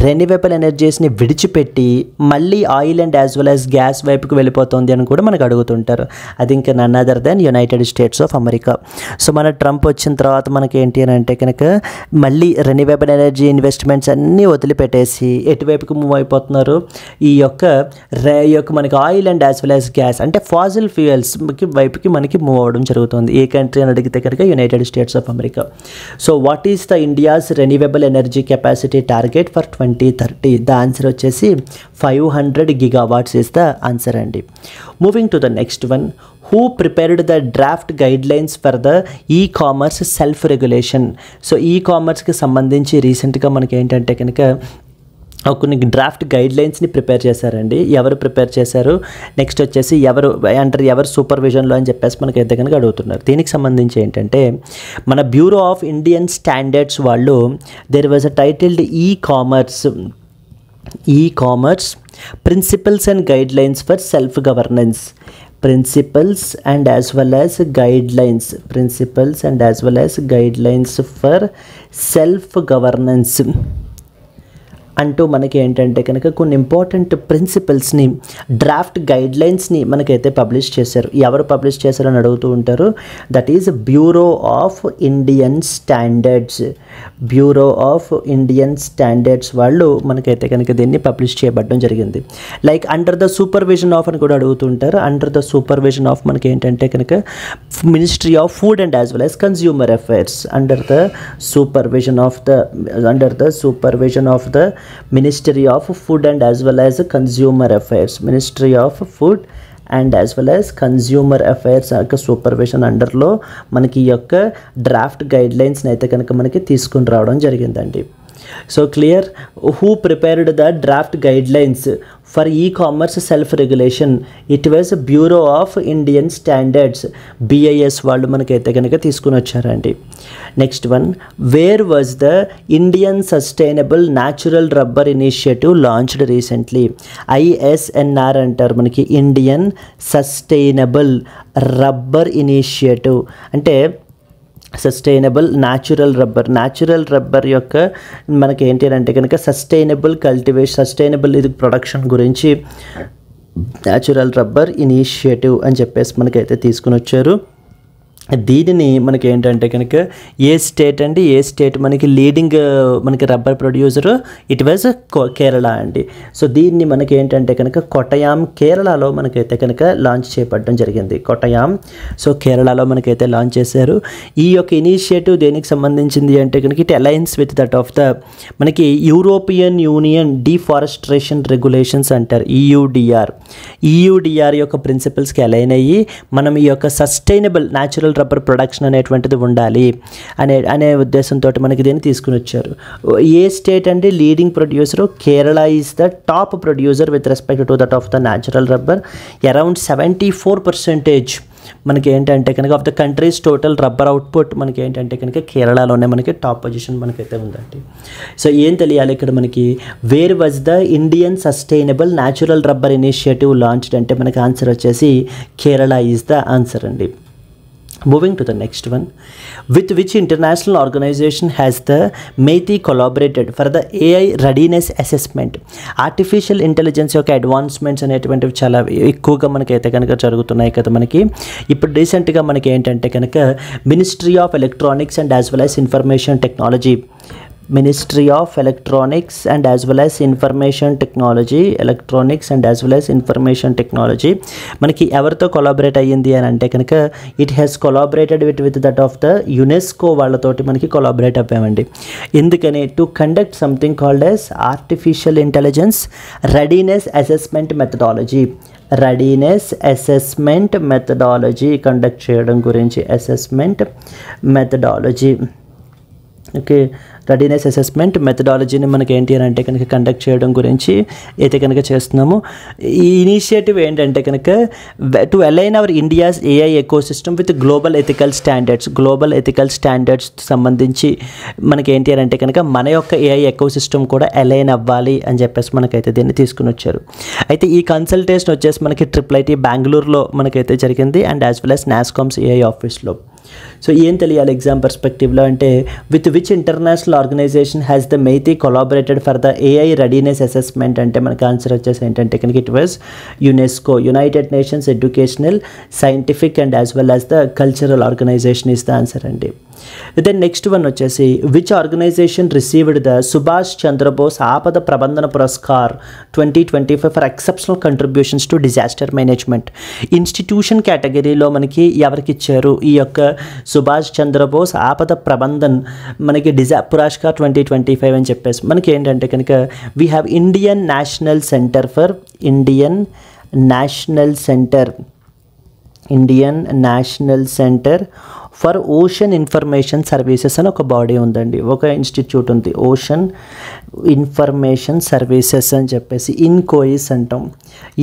రెన్యూవబుల్ ఎనర్జీస్ని విడిచిపెట్టి మళ్ళీ oil and as well as gas వైపుకి వెళ్ళిపోతుంది అని కూడా మనకు అడుగుతుంటారు. అది ఇంకా none other than United states of America. So మన ట్రంప్ వచ్చిన తర్వాత మనకి ఏంటి అని అంటే కనుక మళ్ళీ రెన్యూవబుల్ ఎనర్జీ ఇన్వెస్ట్మెంట్స్ అన్నీ వదిలిపెట్టేసి ఎటువైపుకి మూవ్ అయిపోతున్నారు? ఈ యొక్క మనకి oil and as well as gas అంటే ఫాజిల్ ఫ్యూయల్స్ రిన్యూవబుల్స్కి వైపుకి మనకి మూవ్ అవ్వడం జరుగుతుంది. ఏ కంట్రీ అని అడిగితే కనుక united states of America. So what is the India's renewable energy capacity target for 2030? The answer వచ్చేసి 500 gigawatts ఈస్ ద ఆన్సర్ అండి. Moving to the next one, who prepared the draft guidelines for the e-commerce self-regulation? So ఈ-కామర్స్కి సంబంధించి రీసెంట్గా మనకి ఏంటంటే కనుక కొన్ని draft గైడ్లైన్స్ని prepare చేశారండి. ఎవరు ప్రిపేర్ చేశారు, నెక్స్ట్ వచ్చేసి ఎవరు సూపర్విజన్లో అని చెప్పేసి మనకి అయితే కనుక అడుగుతున్నారు. దీనికి సంబంధించి ఏంటంటే మన బ్యూరో ఆఫ్ ఇండియన్ స్టాండర్డ్స్ వాళ్ళు there was a titled e-commerce principles and guidelines for self governance. principles and as well as guidelines for self governance అంటూ మనకి ఏంటంటే కనుక కొన్ని ఇంపార్టెంట్ ప్రిన్సిపల్స్ని, డ్రాఫ్ట్ గైడ్లైన్స్ని మనకైతే పబ్లిష్ చేశారు. ఎవరు పబ్లిష్ చేశారని అడుగుతూ ఉంటారు. That is bureau of Indian standards వాళ్ళు మనకైతే కనుక దీన్ని పబ్లిష్ చేయబడడం జరిగింది. Like under the supervision of అని కూడా అడుగుతూ ఉంటారు. అండర్ ద సూపర్విజన్ ఆఫ్ మనకి ఏంటంటే కనుక ministry of food and as well as consumer affairs, under the supervision of the Ministry of Food and as well as Consumer Affairs, Ministry of Food and as well as Consumer Affairs యొక్క supervision అండర్లో మనకి ఈ యొక్క draft గైడ్లైన్స్ని అయితే కనుక మనకి తీసుకుని రావడం జరిగిందండి. So clear, who prepared the draft guidelines for e-commerce self regulation? It was bureau of Indian standards, BIS వాళ్ళు మనకైతే కనుక తీసుకుని వచ్చారండి. Next one, where was the Indian sustainable natural rubber initiative launched recently? ISNR అంటారు మనకి, Indian sustainable rubber initiative. అంటే sustainable natural rubber యొక్క మనకి ఏంటి అంటే కనుక సస్టైనబుల్ ఇది ప్రొడక్షన్ గురించి న్యాచురల్ రబ్బర్ ఇనిషియేటివ్ అని చెప్పేసి మనకైతే తీసుకుని వచ్చారు. దీనిని మనకి ఏంటంటే కనుక ఏ స్టేట్ మనకి లీడింగ్ మనకి rubber producer? It was Kerala అండి. సో దీన్ని మనకి ఏంటంటే కనుక కొట్టయాం, కేరళలో మనకైతే కనుక లాంచ్ చేయబడడం జరిగింది. సో కేరళలో మనకైతే లాంచ్ చేశారు. ఈ యొక్క ఇనిషియేటివ్ దేనికి సంబంధించింది అంటే కనుక it aligns with that of the మనకి యూరోపియన్ యూనియన్ డిఫారెస్ట్రేషన్ రెగ్యులేషన్స్ అంటారు, EUDR యొక్క ప్రిన్సిపల్స్కి అలైన్ అయ్యి మనం ఈ యొక్క సస్టైనబుల్ న్యాచురల్ రబ్బర్ ప్రొడక్షన్ అనేటువంటిది ఉండాలి అనే ఉద్దేశంతో మనకి దీన్ని తీసుకుని వచ్చారు. ఏ స్టేట్ అంటే leading producer? Kerala is the top producer with respect to that of the natural rubber. Around 74% మనకి ఏంటంటే కనుక of the countries total rubber output మనకి ఏంటంటే కనుక కేరళలోనే మనకి టాప్ పొజిషన్ మనకైతే ఉందండి. సో ఏం తెలియాలి ఇక్కడ మనకి, wear was the Indian sustainable natural rubber initiative launched అంటే మనకి ఆన్సర్ వచ్చేసి కేరళ ఈజ్ ద ఆన్సర్ అండి. Moving to the next one, with which international organization has the MeitY collaborated for the AI readiness assessment? Artificial intelligence యొక్క advancements అనేటువంటివి చాలా ఎక్కువగా మనకైతే కనుక జరుగుతున్నాయి కదా. మనకి ఇప్పుడు రీసెంట్గా మనకి ఏంటంటే కనుక ministry of electronics and as well as information technology మనకి ఎవరితో కొలాబరేట్ అయ్యింది అని అంటే కనుక it has collaborated with that of the UNESCO వాళ్ళతోటి మనకి కొలాబరేట్ అవ్వామండి. ఎందుకని? To conduct something called as artificial intelligence readiness assessment methodology conduct చేయడం గురించి, assessment methodology. Okay, readiness assessment మెథడాలజీని మనకి ఏంటి అని అంటే కనుక కండక్ట్ చేయడం గురించి అయితే కనుక చేస్తున్నాము. ఈ ఇనిషియేటివ్ ఏంటంటే కనుక to align our India's AI ecosystem with global ethical standards సంబంధించి మనకి ఏంటి అని అంటే కనుక మన యొక్క AI ఎకోసిస్టమ్ కూడా అలైన్ అవ్వాలి అని చెప్పేసి మనకైతే దీన్ని తీసుకుని వచ్చారు. అయితే ఈ కన్సల్టేషన్ వచ్చేసి మనకి IIIT బెంగళూరులో మనకైతే జరిగింది and as well as NASSCOM's AI ఆఫీస్లో. సో ఏం తెలియాలి ఎగ్జామ్ పర్స్పెక్టివ్లో అంటే, with which international organisation has the MeitY collaborated for the AI readiness assessment అంటే మనకి ఆన్సర్ వచ్చేసి ఏంటంటే కనుక it was UNESCO, United Nations educational scientific and as well as the cultural organisation is the answer అండి. Then next one వచ్చేసి which organisation received the Subhash Chandra Bose Aapda Prabandhan Puraskar 2025 for exceptional contributions to disaster management. Institution కేటగిరీలో మనకి ఎవరికి ఇచ్చారు ఈ యొక్క సుభాష్ చంద్రబోస్ ఆపద ప్రబంధన్ మనకి పురస్కార్ 2025 అని చెప్పేసి మనకి ఏంటంటే కనుక we have Indian national centre for ocean information services అని ఒక బాడీ ఉందండి, ఒక ఇన్స్టిట్యూట్ ఉంది, ఓషన్ ఇన్ఫర్మేషన్ సర్వీసెస్ అని చెప్పేసి ఇన్కోయిస్ అంటాం.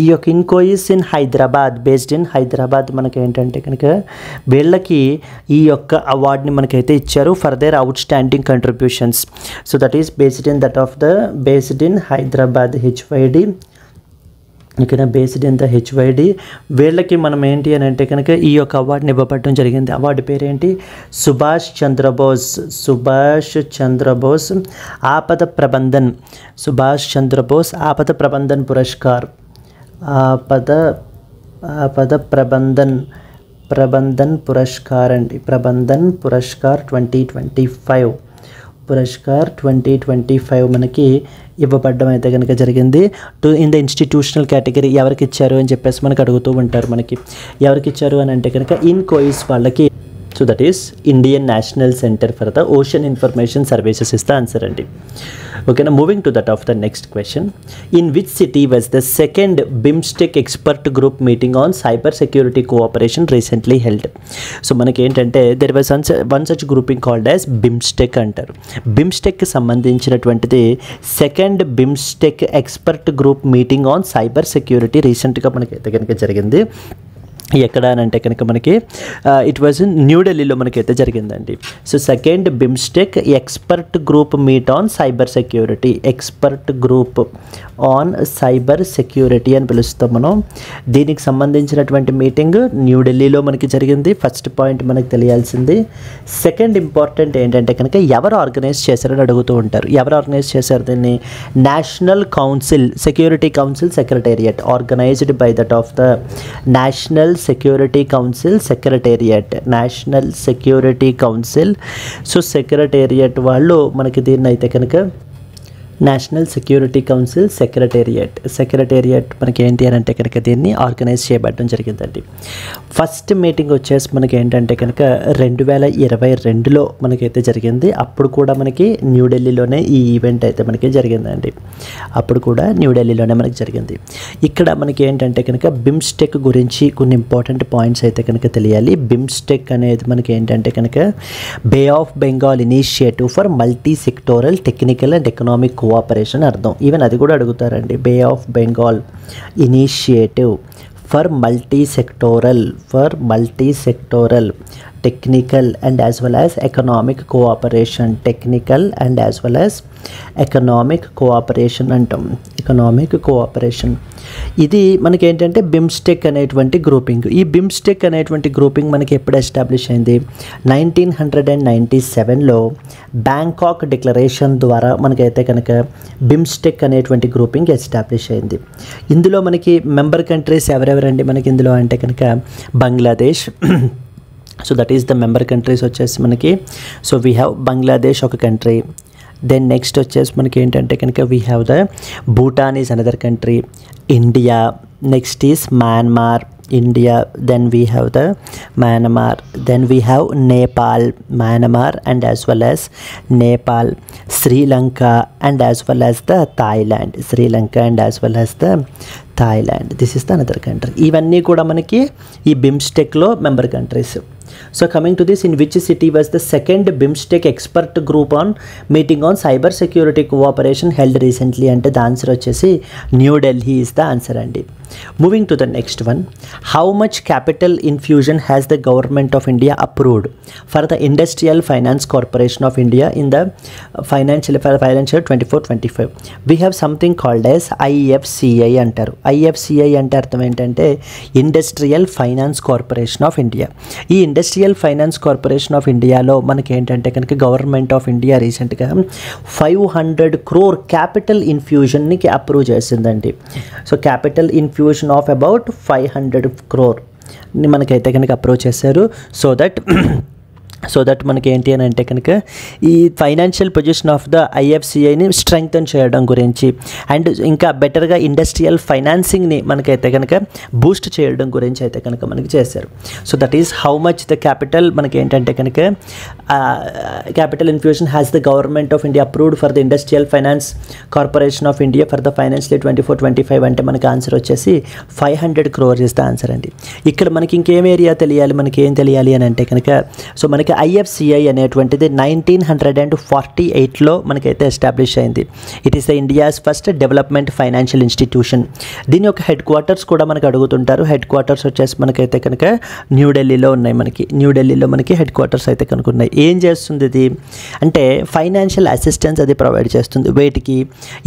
ఈ యొక్క INCOIS in Hyderabad, based in Hyderabad మనకి ఏంటంటే కనుక వీళ్ళకి ఈ యొక్క అవార్డ్ని మనకైతే ఇచ్చారు for their outstanding contributions. So that is based in Hyderabad HYD, ఇక్కడ బేస్డ్ ఇన్ ద హెచ్వైడి. వీళ్ళకి మనం ఏంటి అని అంటే కనుక ఈ యొక్క అవార్డుని ఇవ్వబడటం జరిగింది. అవార్డు పేరేంటి? సుభాష్ చంద్రబోస్ ఆపద ప్రబంధన్ పురస్కార్, ఆపద ప్రబంధన్ పురస్కార్ అండి, ప్రబంధన్ పురస్కార్ 2025 మనకి ఇవ్వబడ్డం అయితే కనుక జరిగింది. ఇన్ ద ఇన్స్టిట్యూషనల్ కేటగిరీ ఎవరికి ఇచ్చారు అని చెప్పేసి మనకు అడుగుతూ ఉంటారు. మనకి ఎవరికి ఇచ్చారు అని అంటే కనుక ఇన్కోయిస్ వాళ్ళకి. So that is Indian national centre for the ocean information services is the answer అండి. ఓకేనా, moving to that of the next question. In which city was the second BIMSTEC expert group meeting on cyber security cooperation recently held? So మనకి ఏంటంటే there was one such grouping called as BIMSTEC అంటారు. బిమ్స్టెక్కి సంబంధించినటువంటిది second BIMSTEC expert group meeting on cyber security రీసెంట్గా మనకైతే కనుక జరిగింది. ఎక్కడ అని అంటే కనుక మనకి ఇట్ వాజ్ న్యూఢిల్లీలో మనకైతే జరిగిందండి. So second BIMSTEC expert group meet on cyber security, expert group on cyber security అని పిలుస్తాం మనం. దీనికి సంబంధించినటువంటి మీటింగ్ న్యూఢిల్లీలో మనకి జరిగింది. ఫస్ట్ పాయింట్ మనకు తెలియాల్సింది. సెకండ్ ఇంపార్టెంట్ ఏంటంటే కనుక ఎవరు ఆర్గనైజ్ చేశారని అడుగుతూ ఉంటారు. ఎవరు ఆర్గనైజ్ చేశారు దీన్ని? National council, security council secretariat, organised by that of the national security council secretariat, national security council. So secretariat వాళ్ళు మనకి దీన్ని అయితే కనుక నేషనల్ సెక్యూరిటీ కౌన్సిల్ సెక్రటేరియట్ మనకి ఏంటి అని అంటే కనుక దీన్ని ఆర్గనైజ్ చేయబడడం జరిగిందండి. ఫస్ట్ మీటింగ్ వచ్చేసి మనకి ఏంటంటే కనుక 2022లో మనకైతే జరిగింది. అప్పుడు కూడా మనకి న్యూఢిల్లీలోనే ఈ ఈవెంట్ అయితే మనకి జరిగిందండి. ఇక్కడ మనకి ఏంటంటే కనుక బిమ్స్టెక్ గురించి కొన్ని ఇంపార్టెంట్ పాయింట్స్ అయితే కనుక తెలియాలి. బిమ్స్టెక్ అనేది మనకి ఏంటంటే కనుక bay of Bengal initiative for multi sectoral technical and economic cooperation అర్థం. ఈవెన్ అది కూడా అడుగుతారండి. Bay of Bengal initiative for multi sectoral technical and as well as economic cooperation, technical and as well as economic cooperation అంటాం. Economic cooperation ఇది మనకి ఏంటంటే BIMSTEC అనేటువంటి grouping. ఈ బిమ్స్టెక్ అనేటువంటి గ్రూపింగ్ మనకి ఎప్పుడు ఎస్టాబ్లిష్ అయింది? 1997లో బ్యాంకాక్ డిక్లరేషన్ ద్వారా మనకైతే కనుక బిమ్స్టెక్ అనేటువంటి గ్రూపింగ్ ఎస్టాబ్లిష్ అయింది. ఇందులో మనకి మెంబర్ కంట్రీస్ ఎవరెవరండి మనకి ఇందులో అంటే కనుక Bangladesh. So that is the member countries వచ్చేసి మనకి. సో వీ హ్యావ్ బంగ్లాదేశ్ ఒక కంట్రీ. దెన్ నెక్స్ట్ వచ్చేసి మనకి ఏంటంటే కనుక we have the Bhutan is another country, India, next is Myanmar, India, then we have the Myanmar, then we have Nepal, Myanmar and as well as Nepal, Sri Lanka and as well as the Thailand, Sri Lanka and as well as the Thailand. This is the another country. ఇవన్నీ కూడా మనకి ఈ బిమ్స్టెక్లో member countries. So coming to this, in which city was the second BIMSTEC expert group on meeting on cyber security cooperation held recently? And the answer vachesi New Delhi is the answer andi. Moving to the next one, how much capital infusion has the government of India approved for the Industrial Finance Corporation of India in the financial 24-25? We have something called as IFCI antaru. IFCI ante artham entante Industrial Finance Corporation of India. ఈ industrial finance corporation of ఇండియాలో మనకి ఏంటంటే కనుక government of India రీసెంట్గా 500 crore capital ఇన్ఫ్యూజన్ని approve చేసిందండి. So capital infusion of about 500 crore మనకైతే కనుక approve చేశారు. సో దట్ సో దట్ మనకి ఏంటి అని అంటే కనుక ఈ ఫైనాన్షియల్ పొజిషన్ ఆఫ్ ద ఐఎఫ్సిఐని స్ట్రెంగ్తన్ చేయడం గురించి అండ్ ఇంకా బెటర్గా ఇండస్ట్రియల్ ఫైనాన్సింగ్ని మనకైతే కనుక బూస్ట్ చేయడం గురించి అయితే కనుక మనకి చేశారు. So that is how much the capital మనకి ఏంటంటే కనుక capital infusion has the government of India approved for the industrial finance corporation of India for the financial 24-25 అంటే మనకి ఆన్సర్ వచ్చేసి 500 crores ఇస్ ద ఆన్సర్ అండి. ఇక్కడ మనకి ఇంకేం ఏరియా తెలియాలి, మనకి ఏం తెలియాలి అని అంటే కనుక సో మనకి ఐఎఫ్సిఐ అనేటువంటిది 1948లో మనకైతే ఎస్టాబ్లిష్ అయింది. It is the India's first development financial institution. దీని యొక్క హెడ్ క్వార్టర్స్ కూడా మనకు అడుగుతుంటారు. హెడ్ క్వార్టర్స్ వచ్చేసి మనకైతే కనుక న్యూఢిల్లీలో ఉన్నాయి. న్యూఢిల్లీలో మనకి హెడ్ క్వార్టర్స్ అయితే కనుక ఉన్నాయి. ఏం చేస్తుంది ఇది అంటే ఫైనాన్షియల్ అసిస్టెన్స్ అది ప్రొవైడ్ చేస్తుంది. వేటికి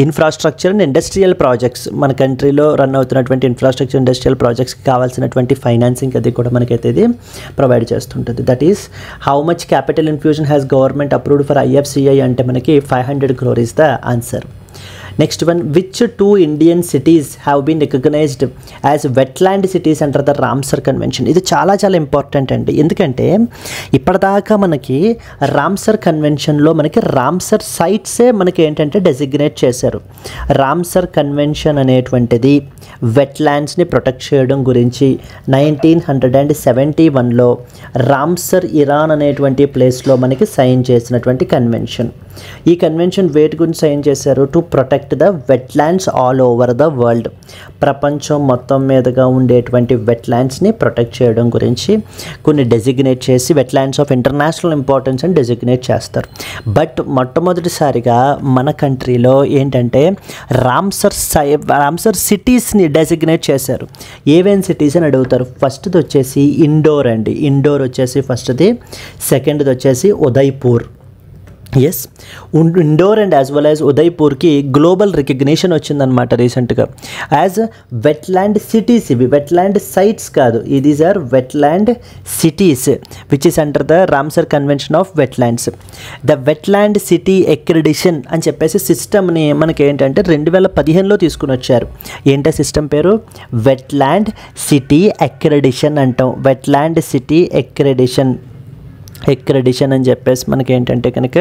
ఇన్ఫ్రాస్ట్రక్చర్ అండ్ ఇండస్ట్రియల్ ప్రాజెక్ట్స్, మన కంట్రీలో రన్ అవుతున్నటువంటి ఇన్ఫ్రాస్ట్రక్చర్ ఇండస్ట్రియల్ ప్రాజెక్ట్స్కి కావాల్సినటువంటి ఫైనాన్సింగ్ అది కూడా మనకైతే ఇది ప్రొవైడ్ చేస్తుంటుంది. That is how much capital infusion has government approved for IFCI అంటే మనకి 500 crore is the answer. Next one, which 2 Indian cities have been recognized as wetland cities under the Ramsar convention. ఇది చాలా చాలా important అండి. ఎందుకంటే ఇప్పటిదాకా మనకి Ramsar కన్వెన్షన్లో మనకి రామ్సర్ సైట్సే మనకి ఏంటంటే డెసిగ్నేట్ చేశారు. రామ్సర్ కన్వెన్షన్ అనేటువంటిది వెట్లాండ్స్ని ప్రొటెక్ట్ చేయడం గురించి 1971లో రామ్సర్ ఇరాన్ అనేటువంటి ప్లేస్లో మనకి సైన్ చేసినటువంటి కన్వెన్షన్. ఈ కన్వెన్షన్ వేటి గురించి సైన్ చేశారు? To protect the wetlands all over the world. ప్రపంచం మొత్తం మీదుగా ఉండేటువంటి వెట్లాండ్స్ని ప్రొటెక్ట్ చేయడం గురించి కొన్ని డెసిగ్నేట్ చేసి వెట్లాండ్స్ ఆఫ్ ఇంటర్నేషనల్ ఇంపార్టెన్స్ అని డెసిగ్నేట్ చేస్తారు. బట్ మొట్టమొదటిసారిగా మన కంట్రీలో ఏంటంటే రామ్సర్ సిటీస్ని డెసిగ్నేట్ చేశారు. ఏవేం సిటీస్ అని అడుగుతారు. ఫస్ట్ది వచ్చేసి ఇండోర్ అండి. ఇండోర్ వచ్చేసి ఫస్ట్ది. సెకండ్ది వచ్చేసి Udaipur. Yes, Indore and as well as ఉదయ్పూర్కి గ్లోబల్ రికగ్నిషన్ వచ్చిందనమాట రీసెంట్గా యాజ్ వెట్లాండ్ సిటీస్. ఇవి వెట్లాండ్ సైట్స్ కాదు, these are wetland cities which is under the Ramsar convention of wetlands. The wetland city accreditation అని చెప్పేసి సిస్టమ్ని మనకి ఏంటంటే 2015లో తీసుకుని వచ్చారు. ఏంటో సిస్టమ్ పేరు? వెట్లాండ్ సిటీ అక్రిడిషన్ అంటాం. వెట్లాండ్ సిటీ ఎక్రిడిషన్ అని చెప్పేసి మనకి ఏంటంటే కనుక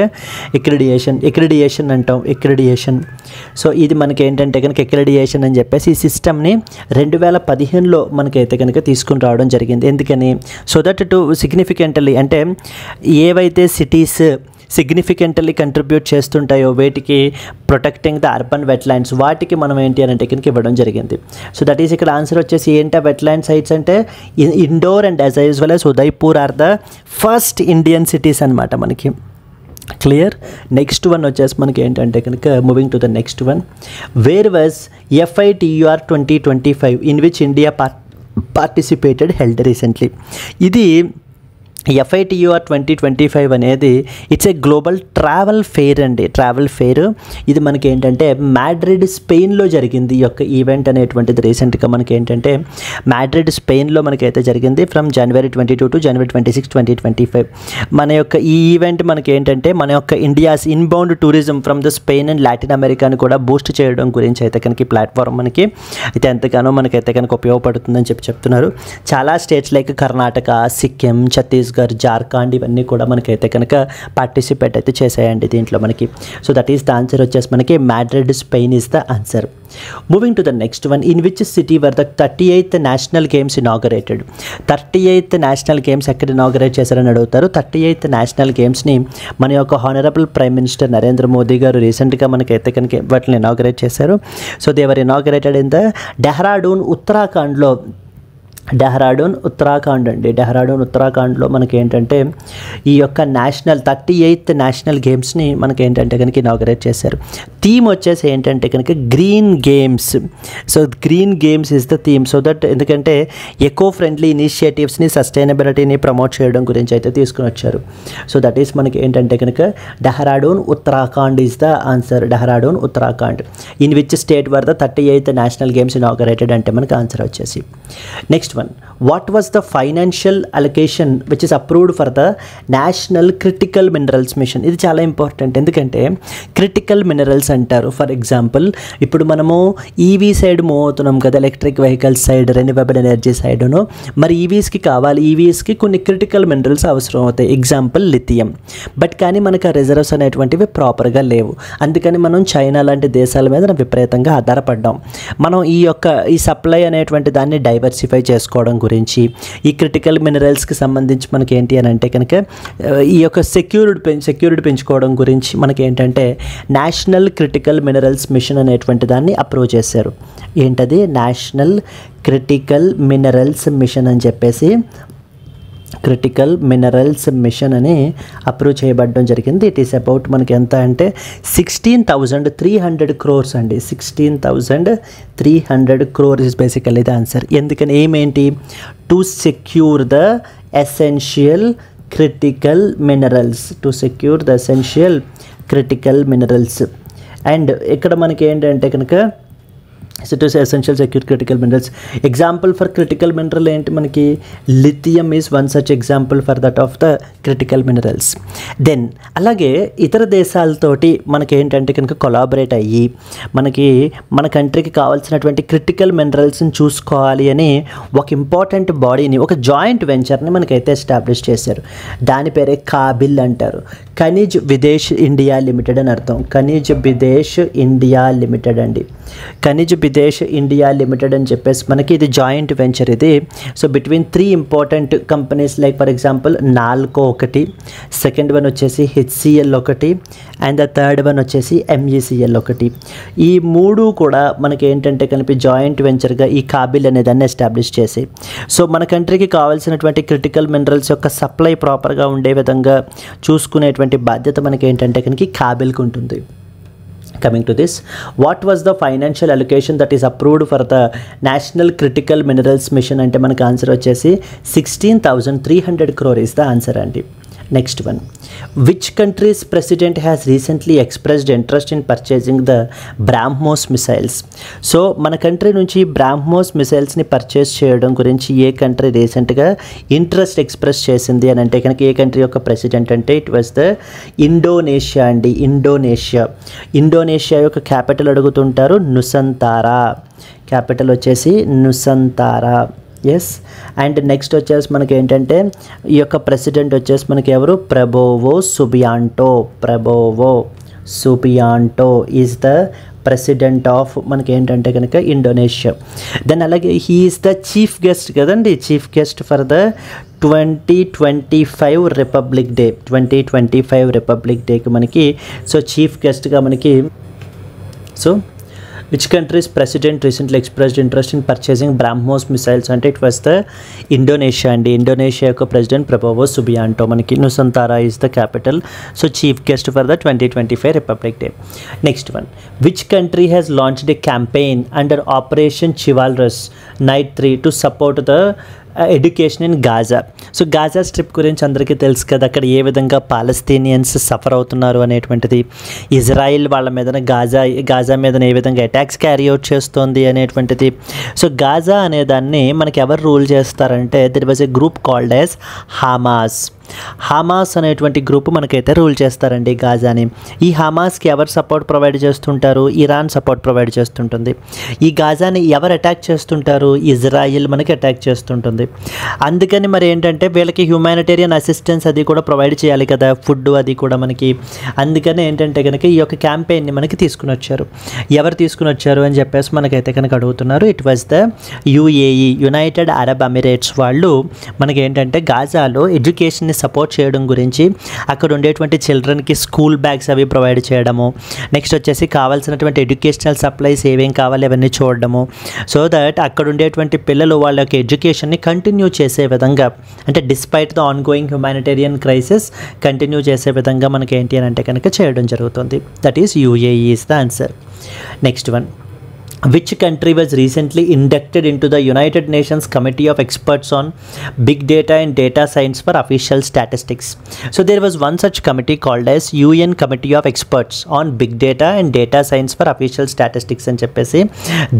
ఎక్రిడియేషన్ అంటాం. ఎక్రిడియేషన్. సో ఇది మనకి ఏంటంటే కనుక ఎక్రిడియేషన్ అని చెప్పేసి ఈ సిస్టమ్ని 2015లో మనకైతే కనుక తీసుకుని రావడం జరిగింది. ఎందుకని? సో దట్ టు సిగ్నిఫికెంట్లీ అంటే ఏవైతే సిటీస్ సిగ్నిఫికెంట్లీ కంట్రిబ్యూట్ చేస్తుంటాయో వేటికి ప్రొటెక్టింగ్ ద అర్బన్ వెట్లాండ్స్ వాటికి మనం ఏంటి అని అంటే కనుక ఇవ్వడం జరిగింది. సో దట్ ఈస్ ఇక్కడ ఆన్సర్ వచ్చేసి ఏంటా వెట్లాండ్ సైట్స్ అంటే Indore and as well as Udaipur are the first Indian cities అనమాట మనకి. క్లియర్. నెక్స్ట్ వన్ వచ్చేసి మనకి ఏంటంటే కనుక moving to the next one, where was FITUR 2025 in which India participated held recently. ఇది FITUR 2025 అనేది it's a global travel fair అండి. Travel fair ఇది మనకి ఏంటంటే మాడ్రిడ్ స్పెయిన్లో జరిగింది. ఈ యొక్క ఈవెంట్ అనేటువంటిది రీసెంట్గా మనకి ఏంటంటే మాడ్రిడ్ స్పెయిన్లో మనకైతే జరిగింది ఫ్రమ్ January 22 to January 26, 2025. మన యొక్క ఈ ఈవెంట్ మనకి ఏంటంటే మన యొక్క India's inbound tourism from the Spain and Latin అమెరికాని కూడా బూస్ట్ చేయడం గురించి అయితే కనుక ఈ ప్లాట్ఫామ్ మనకి అయితే ఎంతగానో మనకైతే కనుక ఉపయోగపడుతుందని చెప్తున్నారు. చాలా స్టేట్స్ లైక్ కర్ణాటక, సిక్కిం, ఛత్తీస్గఢ్, జార్ఖండ్ ఇవన్నీ కూడా మనకైతే కనుక పార్టిసిపేట్ అయితే చేసాయండి దీంట్లో మనకి. So that is the answer వచ్చేసి మనకి Madrid Spain is the answer. Moving to the next one, in which city were the 38th national games inaugurated. 38th national games ఎక్కడ ఇనాగరేట్ చేశారని అడుగుతారు. 38th నేషనల్ గేమ్స్ని మన యొక్క honourable prime minister Narendra Modi గారు రీసెంట్గా మనకైతే కనుక వాటిని ఇనాగరేట్ చేశారు. So they were inaugurated in the Dehradun, ఉత్తరాఖండ్లో. డెహ్రాడూన్ ఉత్తరాఖండ్ అండి. డెహ్రాడూన్ ఉత్తరాఖండ్లో మనకి ఏంటంటే ఈ యొక్క 38th నేషనల్ గేమ్స్ని మనకి ఏంటంటే కనుక ఇనాగరేట్ చేశారు. థీమ్ వచ్చేసి ఏంటంటే కనుక green games. So green games is the theme. So that ఎందుకంటే ఎకో ఫ్రెండ్లీ ఇనిషియేటివ్స్ని సస్టైనబిలిటీని ప్రమోట్ చేయడం గురించి అయితే తీసుకుని వచ్చారు. సో దట్ ఈస్ మనకి ఏంటంటే కనుక Dehradun Uttarakhand is the answer. Dehradun Uttarakhand. In which state were the 38th national games inaugurated అంటే మనకి ఆన్సర్ వచ్చేసి. Next one, what was the financial allocation which is approved for the national critical minerals mission. ఇది చాలా important, ఎందుకంటే critical minerals అంటారు. For example ఇప్పుడు మనము EV side move అవుతున్నాం కదా, electric vehicles side, renewable energy సైడ్ను. మరి ఈవీస్కి కావాలి, ఈవీస్కి కొన్ని క్రిటికల్ మినరల్స్ అవసరం అవుతాయి. Example lithium. బట్ కానీ మనకు ఆ రిజర్వ్స్ అనేటువంటివి ప్రాపర్గా లేవు. అందుకని మనం చైనా లాంటి దేశాల మీద విపరీతంగా ఆధారపడ్డాం. మనం ఈ సప్లై అనేటువంటి దాన్ని డైవర్సిఫై చేసుకోవడం గురించి, ఈ క్రిటికల్ మినరల్స్కి సంబంధించి మనకి ఏంటి అని అంటే కనుక ఈ యొక్క సెక్యూరిటీ పెంచుకోవడం గురించి మనకి ఏంటంటే నేషనల్ క్రిటికల్ మినరల్స్ మిషన్ అనేటువంటి దాన్ని అప్రూవ్ చేశారు. ఏంటది? నేషనల్ క్రిటికల్ మినరల్స్ మిషన్ అని చెప్పేసి క్రిటికల్ మినరల్స్ మిషన్ అని అప్రూవ్ చేయబడడం జరిగింది. ఇట్ ఈస్ అబౌట్ మనకి ఎంత అంటే 16,300 crores అండి. 16,300 crores is basically the answer. ఎందుకని ఏమేంటి? To secure the essential critical minerals, to secure the essential critical minerals. And ఇక్కడ మనకి ఏంటంటే కనుక to essential secure critical minerals. Example for critical mineral ఏంటి మనకి? Lithium is one such example for that of the critical minerals. Then అలాగే ఇతర దేశాలతోటి మనకి ఏంటంటే కనుక కొలాబరేట్ అయ్యి మనకి మన కంట్రీకి కావాల్సినటువంటి క్రిటికల్ మినరల్స్ని చూసుకోవాలి అని ఒక ఇంపార్టెంట్ బాడీని, ఒక జాయింట్ వెంచర్ని మనకైతే ఎస్టాబ్లిష్ చేశారు. దాని పేరే కాబిల్ అంటారు. ఖనిజ్ విదేశ్ ఇండియా లిమిటెడ్ అని అర్థం. ఖనిజ్ విదేశ్ ఇండియా లిమిటెడ్ అండి. ఖనిజ్ విదేశ్ ఇండియా లిమిటెడ్ అని చెప్పేసి మనకి ఇది జాయింట్ వెంచర్ ఇది. So between 3 important companies like for example NALCO ఒకటి, సెకండ్ వన్ వచ్చేసి హెచ్సిఎల్ ఒకటి, అండ్ ద థర్డ్ వన్ వచ్చేసి ఎంఈసిఎల్ ఒకటి. ఈ 3 కూడా మనకి ఏంటంటే కలిపి జాయింట్ వెంచర్గా ఈ కాబిల్ అనే దాన్ని ఎస్టాబ్లిష్ చేసి, సో మన కంట్రీకి కావాల్సినటువంటి క్రిటికల్ మినరల్స్ యొక్క సప్లై ప్రాపర్గా ఉండే విధంగా చూసుకునేటువంటి బాధ్యత మనకి ఏంటంటే కనుక కాబిల్కి ఉంటుంది. Coming to this, what was the financial allocation that is approved for the National Critical Minerals Mission? అంటే మనకు ఆన్సర్ వచ్చేసి 16,300 crore is the answer అండి. Next one, which country's president has recently expressed interest in purchasing the BrahMos missiles? So మన country నుంచి BrahMos మిసైల్స్ని purchase చేయడం గురించి ఏ country రీసెంట్గా interest express చేసింది అని అంటే కనుక ఏ కంట్రీ యొక్క ప్రెసిడెంట్ అంటే ఇట్ వాజ్ ద ఇండోనేషియా అండి. ఇండోనేషియా యొక్క క్యాపిటల్ అడుగుతుంటారు, నుసంతారా. క్యాపిటల్ వచ్చేసి నుసంతారా. ఎస్. అండ్ నెక్స్ట్ వచ్చేసి మనకి ఏంటంటే ఈ యొక్క ప్రెసిడెంట్ వచ్చేసి మనకి ఎవరు? Prabowo Subianto is the president of మనకి ఏంటంటే కనుక ఇండోనేషియా. దెన్ అలాగే he is the chief guest కదండి, chief guest for the 2025 republic day. 2025 republic డేకి మనకి సో చీఫ్ గెస్ట్గా మనకి so which country's president recently expressed interest in purchasing BrahMos missiles అంటే it was the ఇండోనేషియా అండి. Indonesia యొక్క president Prabowo Subianto. మనకి Nusantara is the capital, so chief guest for the 2025 Republic Day. Next one, which country has launched a campaign under Operation Chivalrous Night 3 to support the education in Gaza. So Gaza strip గురించి అందరికీ తెలుసు కదా, అక్కడ ఏ విధంగా Palestinians suffer అవుతున్నారు అనేటువంటిది, Israel వాళ్ళ మీద గాజా మీద ఏ విధంగా అటాక్స్ క్యారీ అవుట్ చేస్తోంది అనేటువంటిది. సో గాజా అనే దాన్ని మనకి ఎవరు రూల్ చేస్తారంటే there was a group called as Hamas అనేటువంటి గ్రూప్ మనకైతే రూల్ చేస్తారండి గాజాని. ఈ హమాస్కి ఎవరు సపోర్ట్ ప్రొవైడ్ చేస్తుంటారు? ఇరాన్ సపోర్ట్ ప్రొవైడ్ చేస్తుంటుంది. ఈ గాజాని ఎవరు అటాక్ చేస్తుంటారు? ఇజ్రాయిల్ మనకి అటాక్ చేస్తుంటుంది. అందుకని మరి ఏంటంటే వీళ్ళకి హ్యూమానిటేరియన్ అసిస్టెన్స్ అది కూడా ప్రొవైడ్ చేయాలి కదా, ఫుడ్ అది కూడా మనకి. అందుకని ఏంటంటే కనుక ఈ యొక్క క్యాంపెయిన్ని మనకి తీసుకుని వచ్చారు. ఎవరు తీసుకుని వచ్చారు అని చెప్పేసి మనకైతే కనుక అడుగుతున్నారు. It was the UAE, United Arab Emirates వాళ్ళు మనకి ఏంటంటే గాజాలో ఎడ్యుకేషన్ సపోర్ట్ చేయడం గురించి, అక్కడ ఉండేటువంటి చిల్డ్రన్కి స్కూల్ బ్యాగ్స్ అవి ప్రొవైడ్ చేయడము, నెక్స్ట్ వచ్చేసి కావాల్సినటువంటి ఎడ్యుకేషనల్ సప్లైస్ ఏమేం కావాలి అవన్నీ చూడడము, సో దట్ అక్కడ ఉండేటువంటి పిల్లలు వాళ్ళ యొక్క ఎడ్యుకేషన్ని కంటిన్యూ చేసే విధంగా, అంటే despite the on going humanitarian crisis continue చేసే విధంగా మనకి ఏంటి అని అంటే కనుక చేయడం జరుగుతుంది. That is UAE is the answer. Next one, which country was recently inducted into the United Nations Committee of Experts on Big Data and Data Science for Official Statistics. So there was one such committee called as UN Committee of Experts on Big Data and Data Science for Official Statistics అని చెప్పేసి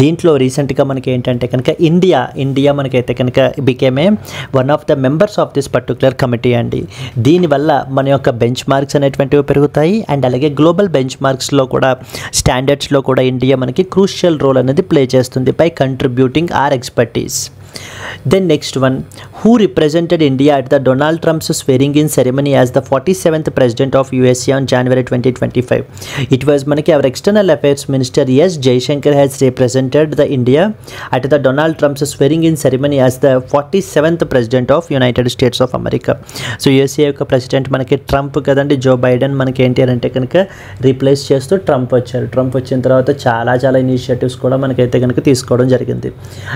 దీంట్లో రీసెంట్గా మనకి ఏంటంటే కనుక India మనకైతే కనుక became a one of the members of this particular committee అండి. దీనివల్ల మన యొక్క బెంచ్ మార్క్స్ అనేటువంటివి పెరుగుతాయి అండ్ అలాగే గ్లోబల్ బెంచ్ మార్క్స్లో కూడా స్టాండర్డ్స్లో కూడా ఇండియా మనకి క్రూషియల్ రోల్ అనేది ప్లే చేస్తుంది by contributing our expertise. Then next one, who represented India at the Donald Trump's swearing-in ceremony as the 47th president of USA on January 2025? It was manaki our external affairs minister S. Jaishankar has represented the India at the Donald Trump's swearing-in ceremony as the 47th president of United States of America. So USA యొక్క president మనకి Trump కదండి, Joe Biden మనకి ఏంటి అంటే కనుక replace చేస్తూ Trump వచ్చారు. Trump వచ్చిన తర్వాత చాలా ఇనిషియేటివ్స్ కూడా మనకైతే కనుక తీసుకోవడం జరిగింది.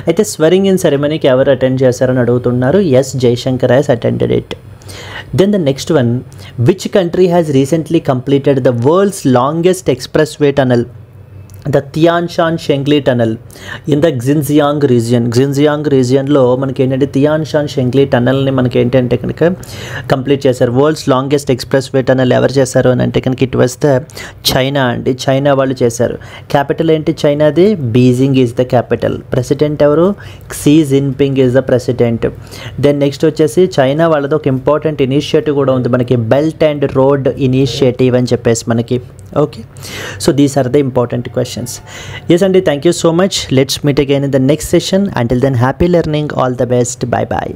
అయితే స్వెరింగ్ ఇన్ సెరమనీకి ఎవరు అటెండ్ చేశారని అడుగుతున్నారు. S Jaishankar has attended it. Then the next one, which country has recently completed the world's longest expressway tunnel, the Tian Shan Shengli tunnel in the Xinjiang regionలో మనకి ఏంటంటే తియాన్ షాన్ షెంగ్లీ టనల్ని మనకి ఏంటంటే కనుక కంప్లీట్ చేశారు. World's longest expressway tunnel ఎవరు చేశారు అని అంటే కనుక ఇట్ వాస్ ద చైనా అండి. చైనా వాళ్ళు చేశారు. క్యాపిటల్ ఏంటి చైనాది? Beijing is the capital. President ఎవరు? Xi Jinping is the president. Then next వచ్చేసి చైనా వాళ్ళది ఒక ఇంపార్టెంట్ ఇనిషియేటివ్ కూడా ఉంది మనకి, బెల్ట్ అండ్ రోడ్ ఇనిషియేటివ్ అని చెప్పేసి మనకి. Okay, so these are the important questions. Yes Andy, thank you so much. Let's meet again in the next session. Until then, happy learning. All the best. Bye bye.